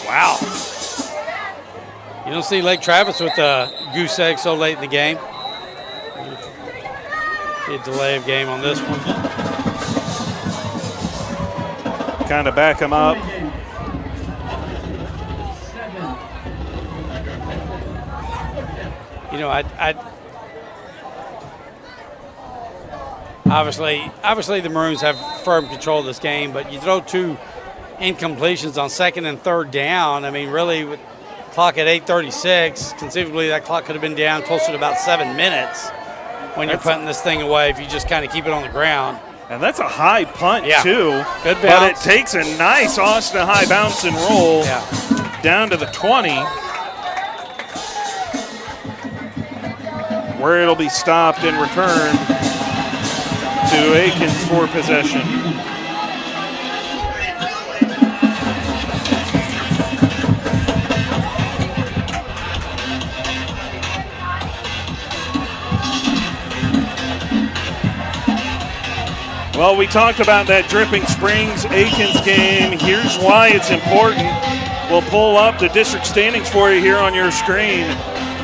Wow. You don't see Lake Travis with a goose egg so late in the game. Be a delay of game on this one. kind of back them up. You know, I obviously the Maroons have firm control of this game, but you throw 2 incompletions on 2nd and 3rd down. I mean, really, with clock at 8:36, conceivably that clock could have been down closer to about 7 minutes when you're putting this thing away if you just kind of keep it on the ground. And that's a high punt, too. Good bounce. But it takes a nice Austin High bounce and roll down to the 20, where it'll be stopped and returned to Akins for possession. Well, we talked about that Dripping Springs Akins game. Here's why it's important. We'll pull up the district standings for you here on your screen.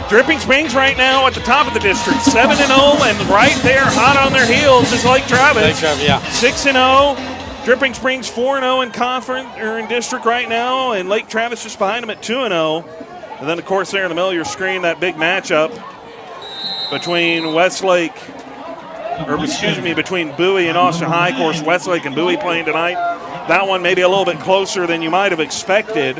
Dripping Springs right now at the top of the district, 7-0, and right there, hot on their heels is Lake Travis. Lake Travis, yeah. 6-0. Dripping Springs 4-0 in conference or in district right now, and Lake Travis just behind them at 2-0. And then, of course, there in the middle of your screen, that big matchup between Westlake, between Bowie and Austin High. Of course, Westlake and Bowie playing tonight. That one maybe a little bit closer than you might have expected.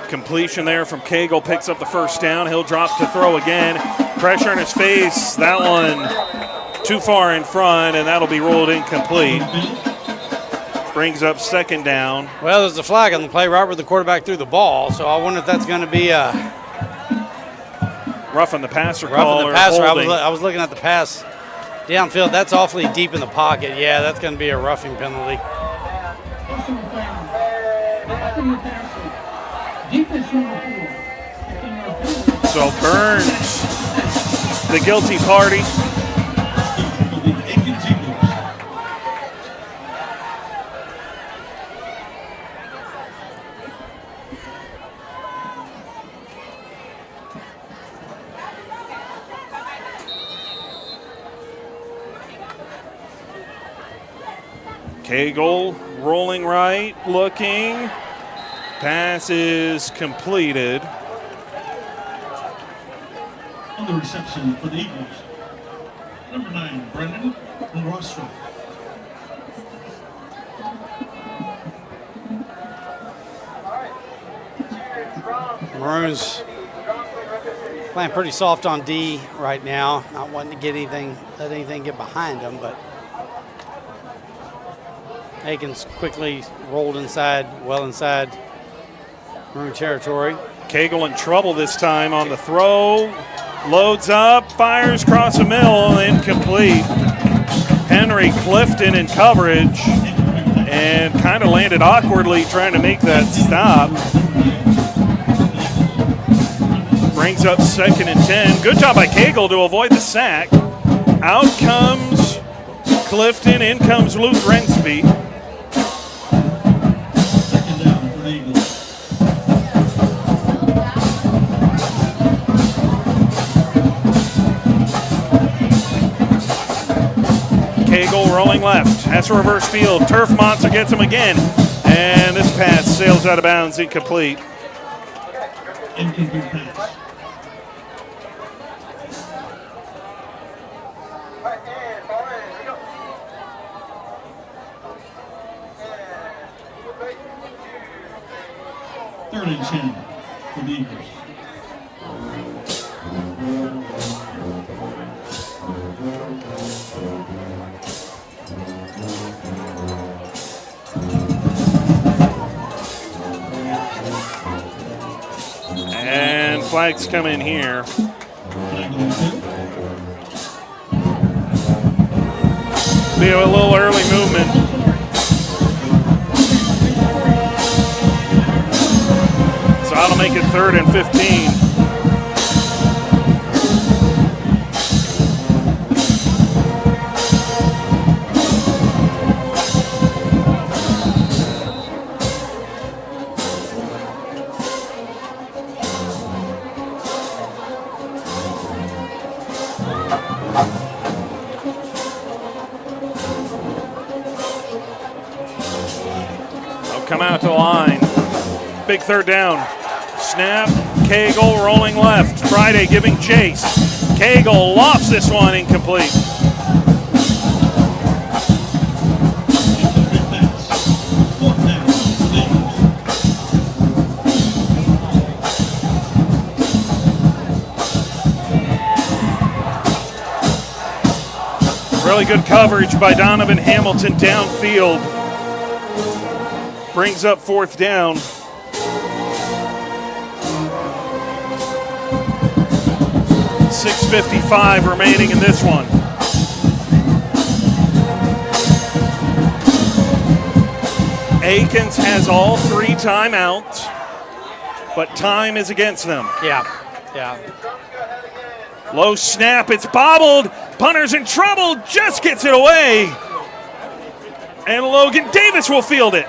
Completion there from Cagle, picks up the first down. He'll drop to throw again. Pressure in his face. That one too far in front, and that'll be rolled incomplete. Brings up 2nd down. Well, there's a flag on the play right where the quarterback threw the ball, so I wonder if that's going to be a roughing the passer call. Roughing the passer. I was looking at the pass downfield. That's awfully deep in the pocket. Yeah, that's going to be a roughing penalty. So Burns, the guilty party. Cagle rolling right, looking. Pass is completed. On the reception for the Eagles, number 9, Brendan Rostro. Maroons playing pretty soft on D right now, not wanting to get let anything get behind them, but Akins quickly rolled inside, well inside Maroon territory. Cagle in trouble this time on the throw. Loads up, fires across the middle, incomplete. Henry Clifton in coverage and kind of landed awkwardly trying to make that stop. Brings up 2nd and 10. Good job by Cagle to avoid the sack. Out comes Clifton, in comes Luke Rensby. Cagle rolling left, has a reverse field. Turf Monster gets him again. And this pass sails out of bounds, incomplete. Incomplete pass. Third and 10 for the Eagles. And flags come in here. Be a little early movement. So that'll make it 3rd and 15. They'll come out to the line. Big third down. Snap. Cagle rolling left. Friday giving chase. Cagle lofts this one, incomplete. Really good coverage by Donovan Hamilton downfield. Brings up fourth down. .655 remaining in this one. Akins has all 3 timeouts, but time is against them. Yeah. Low snap, it's bobbled. Punter's in trouble, just gets it away. And Logan Davis will field it.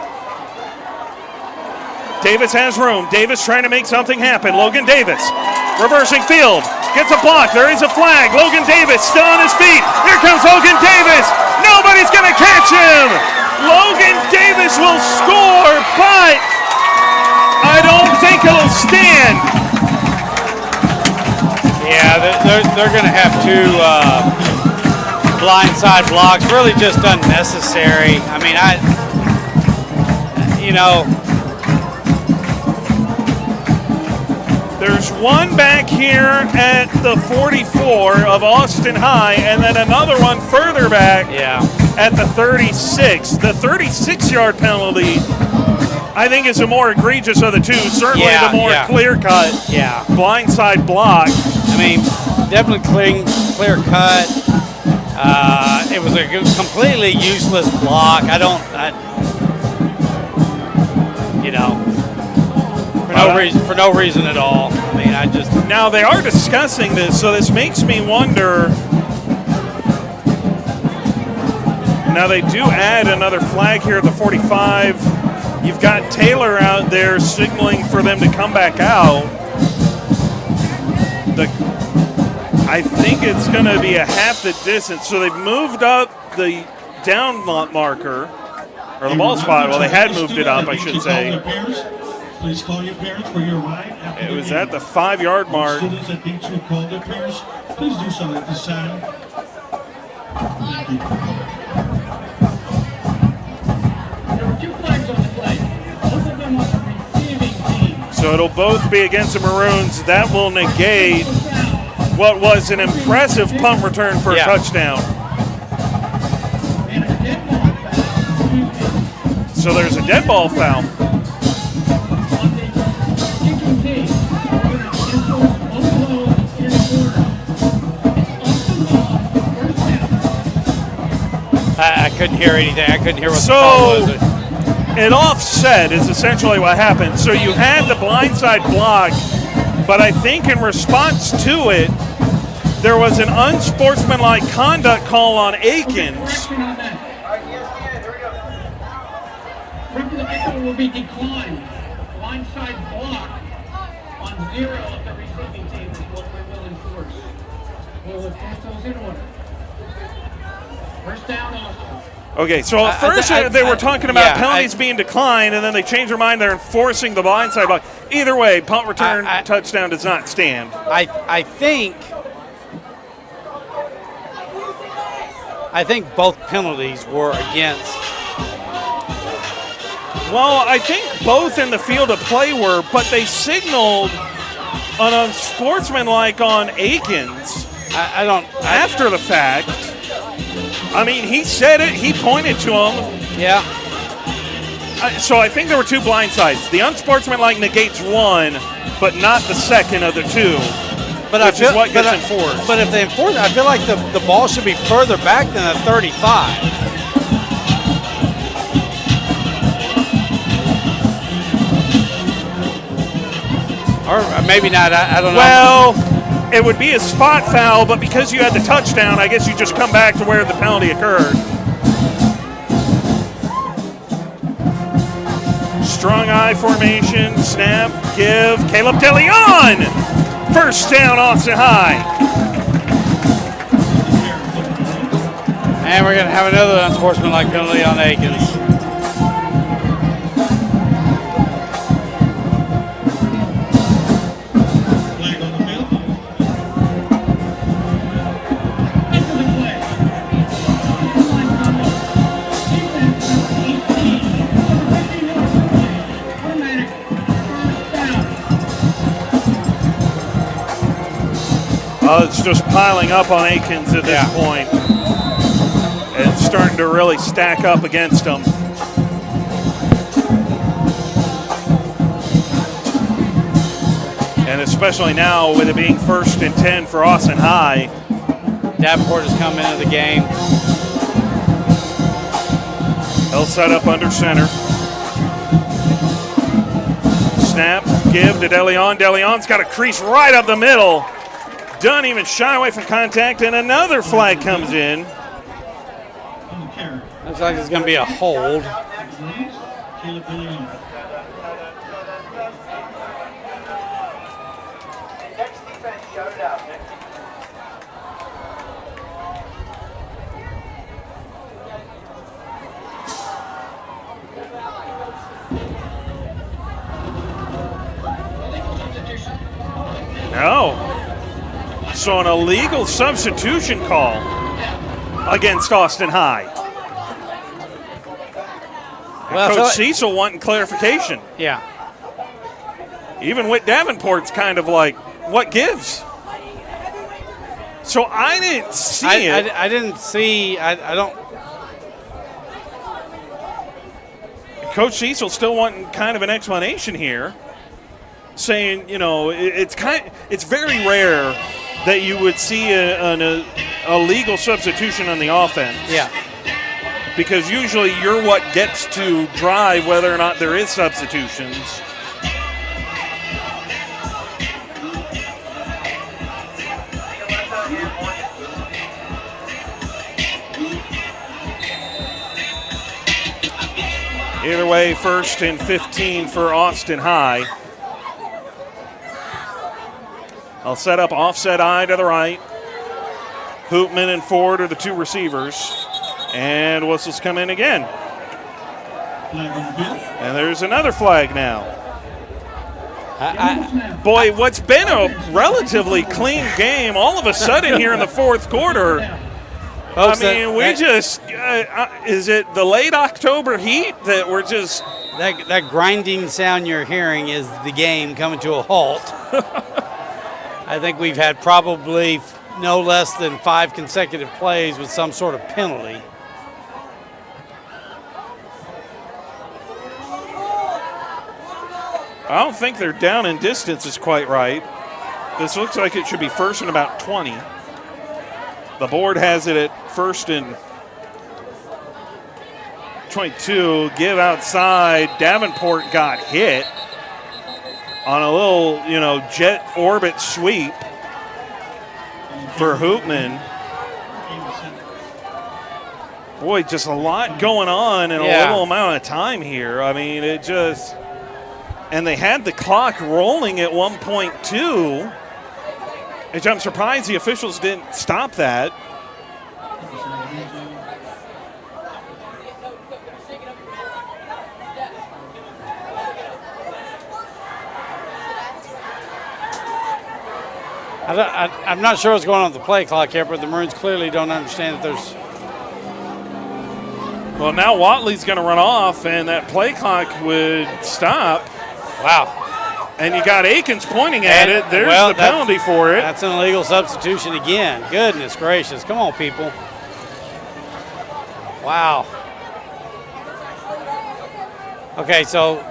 Davis has room. Davis trying to make something happen. Logan Davis reversing field. Gets a block. There is a flag. Logan Davis still on his feet. Here comes Logan Davis. Nobody's going to catch him. Logan Davis will score, but I don't think it'll stand. Yeah, they're going to have 2 blindside blocks. Really just unnecessary. I mean, There's one back here at the 44 of Austin High, and then another one further back at the 36. The 36-yard penalty, I think, is the more egregious of the two. Certainly the more clear-cut blindside block. I mean, definitely clear cut. It was a completely useless block. For no reason at all. I mean, Now they are discussing this, so this makes me wonder. Now they do add another flag here at the 45. You've got Taylor out there signaling for them to come back out. I think it's going to be a half the distance. So they've moved up the down marker, or the ball spot. Well, they had moved it up, I should say. Please call your parents for your ride. It was at the 5-yard mark. Students that need to call their parents, please do so at this time. Thank you. There were 2 flags on the play. Both of them on the receiving team. So it'll both be against the Maroons. That will negate what was an impressive punt return for a touchdown. And a dead ball foul. So there's a dead ball foul. I couldn't hear anything. I couldn't hear what the call was. An offset is essentially what happened. So you had the blindside block, but I think in response to it, there was an unsportsmanlike conduct call on Akins. Replay will be declined. Blindside block on 0 of the receiving team is what we will enforce. We'll enforce those in order. First down, Austin. Okay, so at first they were talking about penalties being declined, and then they changed their mind. They're enforcing the blindside block. Either way, punt return touchdown does not stand. I think both penalties were against. Well, I think both in the field of play were, but they signaled an unsportsmanlike on Akins. After the fact. I mean, he said it. He pointed to him. Yeah. So I think there were 2 blindsides. The unsportsmanlike negates one, but not the second of the 2. Which is what gets enforced. But if they enforce it, I feel like the ball should be further back than the 35. Or maybe not. I don't know. Well, it would be a spot foul, but because you had the touchdown, I guess you just come back to where the penalty occurred. Strong eye formation, snap, give. Caleb DeLeon! First down, Austin High. And we're going to have another unsportsmanlike penalty on Akins. Flag on the field. Into the play. Defense number 18. Number 15 over the play. Automatic first down. It's just piling up on Akins at this point. And it's starting to really stack up against him. And especially now with it being 1st and 10 for Austin High. Davenport has come into the game. He'll set up under center. Snap, give to DeLeon. DeLeon's got a crease right up the middle. Doesn't even shy away from contact, and another flag comes in. Looks like it's going to be a hold. Caleb DeLeon. No. So an illegal substitution call against Austin High. Well, Coach Cecil wanting clarification. Yeah. Even Whit Davenport's kind of like, what gives? So I didn't see it. I didn't see. I don't. Coach Cecil still wanting kind of an explanation here, saying, you know, it's very rare that you would see a legal substitution on the offense. Yeah. Because usually you're what gets to drive whether or not there is substitutions. Either way, 1st and 15 for Austin High. I'll set up offset eye to the right. Hoopman and Ford are the two receivers. And whistles come in again. And there's another flag now. Boy, what's been a relatively clean game, all of a sudden here in the 4th quarter. Folks, is it the late October heat that we're just... That grinding sound you're hearing is the game coming to a halt. I think we've had probably no less than 5 consecutive plays with some sort of penalty. I don't think their down and distance is quite right. This looks like it should be 1st and about 20. The board has it at 1st and 22. Give outside. Davenport got hit on a little, jet orbit sweep for Hoopman. Boy, just a lot going on in a little amount of time here. I mean, it just... And they had the clock rolling at 1.2, which I'm surprised the officials didn't stop that. I'm not sure what's going on with the play clock here, but the Maroons clearly don't understand that there's... Well, now Watley's going to run off, and that play clock would stop. Wow. And you got Akins pointing at it. There's the penalty for it. That's an illegal substitution again. Goodness gracious. Come on, people. Wow. Okay, so...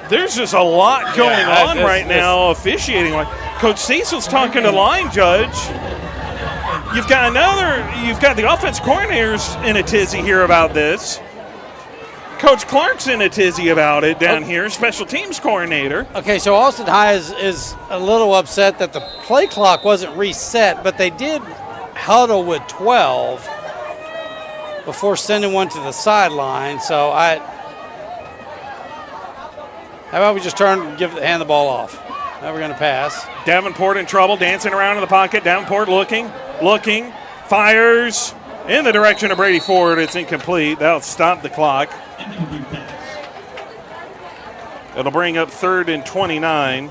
There's just a lot going on right now officiating. Coach Cecil's talking to the line judge. You've got the offense coordinators in a tizzy here about this. Coach Clark's in a tizzy about it down here, special teams coordinator. Okay, so Austin High is a little upset that the play clock wasn't reset, but they did huddle with 12 before sending one to the sideline. So how about we just hand the ball off? Never going to pass. Davenport in trouble, dancing around in the pocket. Davenport looking, fires in the direction of Brady Ford. It's incomplete. That'll stop the clock. Incomplete pass. It'll bring up 3rd and 29.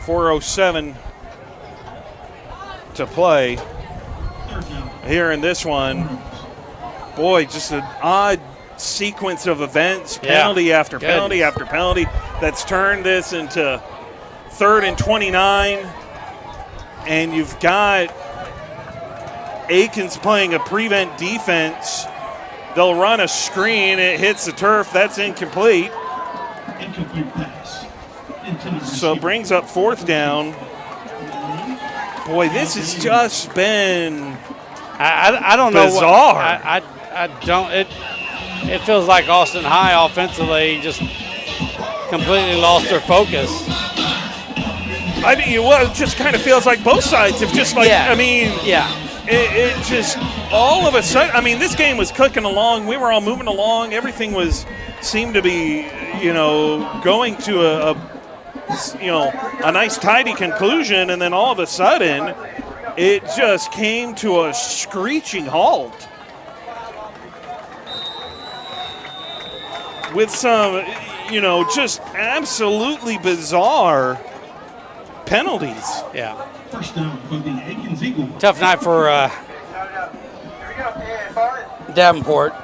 .407 to play Third down. here in this one. Boy, just an odd sequence of events, Yeah. penalty after Goodness. penalty after penalty, that's turned this into 3rd and 29. And you've got Akins playing a prevent defense. They'll run a screen. It hits the turf. That's incomplete. Incomplete pass. Intended So receiver. brings up 4th down. Boy, this has just been I don't know. Bizarre. I don't. It feels like Austin High offensively just completely lost their focus. I mean, well, it just kind of feels like both sides have just like, Yeah. I mean, Yeah. it just all of a sudden, I mean, this game was cooking along. We were all moving along. Everything seemed to be, going to a nice tidy conclusion. And then all of a sudden, it just came to a screeching halt with some, just absolutely bizarre penalties. Yeah. First down for the Akins Eagles. Tough night for Davenport.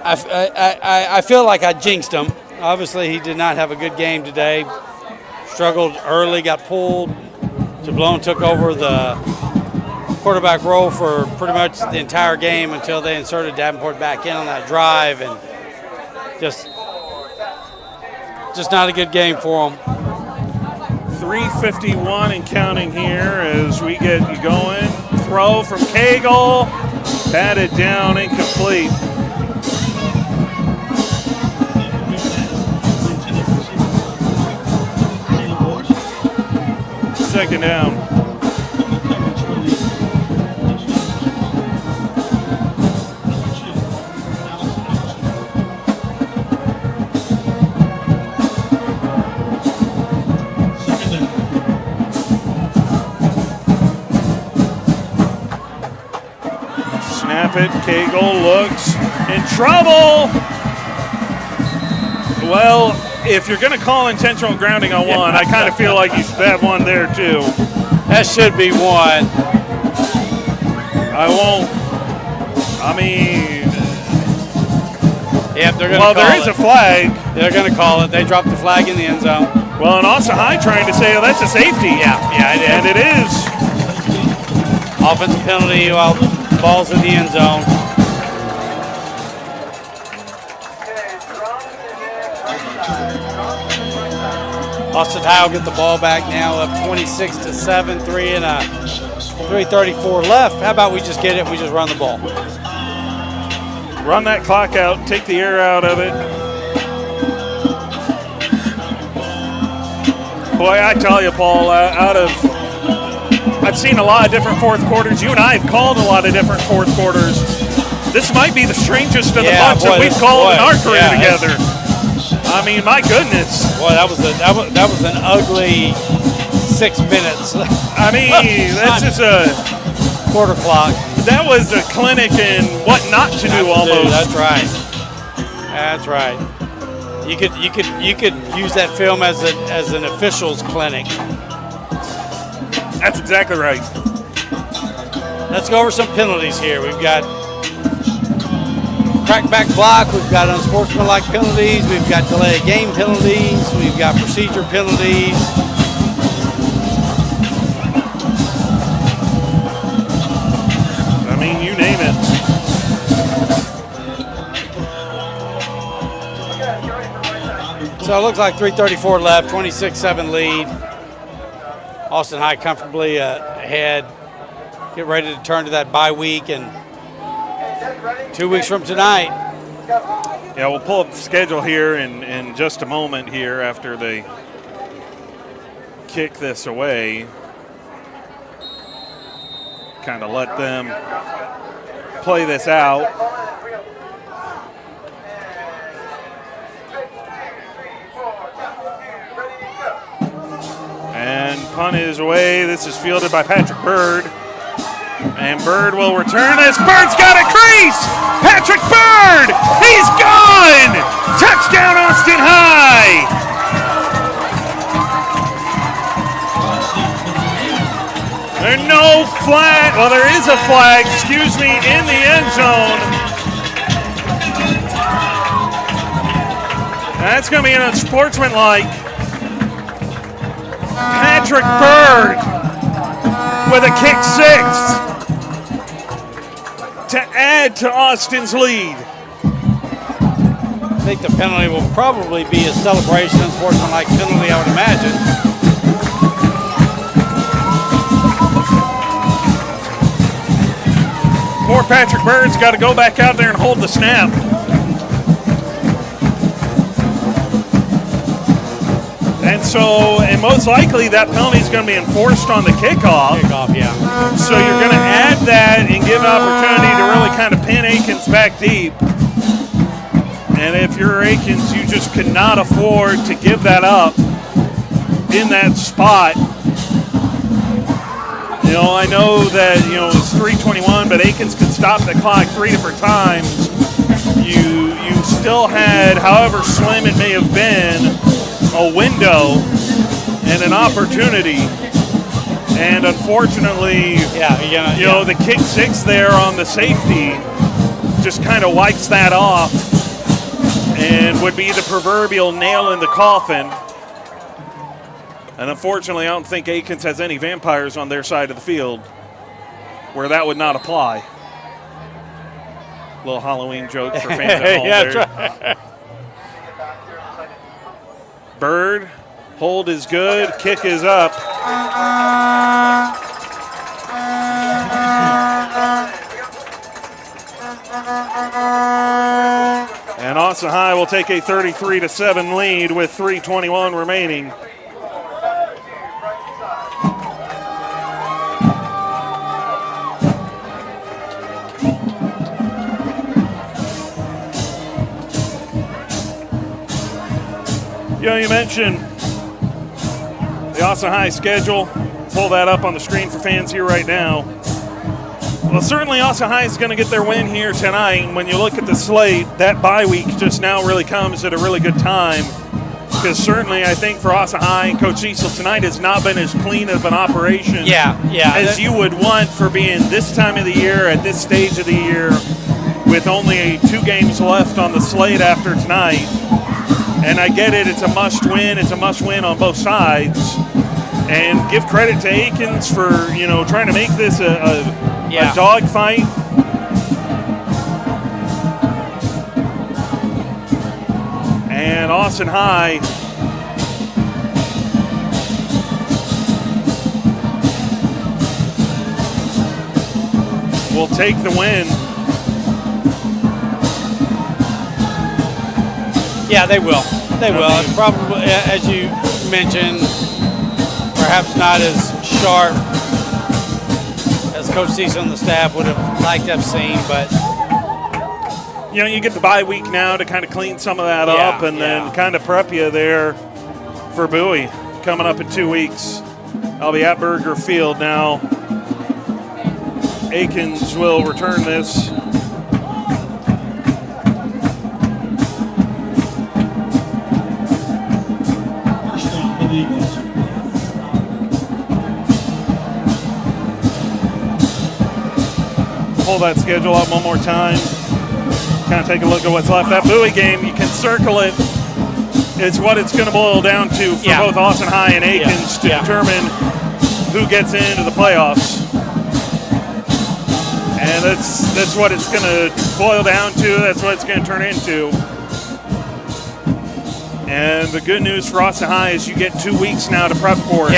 I feel like I jinxed him. Obviously, he did not have a good game today. Struggled early, got pulled. Jablon took over the quarterback role for pretty much the entire game until they inserted Davenport back in on that drive, and just not a good game for him. 3:51 and counting here as we get you going. Throw from Cagle, batted down, incomplete. Second down. Snap it. Cagle looks in trouble. Well, if you're going to call intentional grounding on one, I kind of feel like you should have one there too. That should be one. I won't. I mean, Yep, they're going to well, call there it. is a flag. They're going to call it. They dropped the flag in the end zone. Well, and Austin High trying to say, oh, that's a safety. Yeah, it is. And it is. Offensive penalty while ball's in the end zone. Austin High will get the ball back now, up 26-7, 3:34 left. How about we just get it and we just run the ball? Run that clock out, take the air out of it. Boy, I tell you, Paul, I've seen a lot of different fourth quarters. You and I have called a lot of different fourth quarters. This might be the strangest of the bunch that we've called in our career together. I mean, my goodness. Boy, that was an ugly 6 minutes. I mean, that's just a quarter clock. That was a clinic in what not to do almost. That's right. That's right. You could use that film as an officials clinic. That's exactly right. Let's go over some penalties here. We've got crackback block. We've got unsportsmanlike penalties. We've got delay of game penalties. We've got procedure penalties. I mean, you name it. So it looks like 3:34 left, 26-7 lead. Austin High comfortably ahead. Get ready to turn to that bye week, and 2 weeks from tonight. Yeah, we'll pull up the schedule here in just a moment here after they kick this away. Kind of let them play this out. And punt is away. This is fielded by Patrick Bird. And Bird will return this. Bird's got a crease! Patrick Bird! He's gone! Touchdown, Austin High! There's no flag. Well, there is a flag, excuse me, in the end zone. That's going to be unsportsmanlike. Patrick Bird with a kick six to add to Austin's lead. I think the penalty will probably be a celebration, unsportsmanlike penalty, I would imagine. Poor Patrick Bird's got to go back out there and hold the snap. And most likely that penalty is going to be enforced on the kickoff. Kickoff, yeah. So you're going to add that and give an opportunity to really kind of pin Akins back deep. And if you're Akins, you just cannot afford to give that up in that spot. You know, I know that, you know, it's 3:21, but Akins could stop the clock 3 different times. You still had, however slim it may have been, a window and an opportunity. And unfortunately, you know, the kick six there on the safety just kind of wipes that off and would be the proverbial nail in the coffin. And unfortunately, I don't think Akins has any vampires on their side of the field where that would not apply. Little Halloween joke for fans at home. Yeah, there. that's right. Bird, hold is good, kick is up. And Austin High will take a 33-7 lead with 3:21 remaining. You know, you mentioned the Austin High schedule. Pull that up on the screen for fans here right now. Well, certainly Austin High is going to get their win here tonight. And when you look at the slate, that bye week just now really comes at a really good time. Because certainly I think for Austin High, Coach Cecil tonight has not been as clean of an operation as you would want for being this time of the year, at this stage of the year, with only 2 games left on the slate after tonight. And I get it, it's a must-win. It's a must-win on both sides. And give credit to Akins for, you know, trying to make this a dogfight. And Austin High will take the win. Yeah, they will. They will. And probably, as you mentioned, perhaps not as sharp as Coach Cecil and the staff would have liked to have seen, but you know, you get the bye week now to kind of clean some of that up and then kind of prep you there for Bowie coming up in 2 weeks. I'll be at Burger Field now. Akins will return this. Pull that schedule up one more time. Kind of take a look at what's left. That Bowie game, you can circle it. It's what it's going to boil down to for both Austin High and Akins to determine who gets into the playoffs. And that's what it's going to boil down to. That's what it's going to turn into. And the good news for Austin High is you get 2 weeks now to prep for it.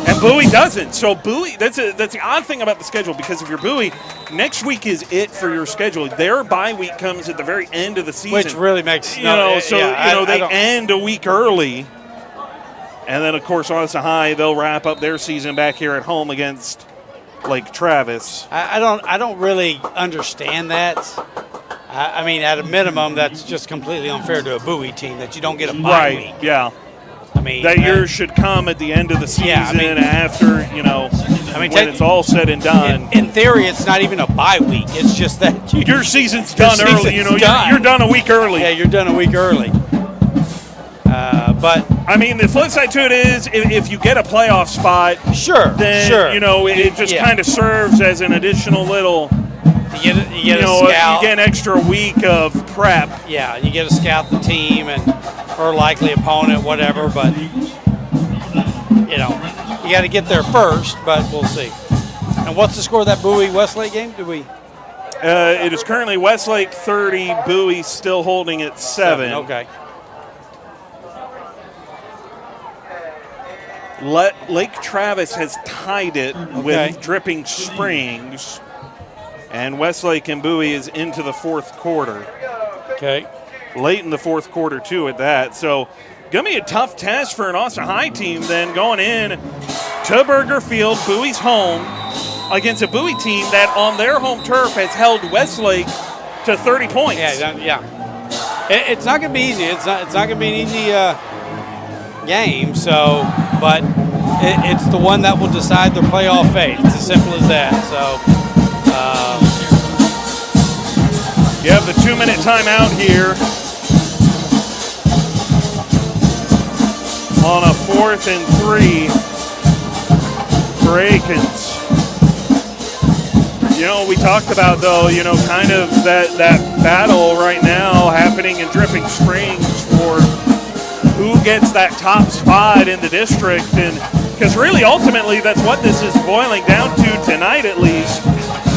And Bowie doesn't. So Bowie, that's the odd thing about the schedule, because if you're Bowie, next week is it for your schedule. Their bye week comes at the very end of the season, which really makes they end a week early. And then of course Austin High, they'll wrap up their season back here at home against Lake Travis. I don't really understand that. I mean, at a minimum, that's just completely unfair to a Bowie team that you don't get a bye week. Yeah. I mean, that yours should come at the end of the season after, when it's all said and done. In theory, it's not even a bye week. It's just that your season's done early. You're done a week early. Yeah, you're done a week early. But I mean, the flip side to it is, if you get a playoff spot, then it just kind of serves as an additional little. You get a scout. You get an extra week of prep. Yeah, you get to scout the team or likely opponent, whatever. But you got to get there first. But we'll see. And what's the score of that Bowie Westlake game? It is currently Westlake 30, Bowie still holding at 7. Okay. Lake Travis has tied it with Dripping Springs, and Westlake and Bowie is into the fourth quarter. Okay. Late in the fourth quarter, too, at that. So, going to be a tough test for an Austin High team then going in to Burger Field, Bowie's home, against a Bowie team that on their home turf has held Westlake to 30 points. Yeah. It's not going to be easy. It's not going to be an easy game, but it's the one that will decide their playoff fate. It's as simple as that. So you have the 2-minute timeout here on a 4th and 3 for Akins. We talked about, though, kind of that battle right now happening in Dripping Springs for who gets that top spot in the district. And because really, ultimately, that's what this is boiling down to tonight, at least,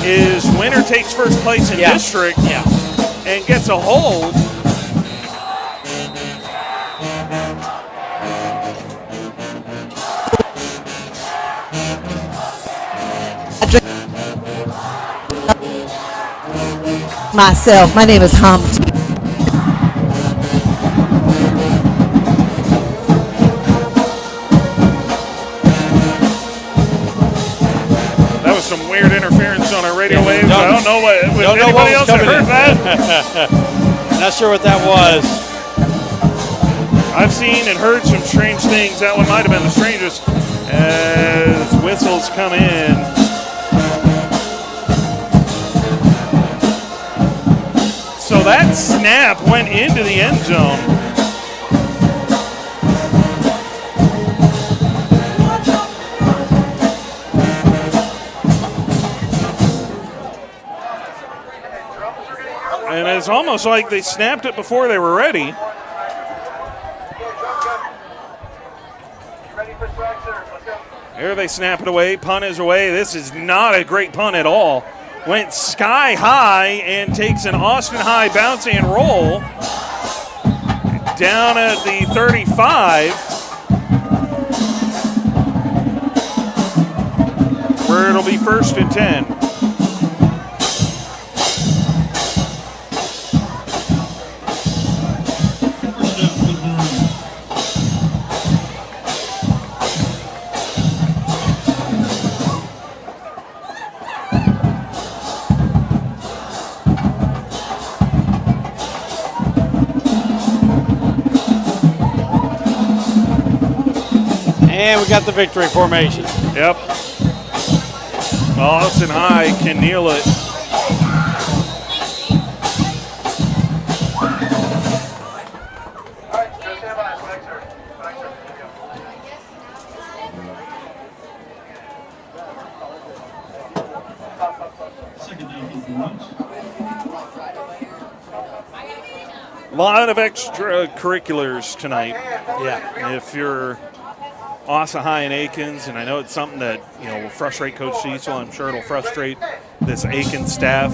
is winner takes first place in district and gets a hold. Myself, my name is Humpty. That was some weird interference on our radio waves. I don't know what. Anybody else heard that? Not sure what that was. I've seen and heard some strange things. That one might have been the strangest as whistles come in. So that snap went into the end zone. And it's almost like they snapped it before they were ready. Here they snap it away. Punt is away. This is not a great punt at all. Went sky high and takes an Austin High bounce and roll down at the 35, where it'll be 1st and 10. And we got the victory formation. Yep. Austin High can kneel it. A lot of extracurriculars tonight. Yeah. If you're Austin High and Akins, and I know it's something that will frustrate Coach Cecil. I'm sure it'll frustrate this Akins staff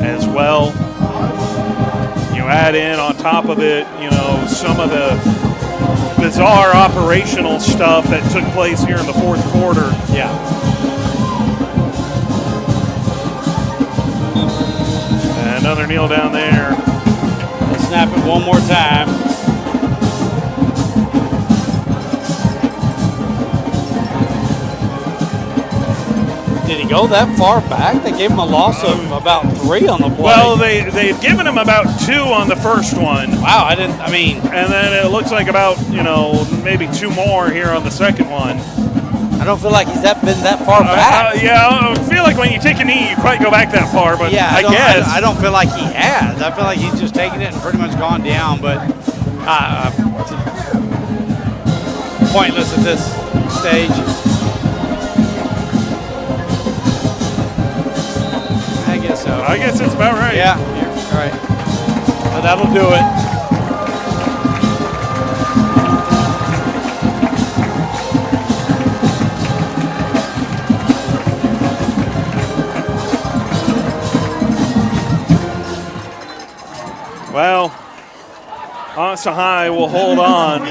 as well. You add in on top of it, some of the bizarre operational stuff that took place here in the fourth quarter. Yeah. And another kneel down there. Let's snap it one more time. Did he go that far back? They gave him a loss of about 3 on the play. Well, they've given him about 2 on the first one. Wow, And then it looks like about, maybe 2 more here on the second one. I don't feel like he's been that far back. I feel like when you take a knee, you quite go back that far, but yeah, I guess. I don't feel like he has. I feel like he's just taken it and pretty much gone down, but pointless at this stage. I guess so. I guess it's about right. Yeah, you're right. So that'll do it. Well, Austin High will hold on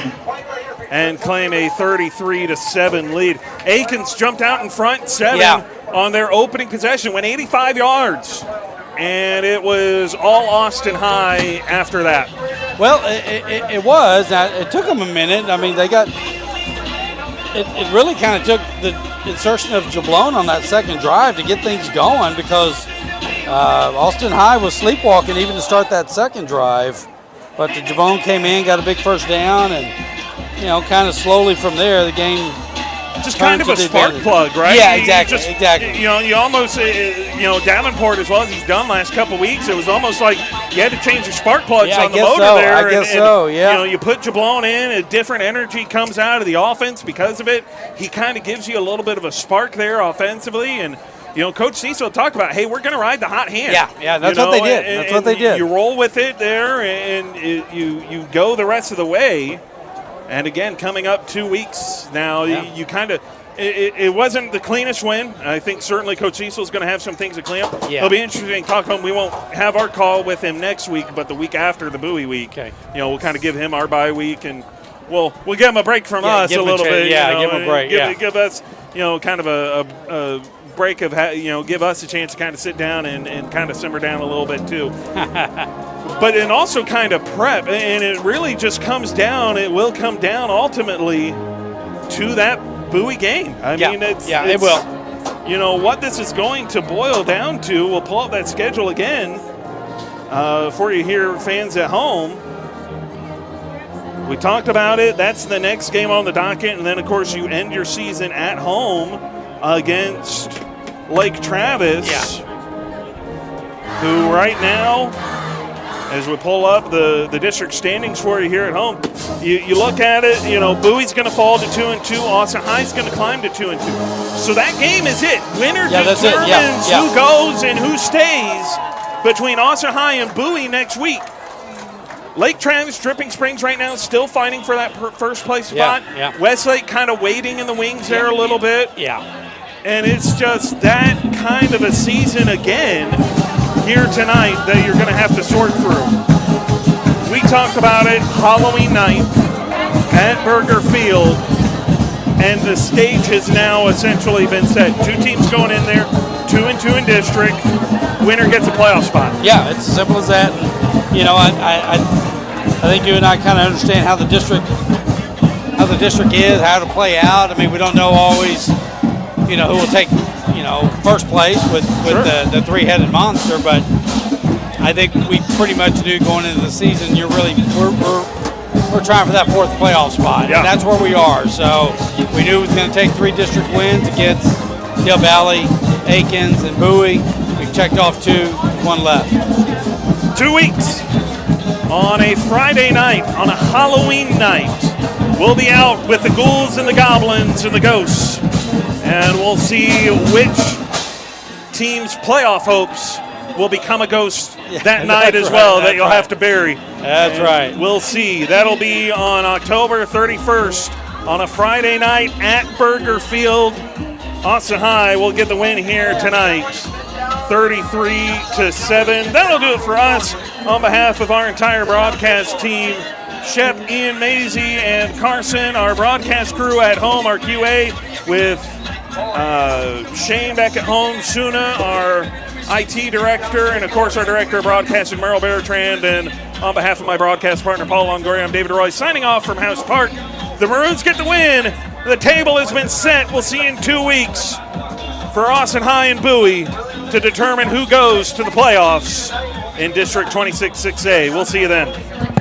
and claim a 33-7 lead. Akins jumped out in front 7 on their opening possession, went 85 yards, and it was all Austin High after that. Well, it was. It took them a minute. I mean, they got it really kind of took the insertion of Jablon on that second drive to get things going because Austin High was sleepwalking even to start that second drive. But the Jablon came in, got a big first down, and, kind of slowly from there, the game just kind of a spark plug, right? Yeah, exactly. You almost, Davenport, as well as he's done last couple weeks, it was almost like you had to change your spark plugs on the motor there. I guess so, yeah. You put Jablon in, a different energy comes out of the offense because of it. He kind of gives you a little bit of a spark there offensively, and Coach Cecil talked about, hey, we're going to ride the hot hand. Yeah, that's what they did. That's what they did. You roll with it there, and you go the rest of the way. And again, coming up 2 weeks now, you kind of it wasn't the cleanest win. I think certainly Coach Cecil is going to have some things to clean up. Yeah. It'll be interesting to talk to him. We won't have our call with him next week, but the week after the Bowie week, okay. We'll kind of give him our bye week, and we'll give him a break from us a little bit. Give him a break. Give us kind of a break of give us a chance to kind of sit down and kind of simmer down a little bit too. But and also kind of prep, and it really just it will come down ultimately to that Bowie game. I mean, it will. What this is going to boil down to, we'll pull up that schedule again for you here, fans at home. We talked about it. That's the next game on the docket, and then, of course, you end your season at home against Lake Travis, who right now, as we pull up the district standings for you here at home, you look at it, Bowie's going to fall to 2-2. Austin High's going to climb to 2-2. So that game is it. Winner determines who goes and who stays between Austin High and Bowie next week. Lake Travis, Dripping Springs right now still fighting for that first place spot. Westlake kind of waiting in the wings there a little bit. And it's just that kind of a season again here tonight that you're going to have to sort through. We talked about it Halloween night at Burger Field, and the stage has now essentially been set. 2 teams going in there, 2-2 in district. Winner gets a playoff spot. Yeah, it's as simple as that. I think you and I kind of understand how the district is, how to play out. I mean, we don't know always, who will take, first place with the 3-headed monster, but I think we pretty much knew going into the season we're trying for that 4th playoff spot, and that's where we are. So we knew it was going to take 3 district wins against Dale Valley, Akins, and Bowie. We've checked off 2, 1 left. 2 weeks on a Friday night, on a Halloween night. We'll be out with the ghouls and the goblins and the ghosts, and we'll see which team's playoff hopes will become a ghost that night as well that you'll have to bury. That's right. We'll see. That'll be on October 31st on a Friday night at Burger Field. Austin High will get the win here tonight, 33-7. That'll do it for us on behalf of our entire broadcast team. Shep, Ian, Maisie, and Carson, our broadcast crew at home, our QA, with Shane back at home, Suna, our IT director, and of course our director of broadcasting, Merrill Bertrand. And on behalf of my broadcast partner, Paul Longoria, I'm David Roy, signing off from House Park. The Maroons get the win. The table has been set. We'll see you in 2 weeks for Austin High and Bowie to determine who goes to the playoffs in District 26 6A. We'll see you then.